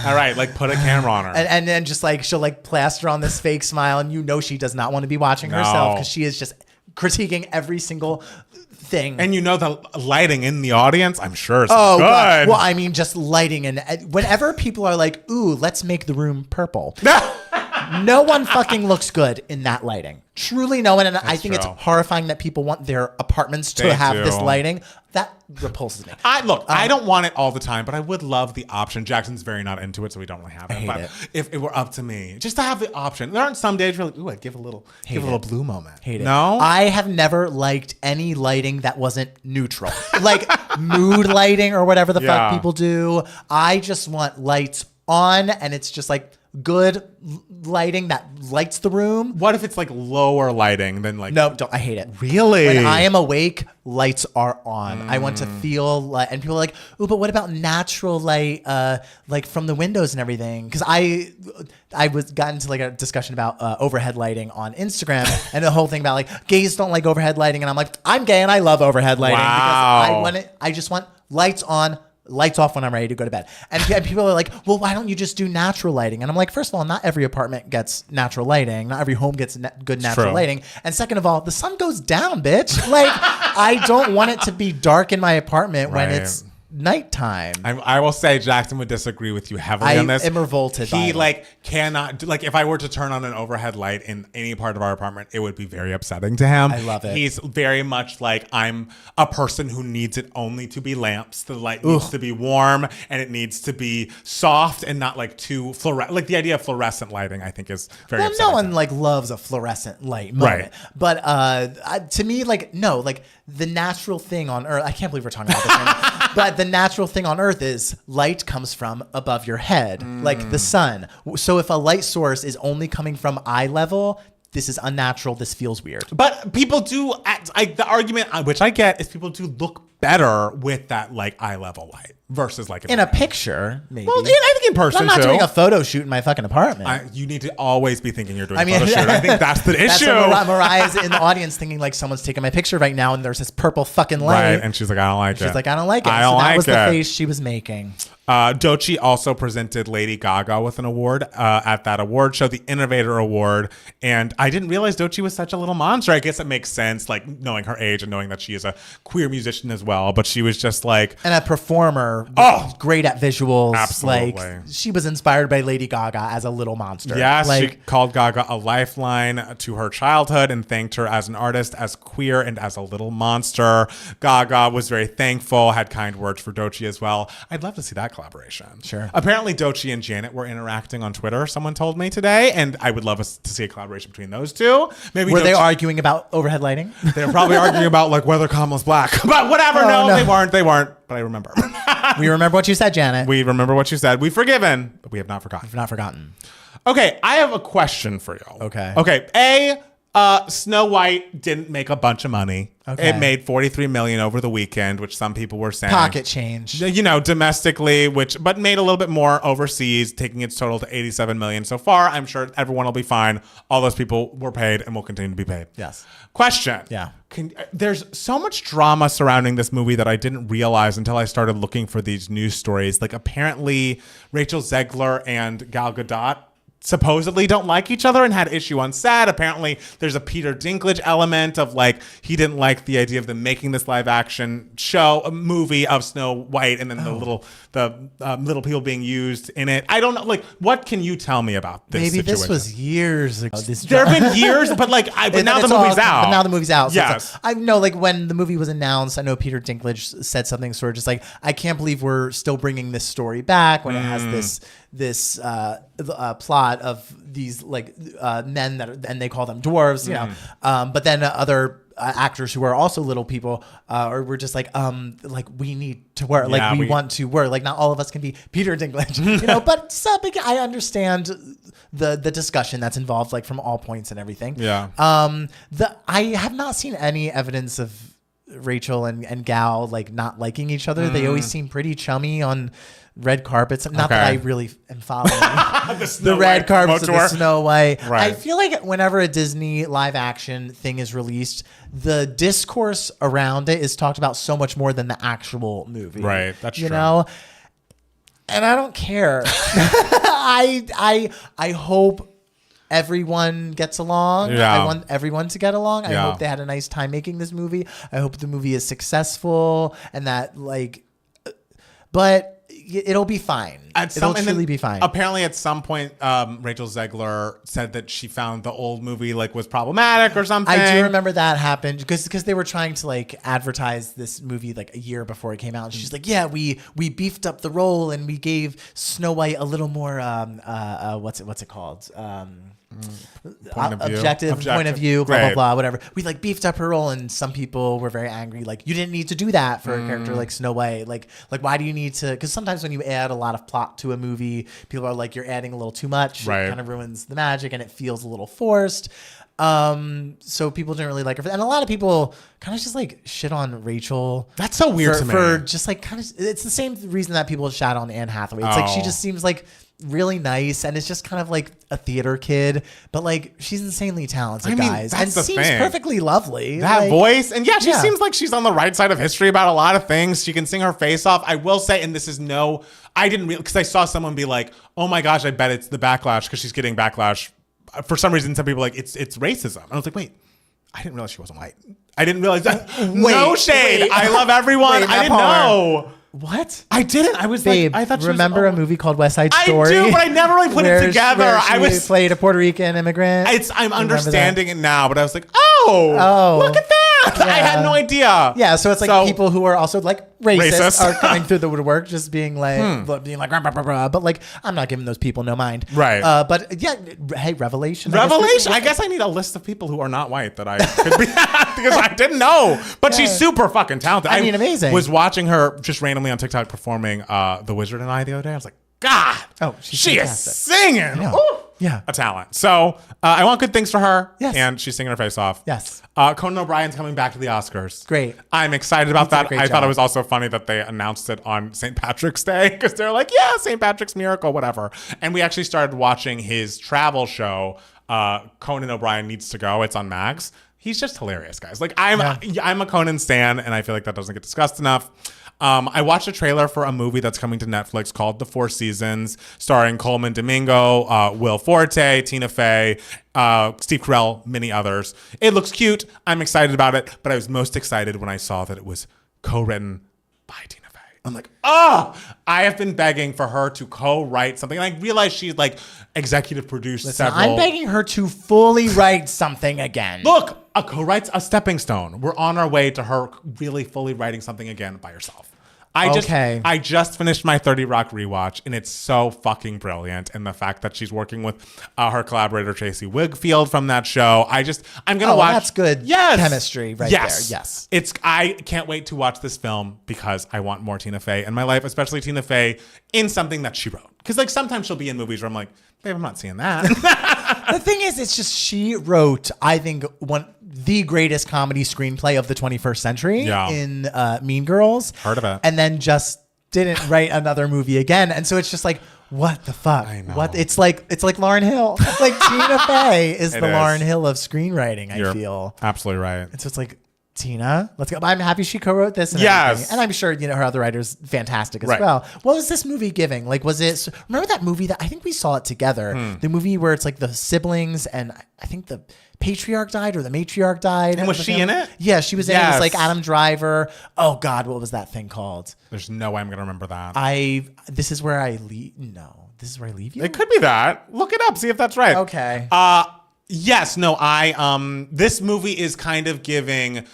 All right, like put a camera on her. And then just like she'll like plaster on this fake smile and you know she does not want to be watching herself because she is just critiquing every single thing. And you know the lighting in the audience, I'm sure is good. God. Well, I mean just lighting and whenever people are like, ooh, let's make the room purple. No one fucking looks good in that lighting. Truly no one. And I think it's horrifying that people want their apartments to have this lighting. That repulses me. I don't want it all the time, but I would love the option. Jackson's very not into it, so we don't really have it. But if it were up to me, just to have the option. There aren't some days where like, ooh, I'd give a little blue moment. Hate it. No? I have never liked any lighting that wasn't neutral. Like mood lighting or whatever the fuck people do. I just want lights on and it's just like good lighting that lights the room. What if it's like lower lighting than like? No, I hate it. Really? When I am awake, lights are on. I want to feel like, and people are like, oh, but what about natural light, like from the windows and everything? Because I got into like a discussion about overhead lighting on Instagram and the whole thing about like gays don't like overhead lighting, and I'm like, I'm gay and I love overhead lighting because I just want lights on. Lights off when I'm ready to go to bed. And people are like, well, why don't you just do natural lighting? And I'm like, first of all, not every apartment gets natural lighting. Not every home gets good natural lighting. And second of all, the sun goes down, bitch. Like, I don't want it to be dark in my apartment when it's nighttime. I will say Jackson would disagree with you heavily on this. I am revolted. He cannot like if I were to turn on an overhead light in any part of our apartment, it would be very upsetting to him. I love it. He's very much like I'm a person who needs it only to be lamps. The light needs to be warm and it needs to be soft and not like too like the idea of fluorescent lighting I think is very upsetting. No one like loves a fluorescent light moment. Right. But to me the natural thing on earth, I can't believe we're talking about this right now, but the natural thing on earth is light comes from above your head, like the sun. So if a light source is only coming from eye level, this is unnatural. This feels weird. But people do, the argument which I get is people do look better with that like eye level light versus like in a picture, maybe. Well, I think in person I'm not doing a photo shoot in my fucking apartment. You need to always be thinking you're doing a photo shoot. I think that's the issue. Mariah's in the audience thinking like someone's taking my picture right now and there's this purple fucking light. Right, and she's like, I don't like it. She's like, I don't like it. That was the face she was making. Doechii also presented Lady Gaga with an award at that award show, the Innovator Award. And I didn't realize Doechii was such a little monster. I guess it makes sense, like knowing her age and knowing that she is a queer musician as well. But she was just like... And a performer. Great at visuals. Absolutely. Like, she was inspired by Lady Gaga as a little monster. Yes, she called Gaga a lifeline to her childhood and thanked her as an artist, as queer, and as a little monster. Gaga was very thankful, had kind words for Doechii as well. I'd love to see that collaboration. Sure. Apparently Doechii and Janet were interacting on Twitter, someone told me today, and I would love to see a collaboration between those two. Maybe were they arguing about overhead lighting? They were probably arguing about like whether Kamala's black. But whatever, no, they weren't, but I remember. We remember what you said, Janet. We remember what you said. We've forgiven, but we have not forgotten. We've not forgotten. Okay, I have a question for you. Okay. Snow White didn't make a bunch of money. Okay. It made $43 million over the weekend, which some people were saying pocket change. You know, domestically, but made a little bit more overseas, taking its total to $87 million so far. I'm sure everyone will be fine. All those people were paid and will continue to be paid. Yes. Question. Yeah. There's so much drama surrounding this movie that I didn't realize until I started looking for these news stories. Like apparently, Rachel Zegler and Gal Gadot supposedly don't like each other and had issue on set. Apparently there's a Peter Dinklage element of like he didn't like the idea of them making this live action show, a movie of Snow White, and then the little people being used in it. I don't know, like, what can you tell me about this Maybe situation? This was years ago. There have been years, but like but now the movie's out. But now the movie's out. So yes. I know, like, when the movie was announced, I know Peter Dinklage said something sort of just like, I can't believe we're still bringing this story back when it has this plot of these like men and they call them dwarves, you know. But then other actors who are also little people were just like we need to work, like we want to work, like not all of us can be Peter Dinklage, you know. But I understand the discussion that's involved, like from all points and everything. Yeah. I have not seen any evidence of Rachel and Gal like not liking each other. They always seem pretty chummy on red carpets. Not that I really am following the red carpets of the Snow White. Right. I feel like whenever a Disney live action thing is released, the discourse around it is talked about so much more than the actual movie. Right. That's true. You know? And I don't care. I hope everyone gets along. Yeah. I want everyone to get along. I Yeah. hope they had a nice time making this movie. I hope the movie is successful and that but it'll be fine. It'll truly be fine. Apparently, at some point, Rachel Zegler said that she found the old movie like was problematic or something. I do remember that happened because they were trying to like advertise this movie like a year before it came out. And she's like, yeah, we beefed up the role and we gave Snow White a little more what's it called? Objective point of view, blah, blah, blah, whatever. We like beefed up her role, and some people were very angry. Like, you didn't need to do that for a character like Snow White. Like why do you need to? Because sometimes when you add a lot of plot to a movie, people are like, you're adding a little too much. Right. It kind of ruins the magic, and it feels a little forced. So people didn't really like her, and a lot of people kind of just like shit on Rachel. That's so weird to me. For just like kind of, it's the same reason that people shat on Anne Hathaway. It's like she just seems like really nice, and it's just kind of like a theater kid, but like she's insanely talented, guys, and seems perfectly lovely. That voice, and she seems like she's on the right side of history about a lot of things. She can sing her face off. I will say, and this is I didn't realize, because I saw someone be like, "Oh my gosh, I bet it's the backlash," because she's getting backlash. For some reason, some people are like it's racism, and I was like, wait, I didn't realize she wasn't white. I didn't realize that. No shade. I love everyone. I didn't know. What? I didn't. I was Babe, like, I thought she remember was, a movie called West Side Story? I do, but I never really put it together. Where she played a Puerto Rican immigrant. I'm understanding it now, but I was like, oh, look at that. Yeah. I had no idea. Yeah, so it's like people who are also like racist are coming through the woodwork, just being like, blah, blah, blah, but like, I'm not giving those people no mind. Right. But yeah, hey, Revelation. I guess I need a list of people who are not white that I could be because I didn't know. But she's super fucking talented. I mean, amazing. Was watching her just randomly on TikTok performing The Wizard and I the other day. I was like, God, she is singing. Yeah. Yeah. A talent. So I want good things for her. Yes. And she's singing her face off. Yes. Conan O'Brien's coming back to the Oscars. Great. I'm excited about that. I thought it was also funny that they announced it on St. Patrick's Day because they're like, yeah, St. Patrick's Miracle, whatever. And we actually started watching his travel show, Conan O'Brien Needs to Go. It's on Max. He's just hilarious, guys. Like I'm a Conan stan, and I feel like that doesn't get discussed enough. I watched a trailer for a movie that's coming to Netflix called The Four Seasons, starring Coleman Domingo, Will Forte, Tina Fey, Steve Carell, many others. It looks cute. I'm excited about it, but I was most excited when I saw that it was co-written by Tina Fey. I'm like, I have been begging for her to co-write something. And I realized she's like executive produced several. I'm begging her to fully write something again. Look, a co-write's a stepping stone. We're on our way to her really fully writing something again by herself. I just finished my 30 Rock rewatch, and it's so fucking brilliant. And the fact that she's working with her collaborator Tracy Wigfield from that show, I'm gonna watch. That's good. Chemistry right there. Yes. I can't wait to watch this film because I want more Tina Fey in my life, especially Tina Fey in something that she wrote. Because like sometimes she'll be in movies where I'm like, babe, I'm not seeing that. The thing is, it's just she wrote, I think, the greatest comedy screenplay of the 21st century in Mean Girls. Heard of it. And then just didn't write another movie again. And so it's just like, what the fuck? I know. What? It's like Lauryn Hill. Like Tina Fey is the Lauryn Hill of screenwriting, I feel. Absolutely right. And so it's like, Tina, let's go. I'm happy she co-wrote this. And Yes. everything. And I'm sure, her other writer's fantastic as Right. well. What was this movie giving? Like, was it, remember that movie that I think we saw it together? The movie where it's like the siblings and I think the patriarch died or the matriarch died. And was she in it? Yeah, she was in it. It Yes. was like Adam Driver. Oh God, what was that thing called? There's no way I'm going to remember that. This is where I leave. No, this is where I leave you. It could be that. Look it up. See if that's right. Okay. Yes. No, this movie is kind of giving,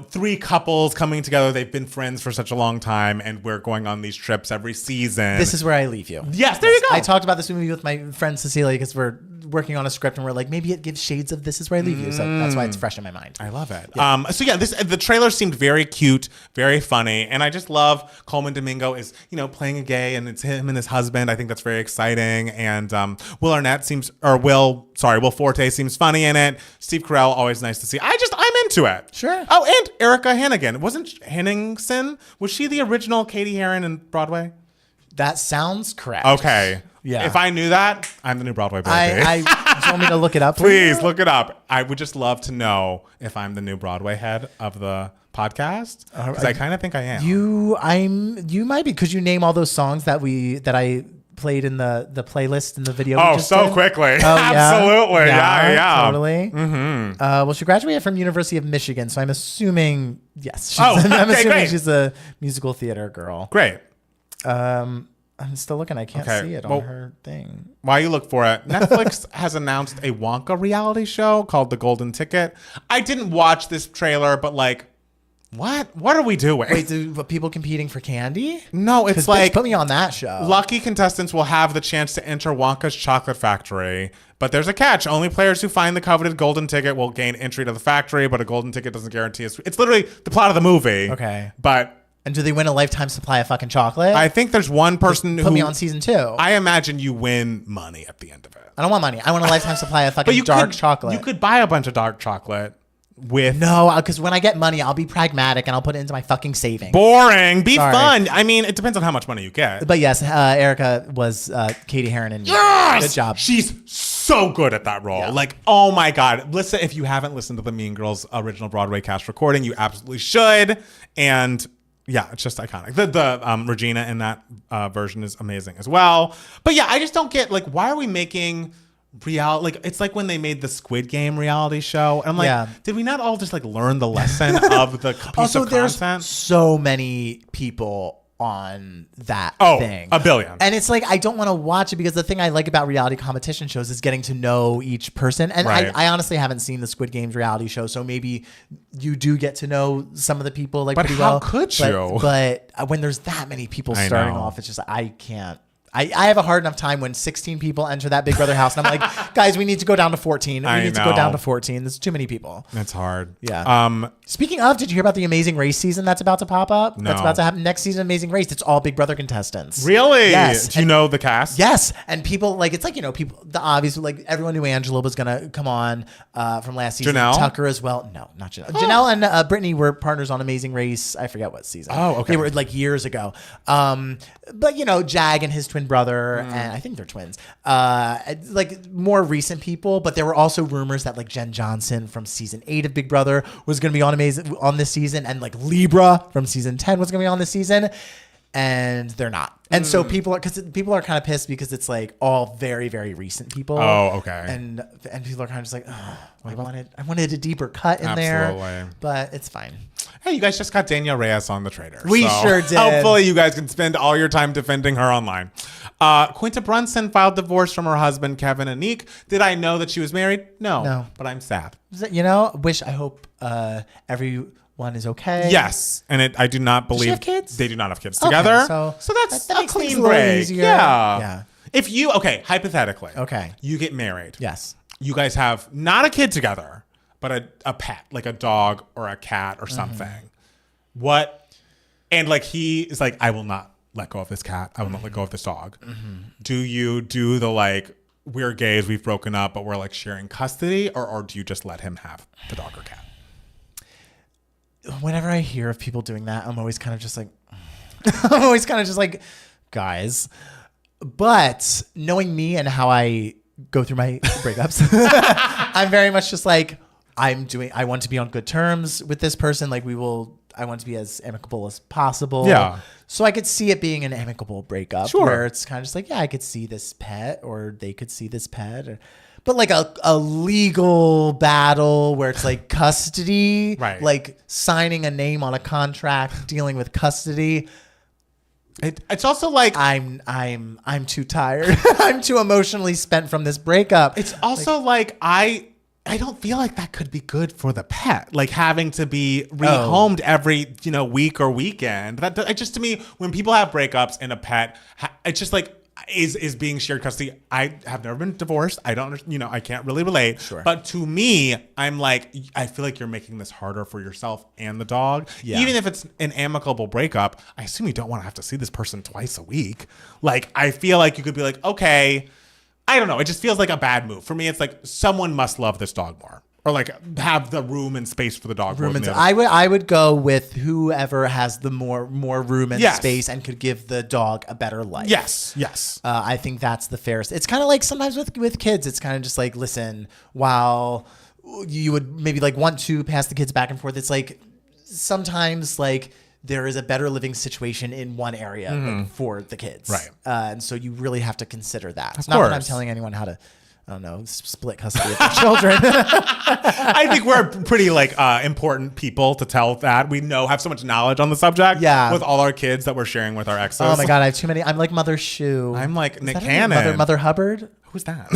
three couples coming together. They've been friends for such a long time, and we're going on these trips every season. This is where I leave you. Yes, there you go. I talked about this movie with my friend Cecilia because we're working on a script and we're like, maybe it gives shades of This Is Where I Leave You. So that's why it's fresh in my mind. I love it. The trailer seemed very cute, very funny, and I just love Coleman Domingo is playing a gay, and it's him and his husband. I think that's very exciting. And Will Forte seems funny in it. Steve Carell, always nice to see. I'm into it. Sure. Oh, and Erica Hannigan. Wasn't Henningsen? Was she the original Katie Heron in Broadway? That sounds correct. Okay. Yeah. If I knew that, I'm the new Broadway baby. I do you want me to look it up? Please look it up. I would just love to know if I'm the new Broadway head of the podcast, because I kind of think I am. You might be, because you name all those songs that I played in the playlist in the video. Oh, so did. quickly. Oh, Absolutely. Yeah. Totally. Mm-hmm. Well, she graduated from University of Michigan, so I'm assuming, yes. I'm assuming great. She's a musical theater girl. Great. I'm still looking. I can't see it on her thing. While you look for it, Netflix has announced a Wonka reality show called The Golden Ticket. I didn't watch this trailer, but what? What are we doing? Wait, do people competing for candy? No, it's Bitch, put me on that show. Lucky contestants will have the chance to enter Wonka's chocolate factory, but there's a catch. Only players who find the coveted golden ticket will gain entry to the factory, but a golden ticket doesn't guarantee it's literally the plot of the movie. Okay. And do they win a lifetime supply of fucking chocolate? I think there's one person who... Put me on season 2. I imagine you win money at the end of it. I don't want money. I want a lifetime supply of fucking dark chocolate. You could buy a bunch of dark chocolate with... No, because when I get money, I'll be pragmatic and I'll put it into my fucking savings. Boring. Be fun. I mean, it depends on how much money you get. But yes, Erica was Katie Heron. And yes! Good job. She's so good at that role. Yeah. Oh my God. Listen, if you haven't listened to the Mean Girls original Broadway cast recording, you absolutely should. And... yeah, it's just iconic. The Regina in that version is amazing as well. But yeah, I just don't get why are we making reality? It's like when they made the Squid Game reality show. And I'm like, did we not all just learn the lesson of the piece also, of content? There's so many people on that thing. A billion. And it's I don't want to watch it because the thing I like about reality competition shows is getting to know each person. And I honestly haven't seen the Squid Games reality show, so maybe you do get to know some of the people pretty well. But how could you? But when there's that many people starting off, it's just I can't. I have a hard enough time when 16 people enter that Big Brother house, and I'm like, guys, we need to go down to 14. We need to go down to 14. There's too many people. It's hard. Yeah. Speaking of, did you hear about the Amazing Race season that's about to pop up? No. That's about to happen next season. Amazing Race. It's all Big Brother contestants. Really? Yes. Do you know the cast? Yes. And people it's people. The obvious everyone knew Angela was gonna come on from last season. Janelle? Tucker as well. No, not Janelle. Janelle and Brittany were partners on Amazing Race. I forget what season. Oh, okay. They were years ago. But Jag and his twin brother, and I think they're twins. More recent people, but there were also rumors that Jen Johnson from season 8 of Big Brother was going to be on this season, and Libra from season 10 was going to be on this season, and they're not. And so people are kind of pissed because it's all very, very recent people. Oh, okay. And people are kind of just I wanted a deeper cut in there, but it's fine. Hey, you guys just got Danielle Reyes on The Trader. We sure did. Hopefully you guys can spend all your time defending her online. Quinta Brunson filed divorce from her husband, Kevin Anik. Did I know that she was married? No. But I'm sad. I hope everyone is okay. Yes. And I do not believe... Does she have kids? They do not have kids together. So that's that a makes clean things a little break. easier. Yeah. If you... Okay, hypothetically. Okay. You get married. Yes. You guys have not a kid together, but a pet, like a dog or a cat or something. What? And he is I will not let go of this cat. I will not let go of this dog. Do you do the we're gays, we've broken up, but we're sharing custody, or do you just let him have the dog or cat? Whenever I hear of people doing that, I'm always kind of just I'm always kind of just guys. But knowing me and how I go through my breakups, I'm very much just I want to be on good terms with this person. Like I want to be as amicable as possible. Yeah. So I could see it being an amicable breakup. Sure. Where it's kind of just like, yeah, I could see this pet or they could see this pet. But like a legal battle where it's like custody, right? Like signing a name on a contract, dealing with custody. It's also like I'm too tired. I'm too emotionally spent from this breakup. It's also like I don't feel like that could be good for the pet. Like having to be rehomed every week or weekend. That just, to me, when people have breakups and a pet, it's just like is being shared custody. I have never been divorced. I don't, I can't really relate. Sure. But to me, I'm like, I feel like you're making this harder for yourself and the dog. Yeah. Even if it's an amicable breakup, I assume you don't want to have to see this person twice a week. Like, I feel like you could be like, okay, I don't know. It just feels like a bad move. For me, it's like someone must love this dog more. Or like have the room and space for the dog. I would go with whoever has the more room and space and could give the dog a better life. Yes. I think that's the fairest. It's kind of like sometimes with kids, it's kind of just like, listen, while you would maybe like want to pass the kids back and forth, it's like sometimes like there is a better living situation in one area for the kids. Right. And so you really have to consider that. It's not that I'm telling anyone how to, I don't know, split custody of their children. I think we're pretty important people to tell that. We have so much knowledge on the subject. Yeah. With all our kids that we're sharing with our exes. Oh my God, I have too many. I'm like Mother Shoe. I'm like Nick Cannon. Mother Hubbard. Who's that?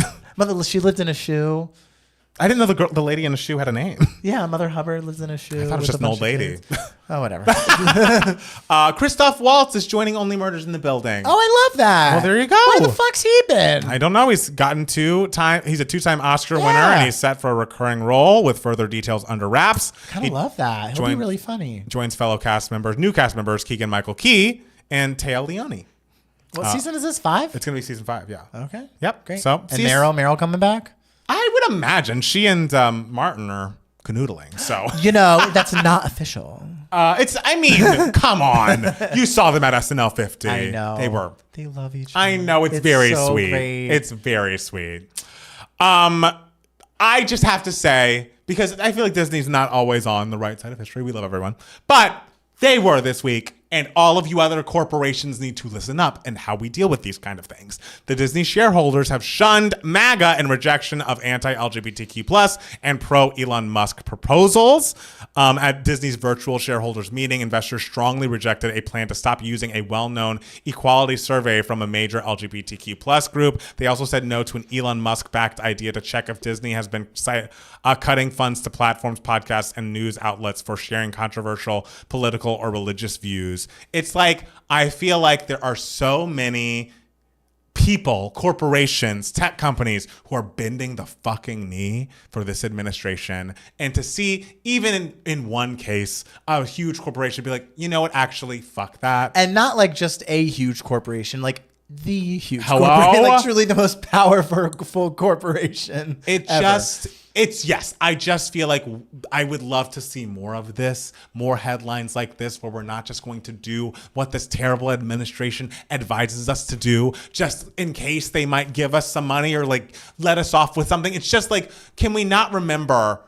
She lived in a shoe. I didn't know the lady in the shoe had a name. Yeah, Mother Hubbard lives in a shoe. I thought it was just an old lady. Oh, whatever. Christoph Waltz is joining Only Murders in the Building. Oh, I love that. Well, there you go. Where the fuck's he been? I don't know. He's gotten he's a 2-time Oscar winner, and he's set for a recurring role with further details under wraps. Kind of love that. He'll be really funny. Joins fellow new cast members, Keegan-Michael Key and Taya Leone. What season is this? 5? It's going to be season 5, yeah. Okay. Yep. Great. So, and Meryl coming back? I would imagine she and Martin are canoodling. So that's not official. Come on. You saw them at SNL 50. I know. They love each other. I know. It's very so sweet. Great. It's very sweet. I just have to say, because I feel like Disney's not always on the right side of history. We love everyone. But they were this week. And all of you other corporations need to listen up and how we deal with these kind of things. The Disney shareholders have shunned MAGA in rejection of anti-LGBTQ plus and pro-Elon Musk proposals. At Disney's virtual shareholders meeting, investors strongly rejected a plan to stop using a well-known equality survey from a major LGBTQ plus group. They also said no to an Elon Musk-backed idea to check if Disney has been cutting funds to platforms, podcasts, and news outlets for sharing controversial political or religious views. It's like, I feel like there are so many people, corporations, tech companies who are bending the fucking knee for this administration. And to see, even in one case, a huge corporation be like, you know what, actually, fuck that. And not like just a huge corporation, like the huge corporation, like truly the most powerful corporation ever. I just feel like I would love to see more of this, more headlines like this, where we're not just going to do what this terrible administration advises us to do, just in case they might give us some money or like let us off with something. It's just like, can we not remember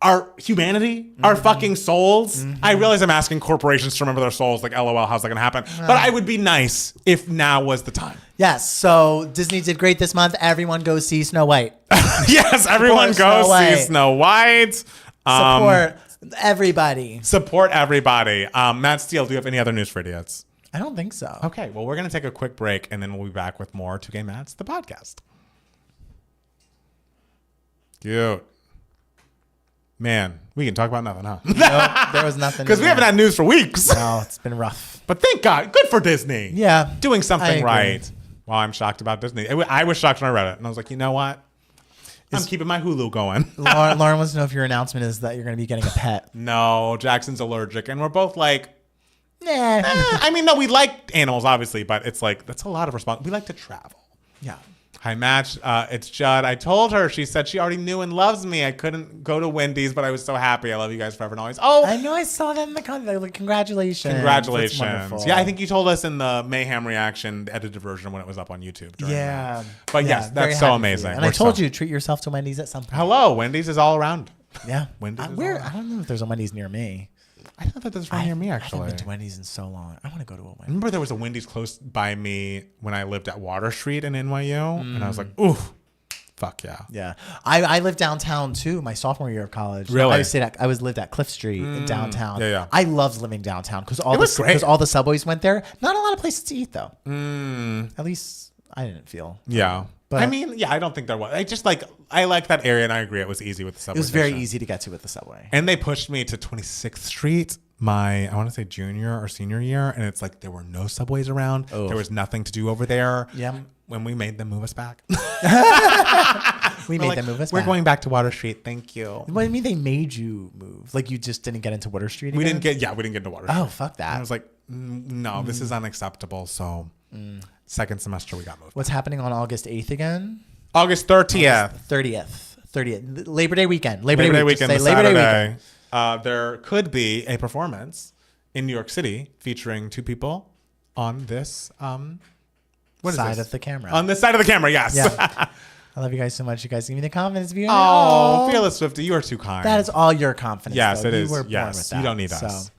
our humanity, our fucking souls? I realize I'm asking corporations to remember their souls, like LOL, how's that gonna happen? But I would be nice if now was the time. Yes, so Disney did great this month. Everyone go see Snow White. Yes, everyone go see Snow White. Support everybody. Support everybody. Matt Steele, do you have any other news for idiots? I don't think so. Okay, well, we're gonna take a quick break and then we'll be back with more 2Gay Mats, the podcast. Cute. Man, we can talk about nothing, huh? Nope, there was nothing. Because we haven't had news for weeks. No, it's been rough. But thank God. Good for Disney. Yeah. Doing something right. Well, I'm shocked about Disney. I was shocked when I read it. And I was like, you know what? I'm keeping my Hulu going. Lauren wants to know if your announcement is that you're going to be getting a pet. No, Jackson's allergic. And we're both like, nah. I mean, no, we like animals, obviously. But it's like, that's a lot of responsibility. We like to travel. Yeah. Hi, Match. It's Judd. I told her. She said she already knew and loves me. I couldn't go to Wendy's, but I was so happy. I love you guys forever and always. Oh, I know. I saw that in the comment. Like, congratulations. Congratulations. Yeah, I think you told us in the Mayhem reaction, the edited version, when it was up on YouTube. Yeah. But yes, that's so amazing. And I told you, treat yourself to Wendy's at some point. Hello, Wendy's is all around. Yeah. Wendy's is Where? all I don't know if there's a Wendy's near me. I thought that there's one near me, actually. I haven't been to Wendy's in so long. I want to go to a Wendy's. Remember there was a Wendy's close by me when I lived at Water Street in NYU? And I was like, ooh, fuck yeah. Yeah. I lived downtown too my sophomore year of college. Really? I lived at Cliff Street in downtown. Yeah. I loved living downtown because all the subways went there. Not a lot of places to eat though. At least I didn't feel. Yeah. But I mean, yeah, I don't think there was. I like that area, and I agree it was easy with the subway. It was very easy to get to with the subway. And they pushed me to 26th Street I want to say junior or senior year, and it's like there were no subways around. Oh. There was nothing to do over there. Yeah. When we made them move us back. We made them move us back. We're going back to Water Street. Thank you. What do you mean they made you move? Like you just didn't get into Water Street again? We didn't get into Water Street. Oh, fuck that. And I was like, no, this is unacceptable. So second semester we got moved. What's happening on August 8th again? August 30th. 30th. Labor Day weekend. Labor Day weekend. There could be a performance in New York City featuring two people on this side of the camera. On this side of the camera, yes. Yeah. I love you guys so much. You guys give me the confidence. Oh, Fearless Swiftie, you are too kind. That is all your confidence. Yes, though. it is. You were born with that. You don't need us.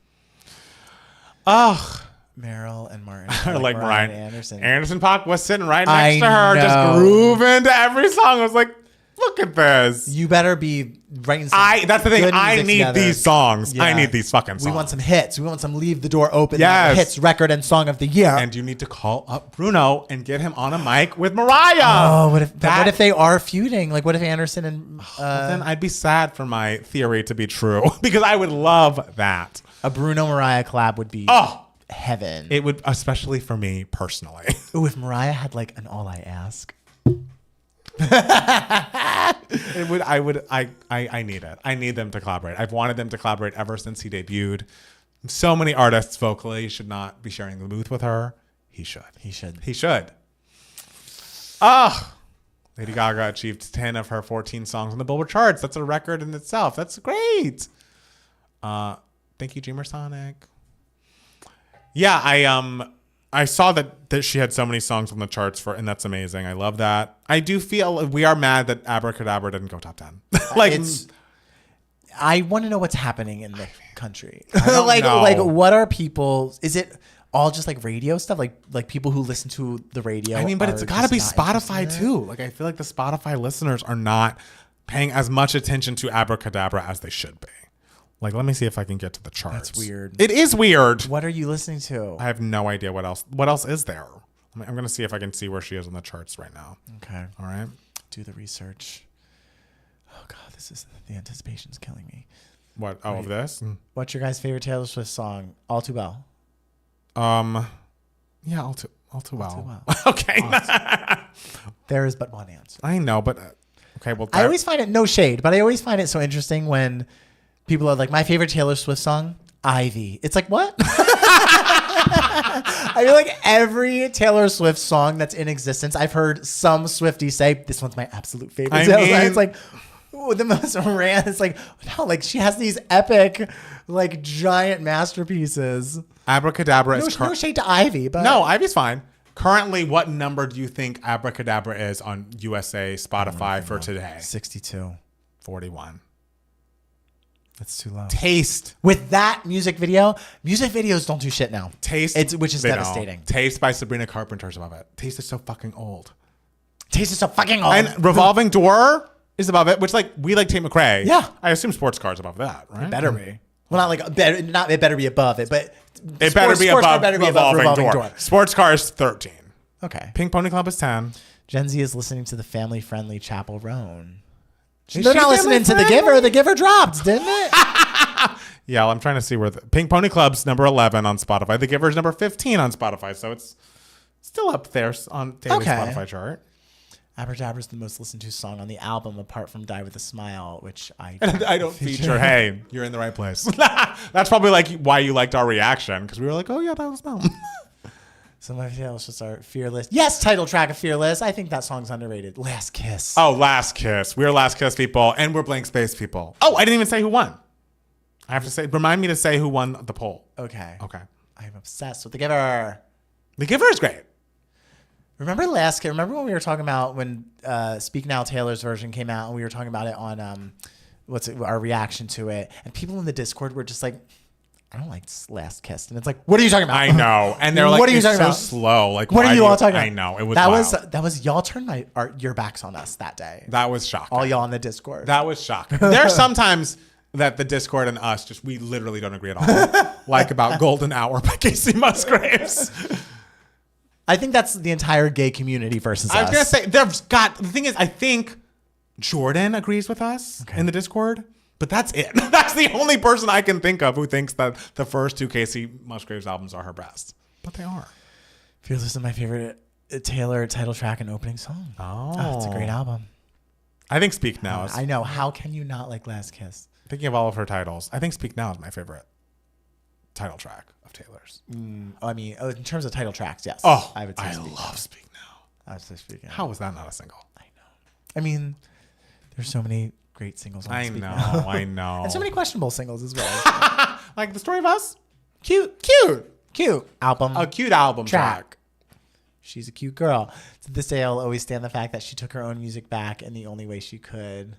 Oh, Meryl and Martin are like Mariah Anderson. Anderson .Paak was sitting right next to her, just grooving to every song. I was like, look at this. You better be writing some that's the thing. good I need together. These songs. Yeah. I need these fucking songs. We want some hits. We want some Leave the Door Open. Yes. Hits, record, and song of the year. And you need to call up Bruno and get him on a mic with Mariah. Oh, what if they are feuding? Like, what if Anderson and... then I'd be sad for my theory to be true because I would love that. A Bruno-Mariah collab would be heaven. It would, especially for me personally. Ooh, if Mariah had like an All I Ask... It would. I need it. I need them to collaborate. I've wanted them to collaborate ever since he debuted. So many artists vocally should not be sharing the booth with her. He should. Lady Gaga achieved 10 of her 14 songs on the Billboard charts. That's a record in itself. That's great. Thank you, Dreamer Sonic. Yeah, I saw that she had so many songs on the charts and that's amazing. I love that. I do feel we are mad that Abracadabra didn't go top 10. I want to know what's happening in the country. Like what are people? Is it all just like radio stuff? Like people who listen to the radio? I mean, but it's got to be Spotify too. Like I feel like the Spotify listeners are not paying as much attention to Abracadabra as they should be. Like, let me see if I can get to the charts. That's weird. It is weird. What are you listening to? I have no idea what else. What else is there? I'm going to see if I can see where she is on the charts right now. Okay. All right. Do the research. Oh God, the anticipation's killing me. What? Oh, of this? What's your guys' favorite Taylor Swift song? All Too Well. Yeah, all too well. Okay. There is but one answer. I know, but okay. Well, I always find it no shade, but I always find it so interesting when people are like, my favorite Taylor Swift song, Ivy. It's like, what? I feel like every Taylor Swift song that's in existence, I've heard some Swiftie say, this one's my absolute favorite. It's like, ooh, the most random. It's like, no, like she has these epic, like giant masterpieces. Abracadabra is no shade to Ivy, but no, Ivy's fine. Currently, what number do you think Abracadabra is on USA Spotify for today? 62. 41. That's too low. Taste. With that music videos don't do shit now. Taste. Which is devastating. Don't. Taste by Sabrina Carpenter's above it. Taste is so fucking old. And Revolving Door is above it, which we like Tate McRae. Yeah. I assume Sports Car's above that, right? It better be. Well, not like better. It better be above it, but it better be above Revolving Door. Sports Car is 13. Okay. Pink Pony Club is 10. Gen Z is listening to the family-friendly Chapel Roan. They're not listening to The Giver. The Giver dropped, didn't it? Yeah, well, I'm trying to see where Pink Pony Club's number 11 on Spotify. The Giver's number 15 on Spotify, so it's still up there on daily Spotify chart. Abracadabra's the most listened to song on the album, apart from Die With a Smile, which I don't feature. Hey, you're in the right place. That's probably why you liked our reaction, because we were like, oh yeah, that was Smile. So my favorite should start Fearless. Yes, title track of Fearless. I think that song's underrated. Last Kiss. Oh, Last Kiss. We're Last Kiss people, and we're Blank Space people. Oh, I didn't even say who won. I have to say, remind me to say who won the poll. Okay. I'm obsessed with The Giver. The Giver is great. Remember when we were talking about when Speak Now Taylor's version came out, and we were talking about it on our reaction to it, and people in the Discord were just like, I don't like Last Kiss, and it's like, what are you talking about? I know, and they're like, what are you it's talking so about? slow. Like, What are you all talking about? I know, it was wild. That was y'all turned your backs on us that day. That was shocking. All y'all in the Discord. That was shocking. There are sometimes that the Discord and us we literally don't agree at all. Like about Golden Hour by Casey Musgraves. I think that's the entire gay community versus us. I was gonna say the thing is, I think Jordan agrees with us in the Discord, but that's it. That's the only person I can think of who thinks that the first 2 Casey Musgraves albums are her best. But they are. Fearless is my favorite Taylor title track and opening song. Oh, it's a great album. I think Speak Now is. I know. How can you not like Last Kiss? Thinking of all of her titles, I think Speak Now is my favorite title track of Taylor's. I mean, in terms of title tracks, yes. Oh, I would say I Speak love Now. Speak Now. I would say Speak Now. How was that not a single? I know. I mean, there's so many great singles on Speak Now. I know. And so many questionable singles as well. Like The Story of Us? Cute album. A cute album track. She's a cute girl. To this day, I'll always stand the fact that she took her own music back in the only way she could.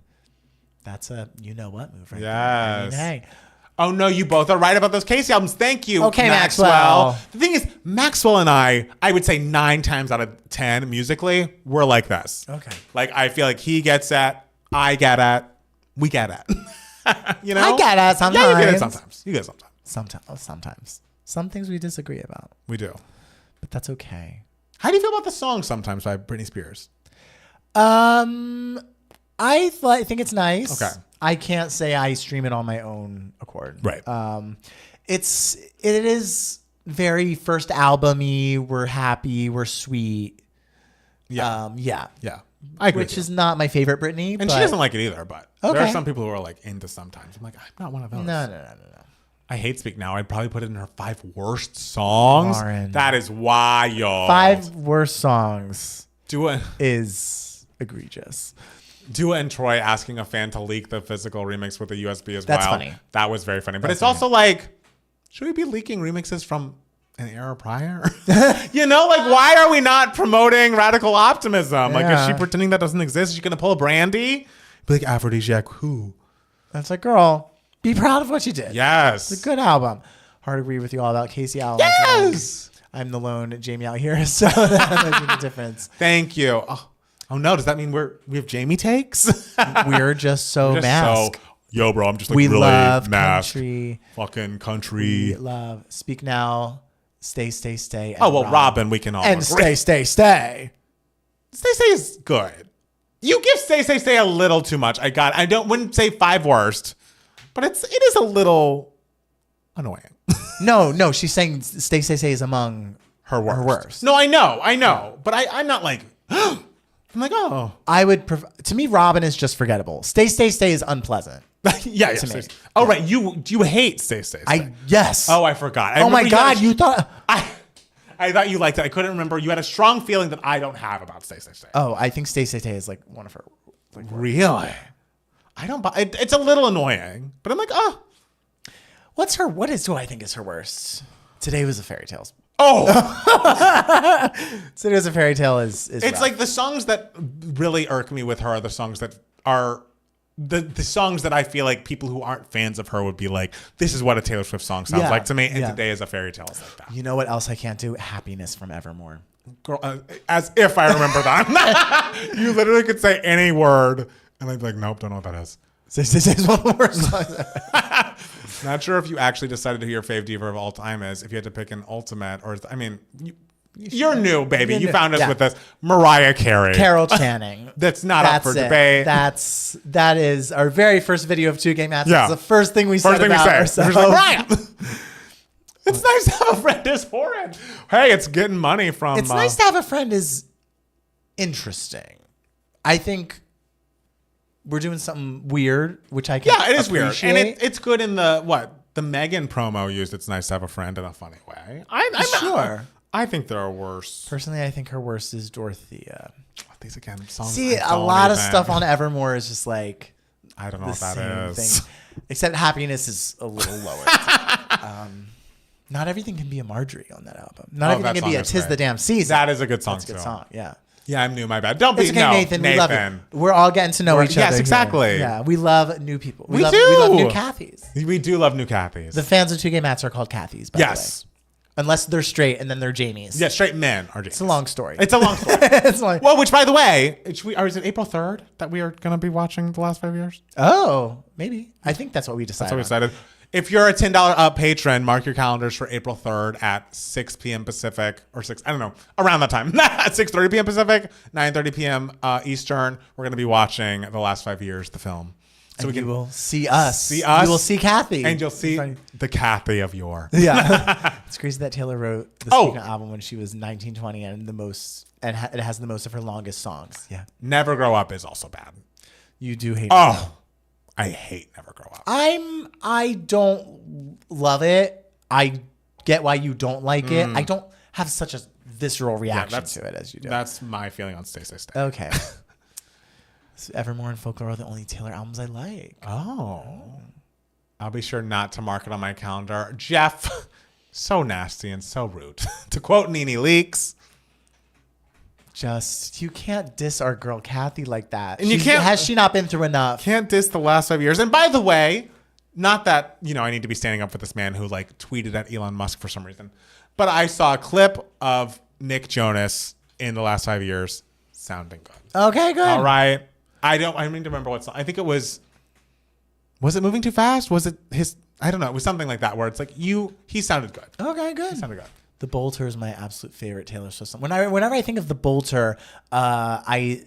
That's a you know what move right there. I mean, hey. Oh, no, you both are right about those Casey albums. Thank you, Okay, Maxwell. The thing is, Maxwell and I would say 9 times out of 10 musically, we're like this. Okay. Like, I feel like he gets at, I get at, we get at. You know? I get it sometimes. Yeah, you get it sometimes. You get it sometimes. Sometimes. Some things we disagree about. We do. But that's okay. How do you feel about the song Sometimes by Britney Spears? I think it's nice. Okay. I can't say I stream it on my own accord. Right. It is very first album-y. We're happy. We're sweet. Yeah. Yeah. I agree. Which is not my favorite Britney. And but she doesn't like it either, but there Okay. are some people who are like into Sometimes. I'm like, I'm not one of those. No. I hate Speak Now. I'd probably put it in her 5 worst songs. Lauren. That is wild. 5 worst songs Dua egregious. and Troy asking a fan to leak the physical remix with a USB as That's well. funny. That was very funny. But That's it's also like, should we be leaking remixes from an era prior? You know, like, why are we not promoting radical optimism? Like, is she pretending that doesn't exist? Is she going to pull a Brandy? Be like, Aphrodisiac who? That's like, girl, be proud of what you did. Yes. It's a good album. Hard to agree with you all about Casey albums. Yes. I'm the lone Jamie out here, so that makes a difference. Thank you. Oh no, does that mean we have Jamie takes? We're just so masked. Yo, bro, I'm just like We really love masked. country. Fucking country. We love Speak Now, Stay, and Oh well, Robin, we can all and agree. Stay. Stay is good. You give Stay a little too much. Wouldn't say 5 worst, but it is a little annoying. No, she's saying Stay is among Her worst. worst. No, I know, but I'm not like. I'm like, oh. I would to me, Robin is just forgettable. Stay is unpleasant. Yeah, to me. Oh right, you hate Stay. Yes. Oh, I forgot. Oh my God, you thought. I thought you liked it. I couldn't remember. You had a strong feeling that I don't have about Stay. Oh, I think Stay is like one of her. Like, Really? I don't buy it. It's a little annoying, but I'm like, oh. what do I think is her worst? Today Was a Fairy Tale. Oh. Today Was a Fairy Tale is It's rough. like the songs that really irk me with her are the songs that are the songs that I feel like people who aren't fans of her would be like, this is what a Taylor Swift song sounds like to me. And Today Is a Fairy Tale is like that. You know what else I can't do? Happiness from Evermore. Girl, as if I remember that. You literally could say any word, and I'd be like, nope, don't know what that is. Stay is one of the worst songs ever. Not sure if you actually decided who your fave diva of all time is. If you had to pick an ultimate, you're new, baby. You found us with this. Mariah Carey. Carol Channing. That's not up for debate. That is our very first video of 2 Gay Matches. Yeah. It's the first thing we said about ourselves. We're like, Mariah. It's nice to have a friend as horrid. Hey, it's getting money from. It's nice to have a friend is interesting. I think we're doing something weird, which I can it is appreciate. weird, and it's good in the Megan promo used. It's nice to have a friend in a funny way. I'm sure. I think there are worse. Personally, I think her worst is Dorothea. These again songs. See, a lot of stuff on Evermore is just like I don't know the what that same is. thing. Except Happiness is a little lower. Not everything can be a Marjorie on that album. Not everything can be a 'Tis the Damn Season. That is a good song. That's a good song. Yeah. Yeah, I'm new. My bad. Don't be It's okay, no, Nathan. We love it. We're all getting to know each other. Yes, exactly. Here. Yeah, we love new people. We love, do. We love new Cathys. We do love new Cathys. The fans of 2Gay Mats are called Cathys, by the way. Unless they're straight and then they're Jamies. Yeah, straight men are Jamies. It's a long story. It's a long story. It's like, well, which, by the way, is it April 3rd that we are going to be watching the last 5 years? Oh, maybe. I think that's what we decided. That's what we decided. If you're a $10 patron, mark your calendars for April 3rd at 6 p.m. Pacific, or 6, I don't know, around that time. At 6:30 p.m. Pacific, 9:30 p.m. Eastern. We're going to be watching the last 5 years, the film. So and you will see us. You will see Kathy. And you'll see the Kathy of yore. Yeah. It's crazy that Taylor wrote the second album when she was 19, 20 and it has the most of her longest songs. Yeah. Never Grow Up is also bad. You do hate it. Oh, I hate Never Grow Up. I don't love it. I get why you don't like it. I don't have such a visceral reaction to it as you do. That's my feeling on Stay, Stay, Stay. Okay. So Evermore and Folklore are the only Taylor albums I like. Oh. I'll be sure not to mark it on my calendar. Jeff, so nasty and so rude. To quote Nene Leakes. You can't diss our girl Kathy like that. And you can't. Has she not been through enough? Can't diss the last 5 years. And by the way, not that, I need to be standing up for this man who tweeted at Elon Musk for some reason. But I saw a clip of Nick Jonas in the last 5 years sounding good. Okay, good. All right. I mean to remember what song. I think it was it Moving Too Fast? Was it his, I don't know. It was something like that where it's he sounded good. Okay, good. He sounded good. The Bolter is my absolute favorite Taylor Swift song. Whenever I think of the Bolter, I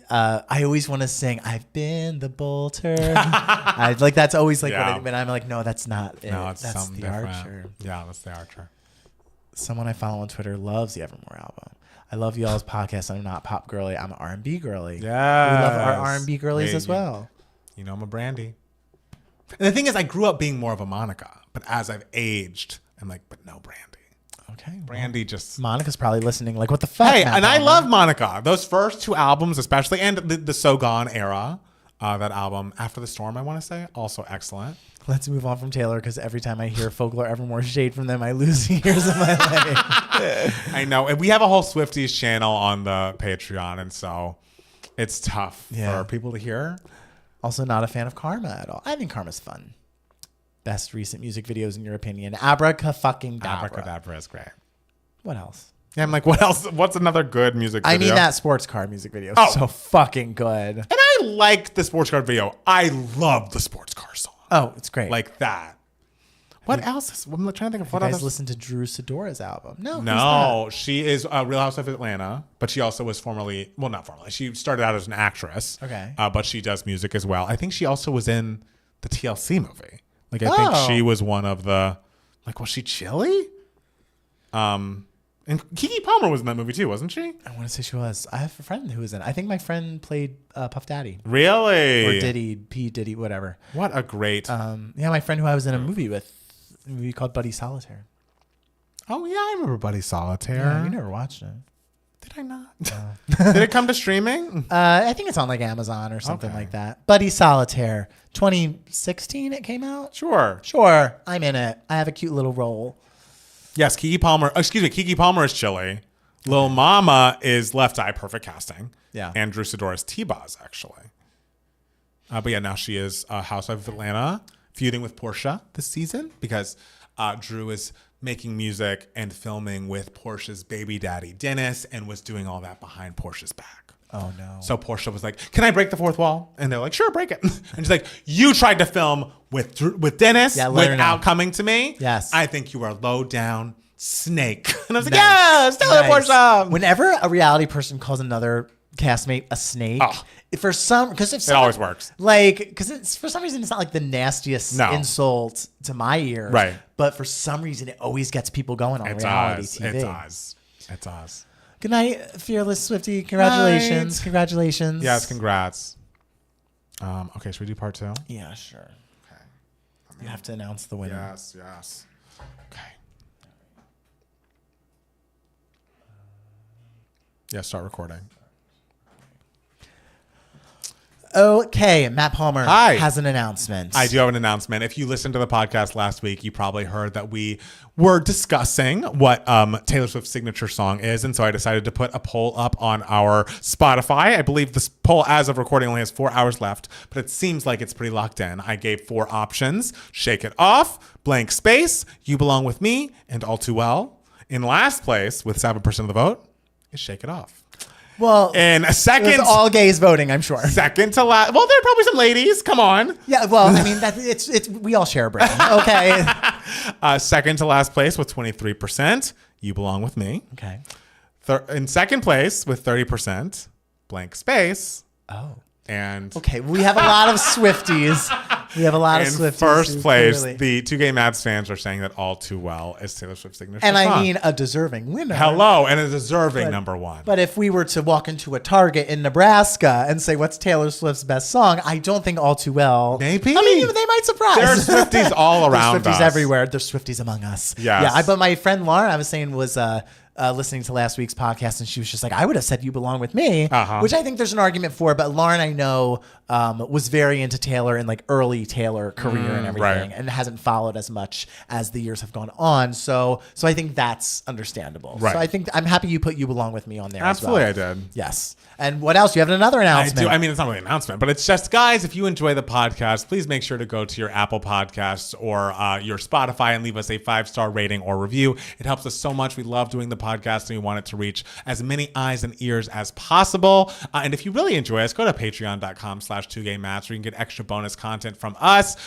always want to sing "I've Been the Bolter." That's always what I'm like. No, that's not it. No, it's that's something the different. Archer. Yeah, that's the Archer. Someone I follow on Twitter loves the Evermore album. I love y'all's podcast. I'm not pop girly. I'm an R&B girly. Yeah, we love our R&B girlies as well. I'm a Brandy. And the thing is, I grew up being more of a Monica, but as I've aged, I'm like, but no Brandy. Okay, Brandy just... Monica's probably listening what the fuck? Hey, and I love Monica. Those first two albums especially, and the So Gone era, that album, After the Storm, I want to say, also excellent. Let's move on from Taylor, because every time I hear Folklore Evermore shade from them, I lose years of my life. I know. And we have a whole Swifties channel on the Patreon, and so it's tough for people to hear. Also not a fan of Karma at all. I think Karma's fun. Best recent music videos in your opinion? Abracadabra. Abracadabra is great. What else? Yeah, I'm like, what else? What's another good music video? I mean, that sports car music video. So fucking good. And I like the sports car video. I love the sports car song. Oh, it's great. Like that. What else? I'm trying to think of what else. You guys listen to Drew Sidora's album? No, she is a Real Housewife of Atlanta, but she also was not formerly. She started out as an actress. Okay. But she does music as well. I think she also was in the TLC movie. I think she was one of the, was she Chili? And Keke Palmer was in that movie too, wasn't she? I want to say she was. I have a friend who was in it. I think my friend played Puff Daddy. Really? Or Diddy, P. Diddy, whatever. What a great... my friend who I was in a movie with, a movie called Buddy Solitaire. Oh, yeah, I remember Buddy Solitaire. Yeah, you never watched it. Did I not? No. Did it come to streaming? I think it's on Amazon or something like that. Buddy Solitaire. 2016 it came out? Sure. I'm in it. I have a cute little role. Yes, Keke Palmer is Chili. Lil Mama is Left Eye, perfect casting. Yeah. And Drew Sidora is T-Boz, actually. But yeah, now she is a Housewife of Atlanta, feuding with Portia this season because Drew is making music and filming with Portia's baby daddy, Dennis, and was doing all that behind Portia's back. Oh, no. So Portia was like, can I break the fourth wall? And they're like, sure, break it. And she's like, you tried to film with Dennis without coming to me? Yes. I think you are a low down snake. And I was like, yes, tell it, Portia. Whenever a reality person calls another castmate a snake, it always works. Because for some reason, it's not the nastiest insult to my ear. Right. But for some reason, it always gets people going on reality TV. It's Oz. Good night, fearless Swiftie. Congratulations. Night. Congratulations. Yes, congrats. Okay, should we do part 2? Yeah, sure. Okay. You have to announce the winner. Yes. Okay. Yeah, start recording. Okay, Matt Palmer Hi. has an announcement. I do have an announcement. If you listened to the podcast last week, you probably heard that we were discussing what Taylor Swift's signature song is. And so I decided to put a poll up on our Spotify. I believe this poll, as of recording, only has 4 hours left, but it seems like it's pretty locked in. I gave 4 options: Shake It Off, Blank Space, You Belong With Me, and All Too Well. In last place, with 7% of the vote, is Shake It Off. Well, in a second, it was all gays voting, I'm sure. Second to last. Well, there are probably some ladies. Come on. Yeah. Well, I mean, it's we all share a brain. Okay. Second to last place with 23%. You Belong With Me. Okay. In second place with 30%. Blank Space. Oh. And okay, we have a lot of Swifties. We have a lot of Swifties. In first place, clearly. the 2Gay Mads fans are saying that All Too Well is Taylor Swift's signature and song. I mean a deserving winner. Hello, and a deserving number one. But if we were to walk into a Target in Nebraska and say, what's Taylor Swift's best song? I don't think All Too Well. Maybe. I mean, they might surprise. There are Swifties all around us. There's Swifties everywhere. There's Swifties among us. Yes. Yeah. But my friend Lauren, I was saying, was listening to last week's podcast, and she was just like, I would have said You Belong With Me, which I think there's an argument for. But Lauren, I know, was very into Taylor and like early Taylor career and everything, and hasn't followed as much as the years have gone on. So I think that's understandable. Right. So I think I'm happy you put You Belong With Me on there. Absolutely, as well. I did. Yes. And what else? You have another announcement. I do. I mean, it's not really an announcement, but it's just, guys, if you enjoy the podcast, please make sure to go to your Apple Podcasts or your Spotify and leave us a 5-star rating or review. It helps us so much. We love doing the podcast, and we want it to reach as many eyes and ears as possible. And if you really enjoy us, go to patreon.com/2gaymats, where you can get extra bonus content from us.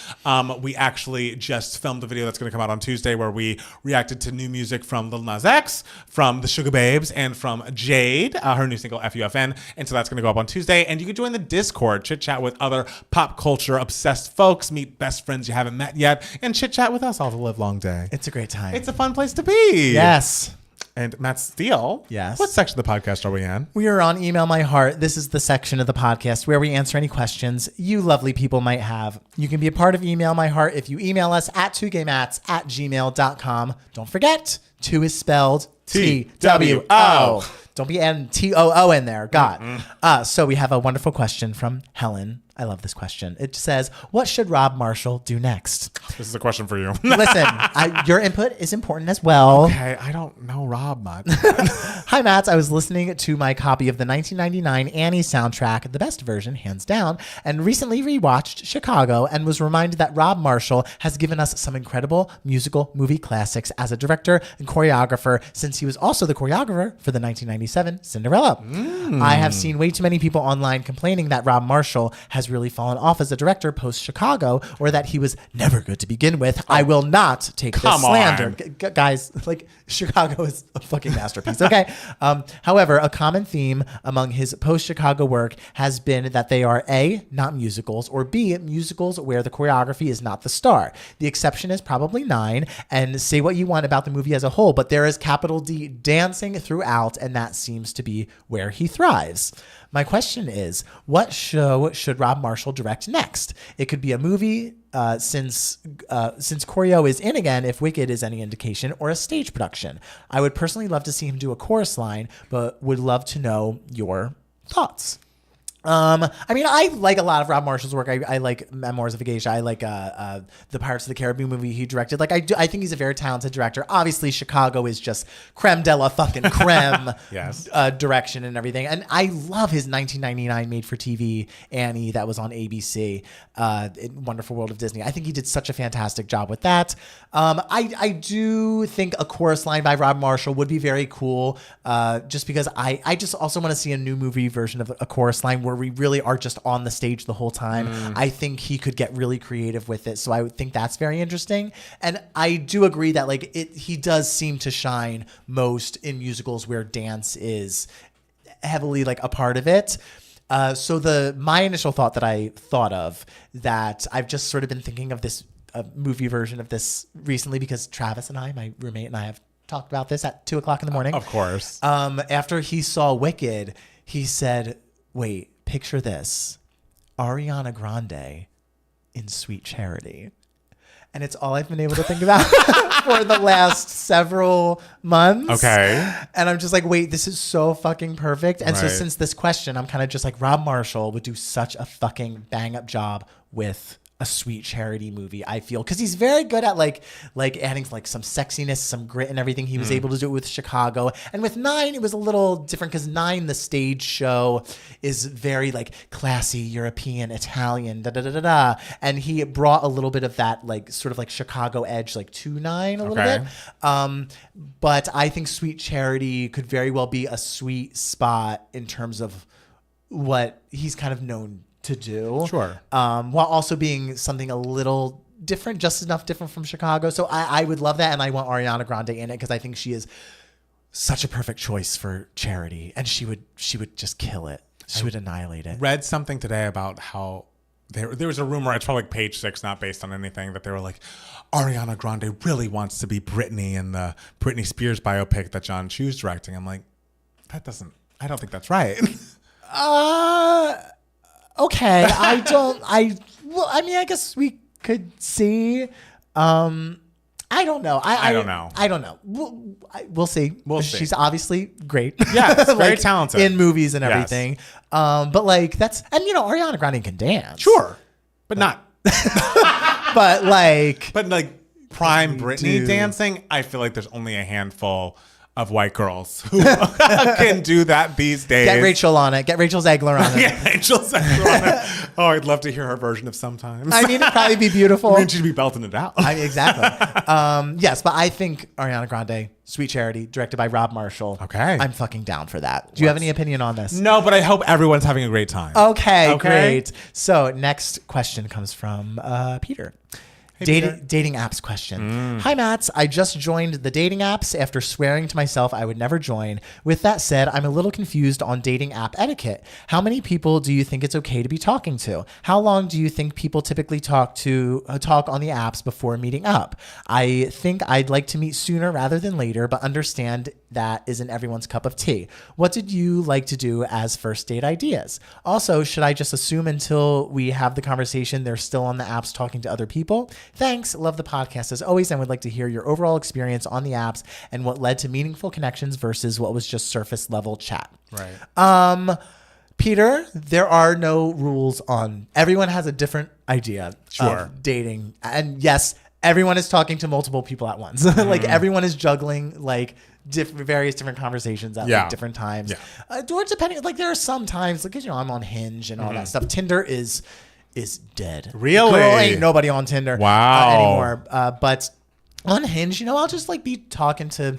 We actually just filmed a video that's going to come out on Tuesday where we reacted to new music from Lil Nas X, from the Sugar Babes, and from Jade, her new single FUFN. And so that's going to go up on Tuesday. And you can join the Discord, chit chat with other pop culture obsessed folks, meet best friends you haven't met yet, and chit chat with us all the live long day. It's a great time. It's a fun place to be. Yes. And Matt Steele. Yes. What section of the podcast are we in? We are on Email My Heart. This is the section of the podcast where we answer any questions you lovely people might have. You can be a part of Email My Heart if you email us at 2gaymats@gmail.com. Don't forget, 2 is spelled T-W-O. Don't be adding T-O-O in there. God. So we have a wonderful question from Helen. I love this question. It says, what should Rob Marshall do next? This is a question for you. Listen, your input is important as well. Okay, I don't know Rob much. Hi, Matt. I was listening to my copy of the 1999 Annie soundtrack, the best version, hands down, and recently rewatched Chicago and was reminded that Rob Marshall has given us some incredible musical movie classics as a director and choreographer, since he was also the choreographer for the 1997 Cinderella. I have seen way too many people online complaining that Rob Marshall has really fallen off as a director post-Chicago, or that he was never good to begin with. I will not take this slander. Guys, like, Chicago is a fucking masterpiece, okay? However, a common theme among his post-Chicago work has been that they are A, not musicals, or B, musicals where the choreography is not the star. The exception is probably 9, and say what you want about the movie as a whole, but there is capital D dancing throughout, and that seems to be where he thrives. My question is, what show should Rob Marshall direct next? It could be a movie, since choreo is in again, if Wicked is any indication, or a stage production. I would personally love to see him do a chorus line, but would love to know your thoughts. I mean, I like a lot of Rob Marshall's work. I like Memoirs of a Geisha. I like the Pirates of the Caribbean movie he directed. Like, I think he's a very talented director. Obviously, Chicago is just creme de la fucking creme. Yes. Direction and everything. And I love his 1999 made-for-TV Annie that was on ABC, Wonderful World of Disney. I think he did such a fantastic job with that. I do think a chorus line by Rob Marshall would be very cool, just because I just also want to see a new movie version of a chorus line where we really are just on the stage the whole time. I think he could get really creative with it. So I would think that's very interesting. And I do agree that like he does seem to shine most in musicals where dance is heavily like a part of it. So my initial thought that I thought of, that I've just sort of been thinking of this movie version of this recently, because Travis and I, my roommate, and I have talked about this at 2:00 in the morning. Of course. After he saw Wicked, he said, wait, picture this, Ariana Grande in Sweet Charity. And it's all I've been able to think about for the last several months. Okay. And I'm just like, wait, this is so fucking perfect. And so Right. since this question, I'm kind of just like, Rob Marshall would do such a fucking bang up job with a sweet charity movie, I feel, because he's very good at like adding like some sexiness, some grit and everything. He was able to do it with Chicago. And with 9, it was a little different because 9, the stage show, is very like classy, European, Italian, da da da da da. And he brought a little bit of that like sort of like Chicago edge like to 9 a little Okay. bit. But I think Sweet Charity could very well be a sweet spot in terms of what he's kind of known to do. Sure. While also being something a little different, just enough different from Chicago. So I would love that. And I want Ariana Grande in it because I think she is such a perfect choice for Charity. And she would just kill it. She would annihilate it. Read something today about how there was a rumor, it's probably like Page 6, not based on anything, that they were like, Ariana Grande really wants to be Britney in the Britney Spears biopic that John Chu's directing. I'm like, I don't think that's right. Okay. I mean, I guess we could see. I don't know. I don't know. I don't know. We'll see. We'll see. She's obviously great. Yeah, very like, talented in movies and Yes. everything. But like and Ariana Grande can dance. Sure. But not. But like Prime Britney dancing, I feel like there's only a handful of white girls who can do that these days. get Rachel on it. Get Rachel Zegler on it. Yeah, Rachel Zegler on it. Oh, I'd love to hear her version of Sometimes. I mean, it'd probably be beautiful. I mean, she'd be belting it out. Exactly. Yes, but I think Ariana Grande, Sweet Charity, directed by Rob Marshall. Okay. I'm fucking down for that. Do you have any opinion on this? No, but I hope everyone's having a great time. Okay, great. So next question comes from Peter. Peter. Dating apps question. Hi, Mats. I just joined the dating apps after swearing to myself I would never join. With that said, I'm a little confused on dating app etiquette. How many people do you think it's okay to be talking to? How long do you think people typically talk on the apps before meeting up? I think I'd like to meet sooner rather than later, but understand that isn't everyone's cup of tea. What did you like to do as first date ideas? Also, should I just assume until we have the conversation they're still on the apps talking to other people? Thanks. Love the podcast as always and would like to hear your overall experience on the apps and what led to meaningful connections versus what was just surface level chat. Right. Peter, there are no rules on. Everyone has a different idea of dating. And yes, everyone is talking to multiple people at once. Like everyone is juggling like various different conversations at like different times. Or depending, like there are some times, like, I'm on Hinge and all that stuff. Tinder is dead. Really? Girl, ain't nobody on Tinder anymore. But on Hinge, I'll just like be talking to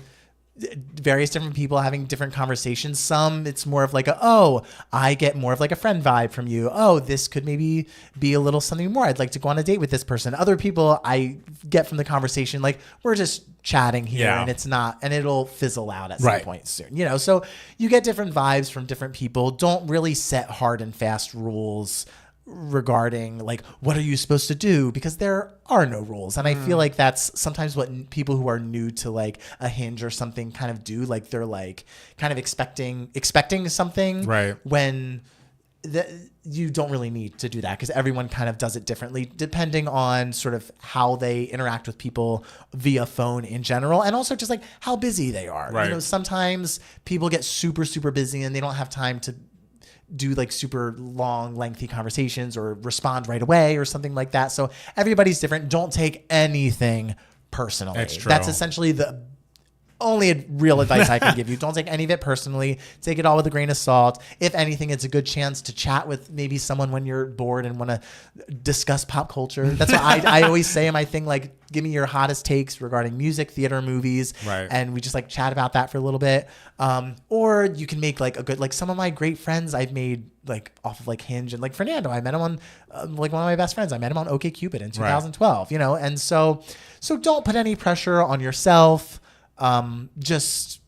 various different people, having different conversations. Some it's more of like I get more of like a friend vibe from you. Oh, this could maybe be a little something more. I'd like to go on a date with this person. Other people I get from the conversation like we're just chatting here and it's not, and it'll fizzle out at some point soon. So you get different vibes from different people. Don't really set hard and fast rules regarding like what are you supposed to do, because there are no rules. And I feel like that's sometimes what people who are new to like a Hinge or something kind of do. Like they're like kind of expecting something when you don't really need to do that, because everyone kind of does it differently depending on sort of how they interact with people via phone in general, and also just like how busy they are. Sometimes people get super, super busy and they don't have time to do like super long, lengthy conversations or respond right away or something like that. So everybody's different. Don't take anything personally. It's true. That's essentially the only real advice I can give you. Don't take any of it personally. Take it all with a grain of salt. If anything, it's a good chance to chat with maybe someone when you're bored and want to discuss pop culture. That's what I always say in my thing, like, give me your hottest takes regarding music, theater, movies. And we just like chat about that for a little bit. Or you can make like a good, like some of my great friends I've made like off of like Hinge, and like Fernando, I met him on like one of my best friends. I met him on OkCupid in 2012, and so don't put any pressure on yourself. Just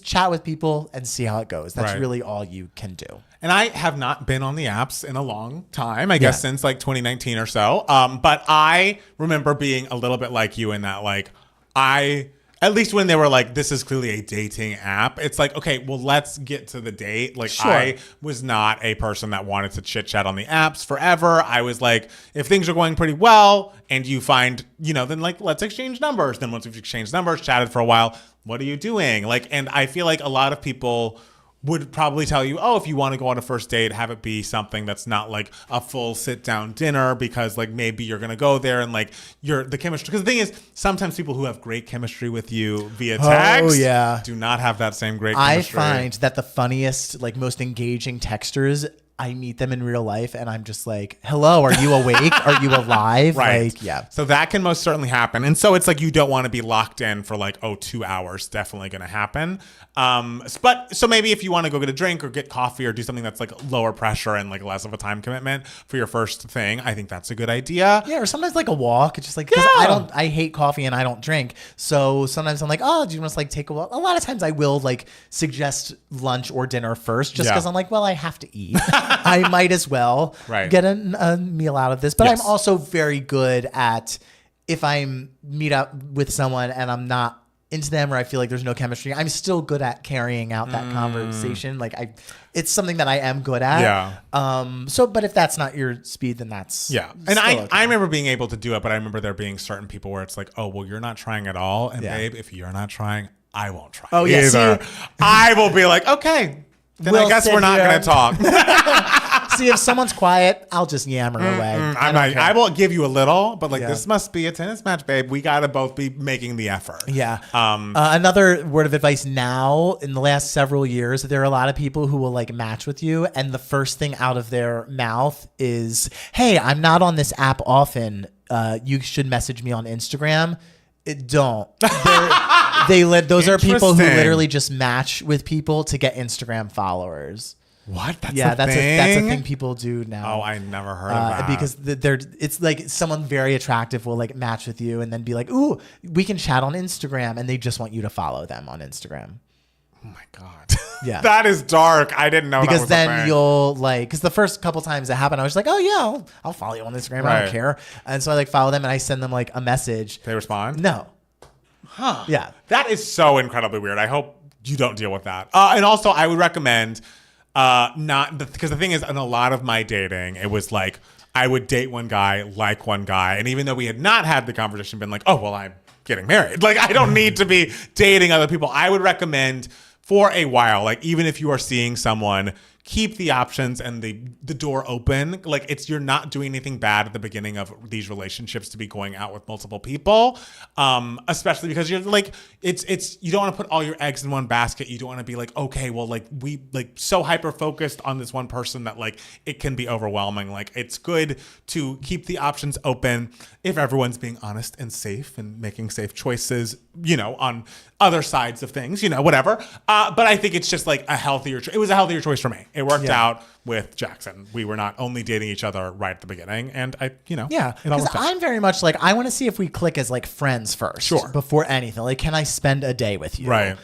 chat with people and see how it goes. That's really all you can do. And I have not been on the apps in a long time, I guess since like 2019 or so. But I remember being a little bit like you in that, like, I At least when they were like, this is clearly a dating app. It's like, okay, well, let's get to the date. Like, Sure. I was not a person that wanted to chit chat on the apps forever. I was like, if things are going pretty well and you find, then like, let's exchange numbers. Then once we've exchanged numbers, chatted for a while, what are you doing? Like, and I feel like a lot of people would probably tell you, oh, if you want to go on a first date, have it be something that's not like a full sit down dinner, because like maybe you're going to go there and like the chemistry. Because the thing is, sometimes people who have great chemistry with you via text do not have that same great chemistry. I find that the funniest, like most engaging texters, I meet them in real life and I'm just like, hello, are you awake? Are you alive? Right. Like, yeah. So that can most certainly happen. And so it's like, you don't want to be locked in for like, 2 hours. Definitely going to happen. But so maybe if you want to go get a drink or get coffee or do something that's like lower pressure and like less of a time commitment for your first thing, I think that's a good idea. Yeah. Or sometimes like a walk. It's just like, because I hate coffee and I don't drink. So sometimes I'm like, oh, do you want to like take a walk? A lot of times I will like suggest lunch or dinner first, just because I'm like, well, I have to eat. I might as well get a meal out of this. But I'm also very good at, if I meet up with someone and I'm not into them or I feel like there's no chemistry, I'm still good at carrying out that conversation. Like it's something that I am good at. Yeah. But if that's not your speed, then that's And I remember being able to do it, but I remember there being certain people where it's like, oh, well, you're not trying at all. And babe, if you're not trying, I won't try either. I will be like, okay, then I guess we're not going to talk. See, if someone's quiet, I'll just yammer away. I will give you a little, but like this must be a tennis match, babe. We got to both be making the effort. Yeah. Another word of advice now, in the last several years, there are a lot of people who will like match with you, and the first thing out of their mouth is, hey, I'm not on this app often. You should message me on Instagram. Don't. Those are people who literally just match with people to get Instagram followers. What? That's a thing people do now. Oh, I never heard of that. Because it's like someone very attractive will like match with you and then be like, ooh, we can chat on Instagram, and they just want you to follow them on Instagram. Oh my God. Yeah. That is dark. I didn't know because that was then you'll like, because the first couple times it happened, I was like, oh yeah, I'll follow you on Instagram. I don't care. And so I like follow them and I send them like a message. They respond? No. Huh. Yeah. That is so incredibly weird. I hope you don't deal with that. And also I would recommend because the thing is, in a lot of my dating, it was like I would date one guy, like one guy, and even though we had not had the conversation, been like, oh well, I'm getting married. Like I don't need to be dating other people. I would recommend for a while, like even if you are seeing someone, keep the options and the door open. Like you're not doing anything bad at the beginning of these relationships to be going out with multiple people, especially because you're like you don't want to put all your eggs in one basket. You don't want to be like, okay, well, like we like so hyper focused on this one person that like it can be overwhelming. Like it's good to keep the options open if everyone's being honest and safe and making safe choices, on other sides of things, whatever. But I think it's just like it was a healthier choice for me. It worked out with Jackson. We were not only dating each other right at the beginning, and because I'm very much like, I want to see if we click as like friends first, before anything. Like, can I spend a day with you? Right.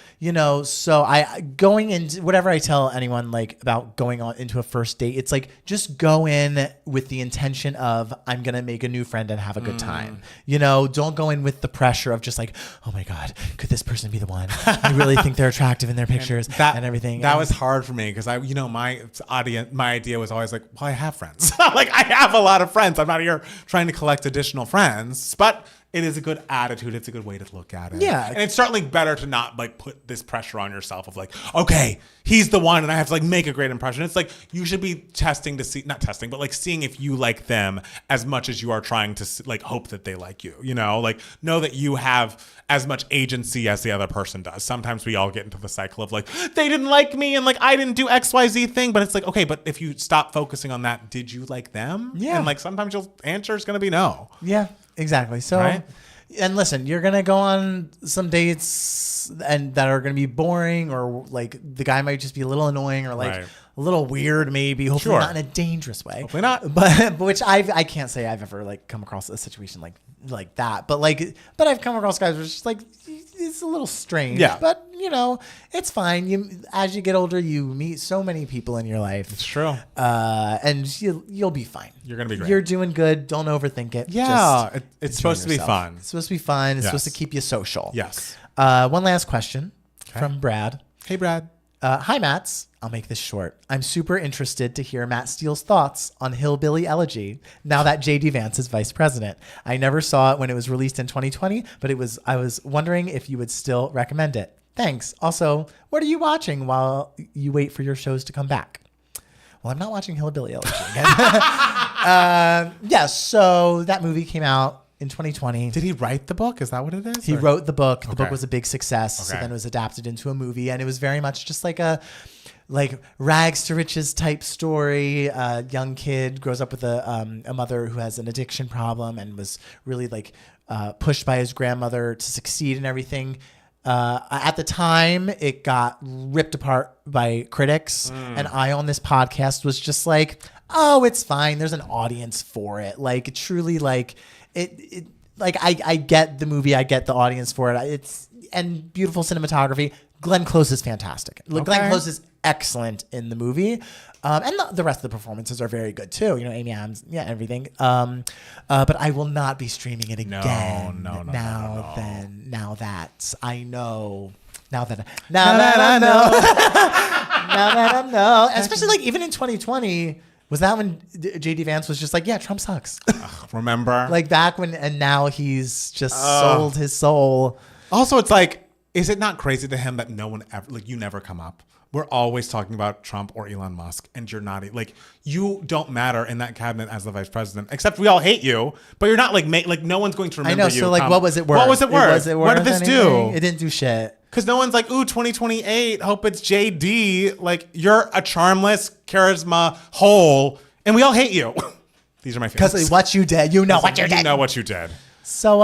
So going into whatever I tell anyone like about going on into a first date, it's like just go in with the intention of I'm gonna make a new friend and have a good time. Don't go in with the pressure of just like, oh my God, could this person be the one? I really think they're attractive in their pictures and everything. That was hard for me because my idea was always like, well, I have friends. Like I have a lot of friends. I'm not here trying to collect additional friends, but it is a good attitude. It's a good way to look at it. Yeah. And it's certainly better to not like put this pressure on yourself of like, okay, he's the one and I have to like make a great impression. It's like you should be testing to see, not testing, but like seeing if you like them as much as you are trying to like hope that they like you, like know that you have as much agency as the other person does. Sometimes we all get into the cycle of like, they didn't like me and like I didn't do XYZ thing, but it's like, okay, but if you stop focusing on that, did you like them? Yeah. And like sometimes your answer is going to be no. Yeah. Exactly. So, and listen, you're going to go on some dates and that are going to be boring, or like the guy might just be a little annoying or like a little weird, maybe, hopefully not in a dangerous way. Hopefully not. But which I can't say I've ever like come across a situation like that. But I've come across guys where it's just like, it's a little strange. Yeah. But it's fine. As you get older, you meet so many people in your life. It's true. And you'll be fine. You're going to be great. You're doing good. Don't overthink it. Yeah. It's supposed to be fun. It's supposed to be fun. It's supposed to keep you social. Yes. One last question from Brad. Hey, Brad. Hi, Matts. I'll make this short. I'm super interested to hear Matt Steele's thoughts on Hillbilly Elegy now that J.D. Vance is vice president. I never saw it when it was released in 2020, but I was wondering if you would still recommend it. Thanks. Also, what are you watching while you wait for your shows to come back? Well, I'm not watching Hillbilly Elegy again. So that movie came out in 2020. Did he write the book? Is that what it is? He wrote the book. The book was a big success. So then it was adapted into a movie, and it was very much just like a rags to riches type story. A young kid grows up with a mother who has an addiction problem and was really pushed by his grandmother to succeed and everything. At the time, it got ripped apart by critics, and I on this podcast was just like, "Oh, it's fine. There's an audience for it." I get the movie, I get the audience for it. And beautiful cinematography. Glenn Close is fantastic. Glenn Close is excellent in the movie, and the rest of the performances are very good too. Amy Adams, everything. But I will not be streaming it again. No. Now that I know, now that I know, especially even in 2020. Was that when J.D. Vance was just like, yeah, Trump sucks? Remember? Back when, and now he's just sold his soul. Also, it's like, is it not crazy to him that no one ever, you never come up? We're always talking about Trump or Elon Musk, and you're not, you don't matter in that cabinet as the vice president, except we all hate you, but you're not, no one's going to remember you. I know, so, what was it worth? What was it worth? What did this do? It didn't do shit. Because no one's like, ooh, 2028, hope it's JD. You're a charmless charisma hole, and we all hate you. These are my favorites. Because what you did, you know what you did. You know what you did. So,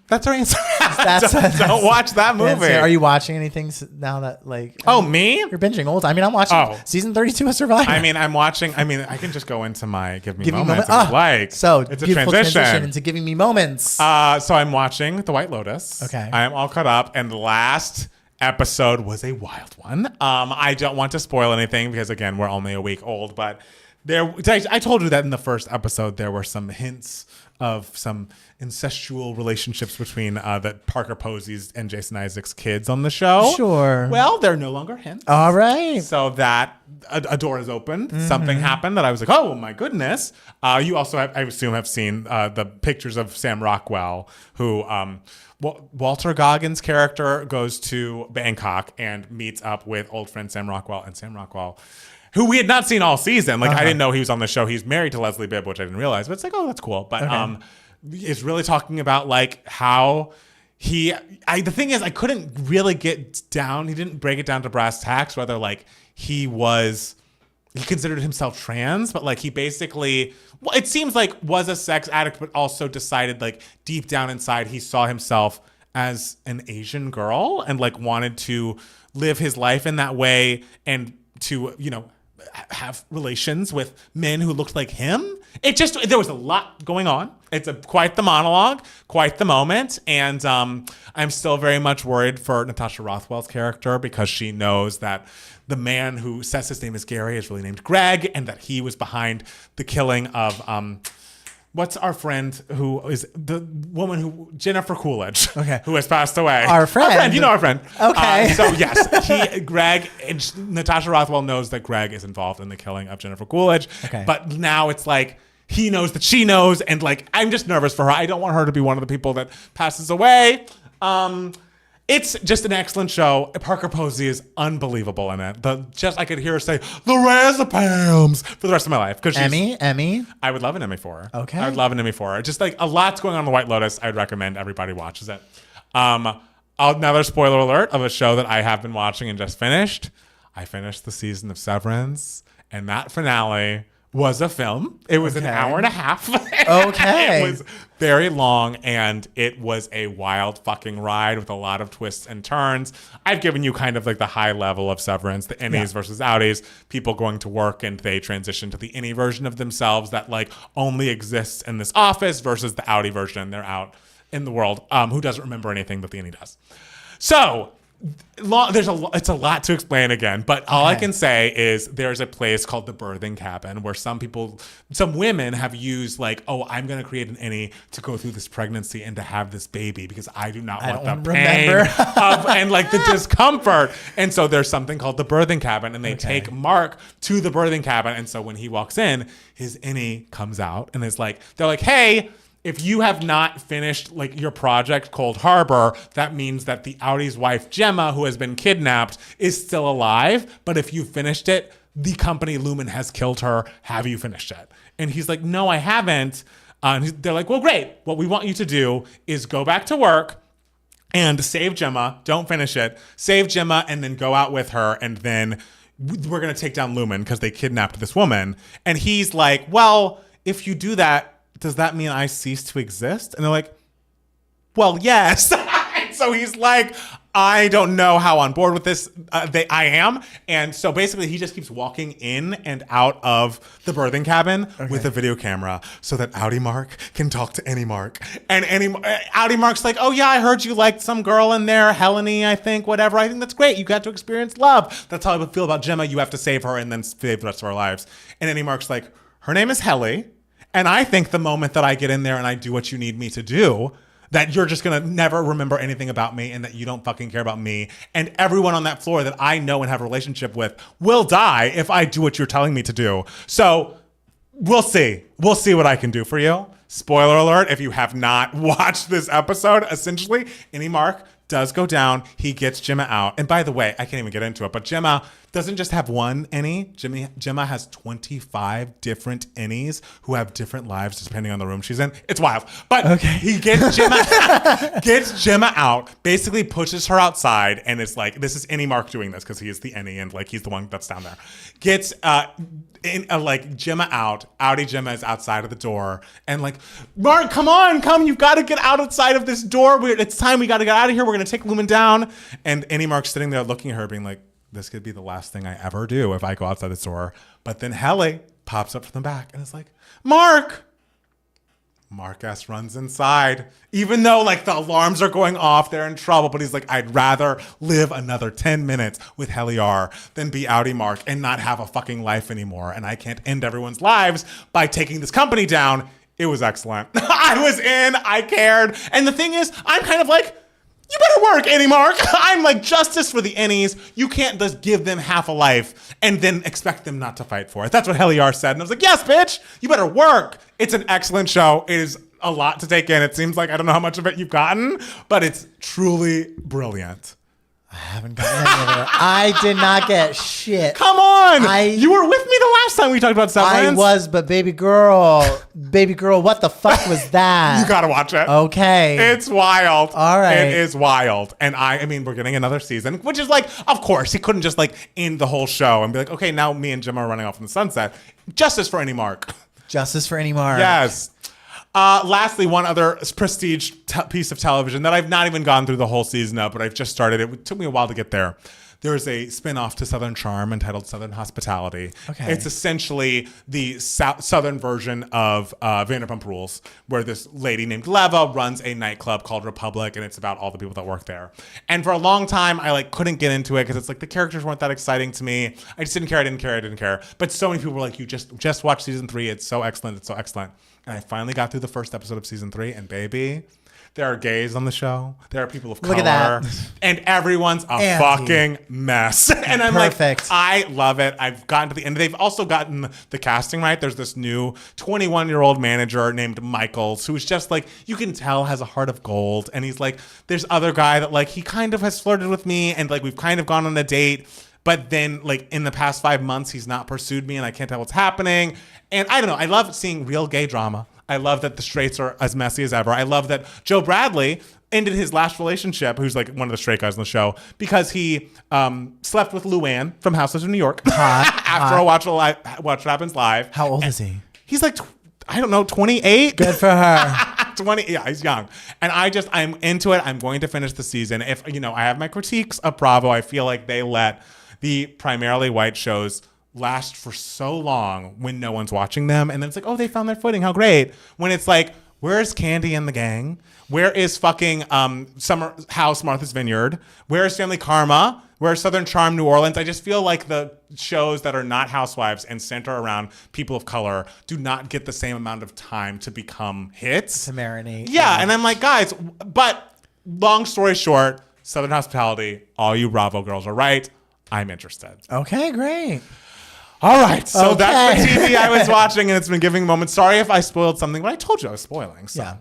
that's our answer. Don't watch that movie. Are you watching anything now that me? You're binging old. I'm watching season 32 of Survivor. I'm watching. I can just go into my Give Me Moments if you like. So it's a transition into Giving Me Moments. So I'm watching The White Lotus. Okay. I am all caught up, and the last episode was a wild one. I don't want to spoil anything because again, we're only a week old, but I told you that in the first episode there were some hints of some incestual relationships between the Parker Posey's and Jason Isaac's kids on the show. Sure. Well, they're no longer hints. All right. So that a door is opened. Mm-hmm. Something happened that I was like, oh my goodness. You also, I assume, have seen the pictures of Sam Rockwell, who Walter Goggins' character goes to Bangkok and meets up with old friend Sam Rockwell, and Sam Rockwell, who we had not seen all season. I didn't know he was on the show. He's married to Leslie Bibb, which I didn't realize. But it's oh, that's cool. But is really talking about how the thing is, I couldn't really get down. He didn't break it down to brass tacks, whether he considered himself trans, but he basically, it seems was a sex addict, but also decided deep down inside, he saw himself as an Asian girl and wanted to live his life in that way and to, have relations with men who looked like him. There was a lot going on. It's quite the monologue, quite the moment. And I'm still very much worried for Natasha Rothwell's character because she knows that the man who says his name is Gary is really named Greg, and that he was behind the killing of what's our friend who is the woman Jennifer Coolidge, who has passed away. Our friend. You know our friend. Okay. So yes, Greg, and Natasha Rothwell knows that Greg is involved in the killing of Jennifer Coolidge. Okay. But now it's he knows that she knows, and I'm just nervous for her. I don't want her to be one of the people that passes away. It's just an excellent show. Parker Posey is unbelievable in it. I could hear her say the Razapams for the rest of my life. Emmy. I would love an Emmy for her. Okay. I would love an Emmy for her. Just a lot's going on in The White Lotus. I would recommend everybody watches it. Another spoiler alert of a show that I have been watching and just finished. I finished the season of Severance, and that finale was a film. It was an hour and a half. Okay. It was very long, and it was a wild fucking ride with a lot of twists and turns. I've given you kind of the high level of Severance, the innies versus outies, people going to work and they transition to the innie version of themselves that only exists in this office versus the outie version. They're out in the world who doesn't remember anything that the innie does. So It's a lot to explain again, but all I can say is there's a place called the birthing cabin where some women have used like, oh, I'm going to create an innie to go through this pregnancy and to have this baby because I do not want the pain and like the discomfort. And so there's something called the birthing cabin, and they take Mark to the birthing cabin. And so when he walks in, his innie comes out and is like, they're like, hey, if you have not finished like your project Cold Harbor, that means that the Outy's wife, Gemma, who has been kidnapped, is still alive. But if you finished it, the company Lumen has killed her. Have you finished it? And he's like, no, I haven't. They're like, well, great. What we want you to do is go back to work and save Gemma. Don't finish it. Save Gemma and then go out with her. And then we're going to take down Lumen because they kidnapped this woman. And he's like, well, if you do that, does that mean I cease to exist? And they're like, well, yes. So he's like, I don't know how on board with this I am. And so basically he just keeps walking in and out of the birthing cabin with a video camera so that Outy Mark can talk to Any Mark. And Outy Mark's like, oh yeah, I heard you liked some girl in there, Helene, I think, whatever. I think that's great. You got to experience love. That's how I would feel about Gemma. You have to save her and then save the rest of our lives. And Any Mark's like, her name is Helly. And I think the moment that I get in there and I do what you need me to do, that you're just going to never remember anything about me and that you don't fucking care about me. And everyone on that floor that I know and have a relationship with will die if I do what you're telling me to do. So we'll see. We'll see what I can do for you. Spoiler alert, if you have not watched this episode, essentially, Any Mark does go down. He gets Gemma out. And by the way, I can't even get into it, but Gemma doesn't just have one innie. Gemma has 25 different innies who have different lives depending on the room she's in. It's wild. But he gets Gemma out, basically pushes her outside, and it's like, this is Any Mark doing this because he is the innie and like he's the one that's down there. Gets like Gemma out. Outy Gemma is outside of the door and like, Mark, come. You've got to get outside of this door. It's time. We got to get out of here. We're going to take Lumen down. And Any Mark's sitting there looking at her being like, this could be the last thing I ever do if I go outside this door. But then Helly pops up from the back and is like, Mark. Mark-ass runs inside. Even though like the alarms are going off, they're in trouble. But he's like, I'd rather live another 10 minutes with Helly R than be Outy Mark and not have a fucking life anymore. And I can't end everyone's lives by taking this company down. It was excellent. I was in. I cared. And the thing is, I'm kind of like, you better work, Any Mark. I'm like, justice for the innies. You can't just give them half a life and then expect them not to fight for it. That's what Helly R said. And I was like, yes, bitch, you better work. It's an excellent show. It is a lot to take in. It seems like I don't know how much of it you've gotten, but it's truly brilliant. I haven't gotten any of it. I did not get shit. Come on! You were with me the last time we talked about Severance. I was, but baby girl, what the fuck was that? You gotta watch it. Okay. It's wild. All right. It is wild. And I mean, we're getting another season, which is like, of course, he couldn't just like end the whole show and be like, okay, now me and Jim are running off in the sunset. Justice for Any Mark. Justice for Any Mark. Yes. Lastly, one other prestige piece of television that I've not even gone through the whole season of, but I've just started. It took me a while to get there. There is a spinoff to Southern Charm entitled Southern Hospitality. Okay. It's essentially the Southern version of Vanderpump Rules, where this lady named Leva runs a nightclub called Republic, and it's about all the people that work there. And for a long time, I like couldn't get into it because it's like the characters weren't that exciting to me. I just didn't care. But so many people were like, "You just watch season 3. It's so excellent. It's so excellent." And I finally got through the first episode of season 3, and baby, there are gays on the show. There are people of color. Look at that. And everyone's a fucking mess. And I'm Perfect. Like, I love it. I've gotten to the end. They've also gotten the casting right. There's this new 21-year-old manager named Michaels, who's just like, you can tell has a heart of gold. And he's like, there's other guy that like, he kind of has flirted with me. And like, we've kind of gone on a date. But then like in the past 5 months, he's not pursued me and I can't tell what's happening. And I don't know. I love seeing real gay drama. I love that the straights are as messy as ever. I love that Joe Bradley ended his last relationship, who's like one of the straight guys on the show, because he slept with Luann from Housewives of New York after Watch What Happens Live. How old is he? He's like, I don't know, 28? Good for her. 20, yeah, he's young. And I'm into it. I'm going to finish the season. If, I have my critiques of Bravo. I feel like they let the primarily white shows last for so long when no one's watching them. And then it's like, oh, they found their footing. How great. When it's like, Where's Candy and the gang? Where is fucking Summer House Martha's Vineyard? Where's Family Karma? Where's Southern Charm New Orleans? I just feel like the shows that are not Housewives and center around people of color do not get the same amount of time to become hits. To marinate. Yeah, and I'm like, guys, but long story short, Southern Hospitality, all you Bravo girls are right. I'm interested. Okay, great. All right, so that's the TV I was watching, and it's been giving moments. Sorry if I spoiled something, but I told you I was spoiling, so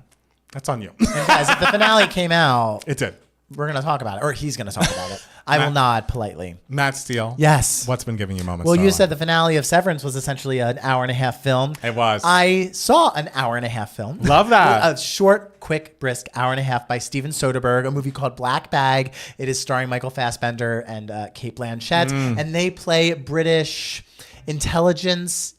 that's on you. And guys, if the finale came out, It did. we're going to talk about it, or he's going to talk about it. I will nod politely. Matt Steele. Yes. What's been giving you moments? Well, you darling? said the finale of Severance was essentially an hour and a half film. It was. I saw an hour and a half film. Love that. A short, quick, brisk hour and a half by Steven Soderbergh, a movie called Black Bag. It is starring Michael Fassbender and Cate Blanchett. And they play British intelligence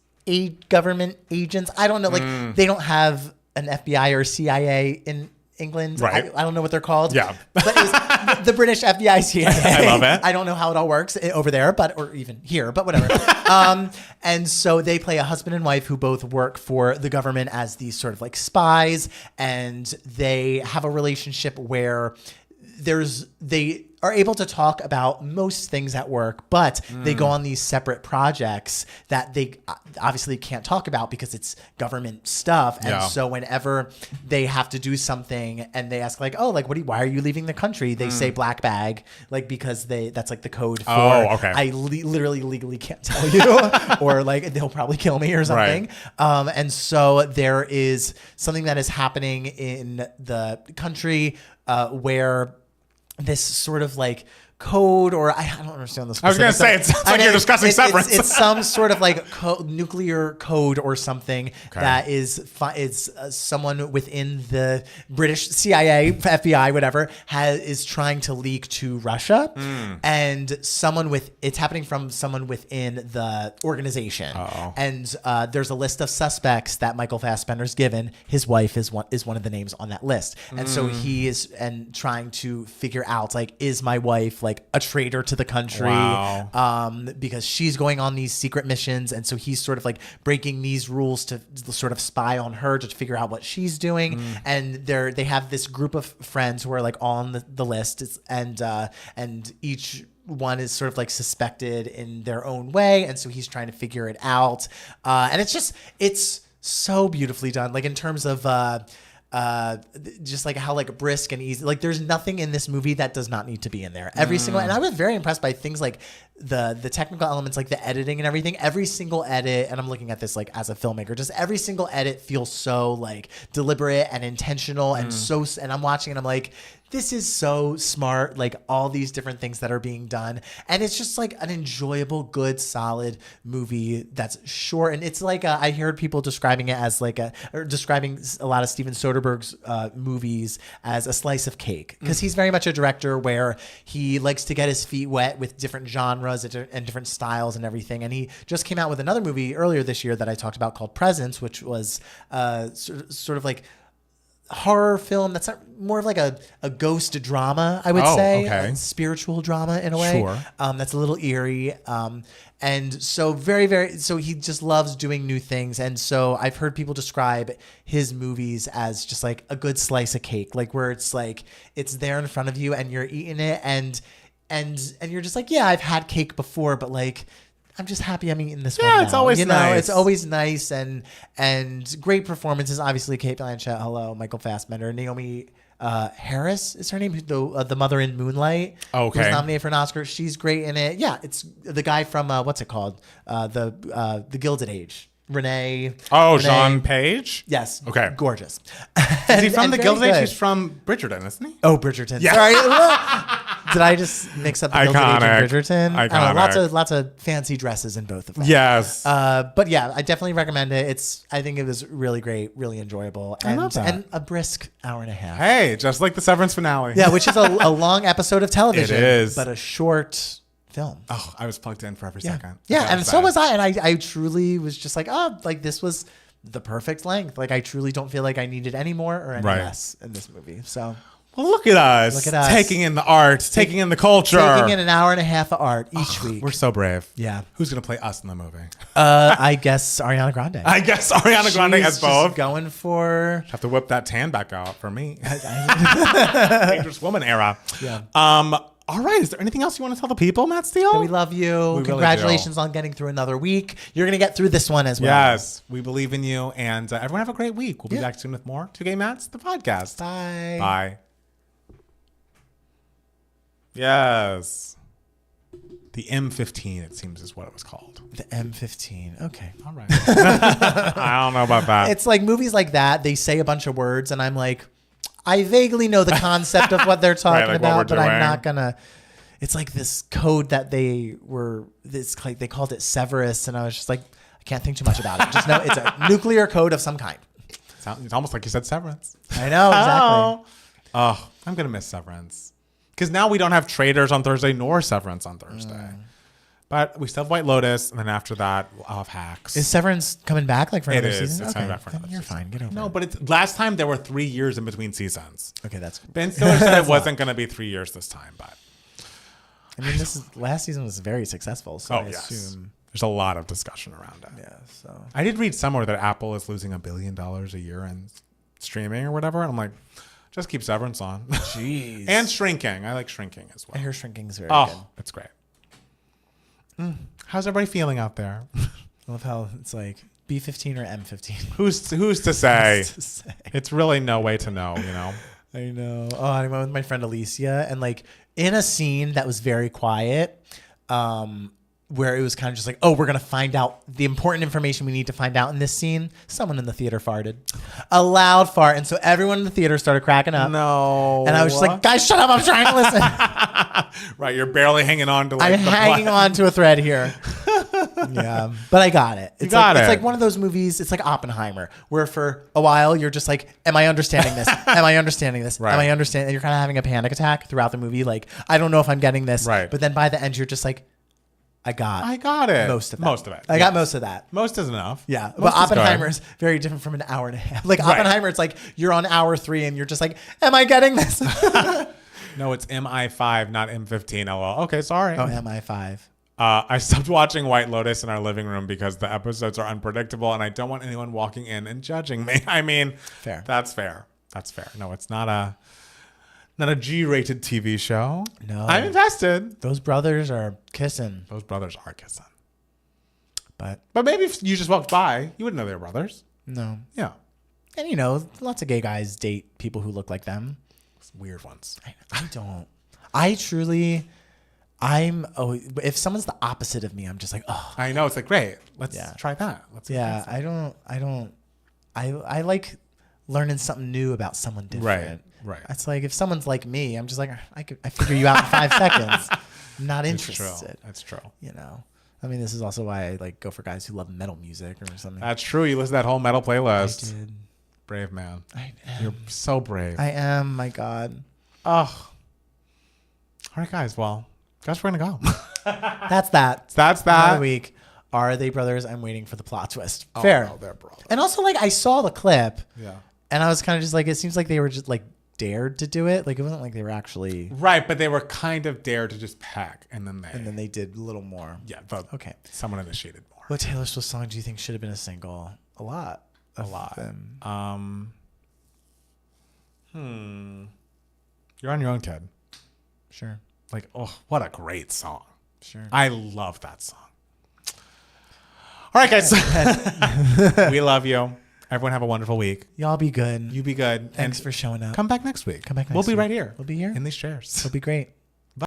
government agents. I don't know. Like, they don't have an FBI or CIA in England. Right. I don't know what they're called. Yeah. But it's the British FBI CIA. I love it. I don't know how it all works over there, or even here, but whatever. And so they play a husband and wife who both work for the government as these sort of like spies, and they have a relationship where they are able to talk about most things at work, but they go on these separate projects that they obviously can't talk about because it's government stuff. And so whenever they have to do something and they ask like, oh, like, why are you leaving the country? They say black bag, like, because that's like the code for, I literally legally can't tell you, or like they'll probably kill me or something. Right. And so there is something that is happening in the country where this sort of like code, or I don't understand this. I was going to say, it sounds like you're discussing Severance. It's some sort of like nuclear code or something that is someone within the British CIA, FBI, whatever, is trying to leak to Russia, and it's happening from someone within the organization. And there's a list of suspects that Michael Fassbender's given. His wife is one of the names on that list, and so he is trying to figure out, like, is my wife like a traitor to the country, because she's going on these secret missions, and so he's sort of like breaking these rules to sort of spy on her to figure out what she's doing. And they have this group of friends who are like on the list, and each one is sort of like suspected in their own way, and so he's trying to figure it out. And it's so beautifully done, like in terms of just like how like brisk and easy, like there's nothing in this movie that does not need to be in there. Every single, and I was very impressed by things like the technical elements, like the editing and everything. Every single edit, and I'm looking at this like as a filmmaker, just every single edit feels so like deliberate and intentional, and I'm watching and I'm like, this is so smart, like all these different things that are being done. And it's just like an enjoyable, good, solid movie that's short. And it's like, I heard people describing it as like describing a lot of Steven Soderbergh's movies as a slice of cake. Because he's very much a director where he likes to get his feet wet with different genres and different styles and everything. And he just came out with another movie earlier this year that I talked about called Presence, which was sort of like horror film that's not, more of like a ghost drama, I would say. Okay. A spiritual drama in a way. Sure. That's a little eerie. And so so he just loves doing new things. And so I've heard people describe his movies as just like a good slice of cake, like where it's like, it's there in front of you and you're eating it and you're just like, yeah, I've had cake before, but like, I'm just happy I'm eating this one now. It's always nice. It's always nice, and great performances. Obviously, Cate Blanchett, hello, Michael Fassbender, Naomi Harris is her name, the mother in Moonlight. Okay. Who was nominated for an Oscar. She's great in it. Yeah, it's the guy from what's it called? The Gilded Age. Renee. Jean Page? Yes. Okay. Gorgeous. Is he from the Gilded Age? He's from Bridgerton, isn't he? Oh, Bridgerton. Yeah. Sorry. Did I just mix up the Gilded Age and Bridgerton? Iconic. I don't know, lots of fancy dresses in both of them. Yes. But yeah, I definitely recommend it. I think it was really great, really enjoyable, I love that. and a brisk hour and a half. Hey, just like the Severance finale. Yeah, which is a long episode of television. It is, but a short film. Oh, I was plugged in for every second. Yeah, and so was I, and I truly was just like, like this was the perfect length. Like I truly don't feel like I needed any more or any less in this movie. So. Well, look at us. Look at us. Taking in the art, taking in the culture. Taking in an hour and a half of art each week. We're so brave. Yeah. Who's going to play us in the movie? I guess Ariana Grande. I guess Ariana Grande She's has both. just going for... Have to whip that tan back out for me. Dangerous woman era. Yeah. All right. Is there anything else you want to tell the people, Matt Steele? We love you. We Congratulations really on getting through another week. You're going to get through this one as well. Yes. We believe in you. And everyone have a great week. We'll be back soon with more 2 Gay Mats, the podcast. Bye. Bye. Yes. The M15, it seems, is what it was called. The M15. Okay. All right. I don't know about that. It's like movies like that. They say a bunch of words, and I'm like, I vaguely know the concept of what they're talking about, but I'm not gonna. It's like this code that they called it Severus, and I was just like, I can't think too much about it. Just know it's a nuclear code of some kind. It's almost like you said Severance. I know, exactly. Oh, I'm gonna miss Severance because now we don't have Traders on Thursday nor Severance on Thursday. But we still have White Lotus, and then after that, I'll have Hacks. Is Severance coming back like for another season? It's coming back for another You're season. fine. Get over it. No, but it's last time there were 3 years in between seasons. Okay, that's... Ben Stiller said it wasn't going to be 3 years this time, but... I mean, last season was very successful, so I assume... There's a lot of discussion around it. Yeah, so... I did read somewhere that Apple is losing $1 billion a year in streaming or whatever, and I'm like, just keep Severance on. Jeez. And Shrinking. I like Shrinking as well. I hear Shrinking is very good. It's great. How's everybody feeling out there? I love how it's like B15 or M15. Who's to say? Who's to say? It's really no way to know, you know? I know. Oh, I went with my friend Alicia, and like in a scene that was very quiet, where it was kind of just like, oh, we're going to find out the important information we need to find out in this scene. Someone in the theater farted. A loud fart. And so everyone in the theater started cracking up. No. And I was just like, guys, shut up. I'm trying to listen. Right. You're barely hanging on to like I'm hanging on to a thread here. Yeah. But I got it. It's like one of those movies. It's like Oppenheimer, where for a while you're just like, am I understanding this? Am I understanding this? Right. Am I understanding? And you're kind of having a panic attack throughout the movie. Like, I don't know if I'm getting this. Right. But then by the end, you're just like, I got it. Most of it. I got most of that. Most is enough. Yeah. But Oppenheimer is very different from an hour and a half. Like Oppenheimer, it's like you're on hour 3 and you're just like, am I getting this? No, it's MI5, not M15. LOL. Okay, sorry. Oh, MI5. I stopped watching White Lotus in our living room because the episodes are unpredictable and I don't want anyone walking in and judging me. I mean, fair. That's fair. No, it's not a G-rated TV show. No. I'm invested. Those brothers are kissing. But maybe if you just walked by, you wouldn't know they were brothers. No. Yeah. And you know, lots of gay guys date people who look like them. Weird ones. I don't. If someone's the opposite of me, I'm just like, oh. I know. It's like, great. Let's try that. I like learning something new about someone different. Right. It's like if someone's like me, I'm just like, I figure you out in 5 seconds. I'm not interested. That's true. You know, I mean, this is also why I like go for guys who love metal music or something. That's true. You listen to that whole metal playlist. I did. Brave man. I am. You're so brave. I am. My God. Oh. All right, guys. Well, guess we're gonna go. That's that. Another week. Are they brothers? I'm waiting for the plot twist. Fair. Oh, they're brothers. And also, like, I saw the clip. Yeah. And I was kind of just like, it seems like they were just like dared to do it. Like, it wasn't like they were actually right, but they were kind of dared to just peck, and then they did a little more. Yeah. Okay. Someone initiated more. What Taylor Swift song do you think should have been a single? A lot. You're on your own, kid. Sure. Like, oh, what a great song. Sure. I love that song. All right, guys. We love you. Everyone have a wonderful week. Y'all be good. You be good. Thanks for showing up. Come back next week. We'll be right here. We'll be here. In these chairs. It'll be great.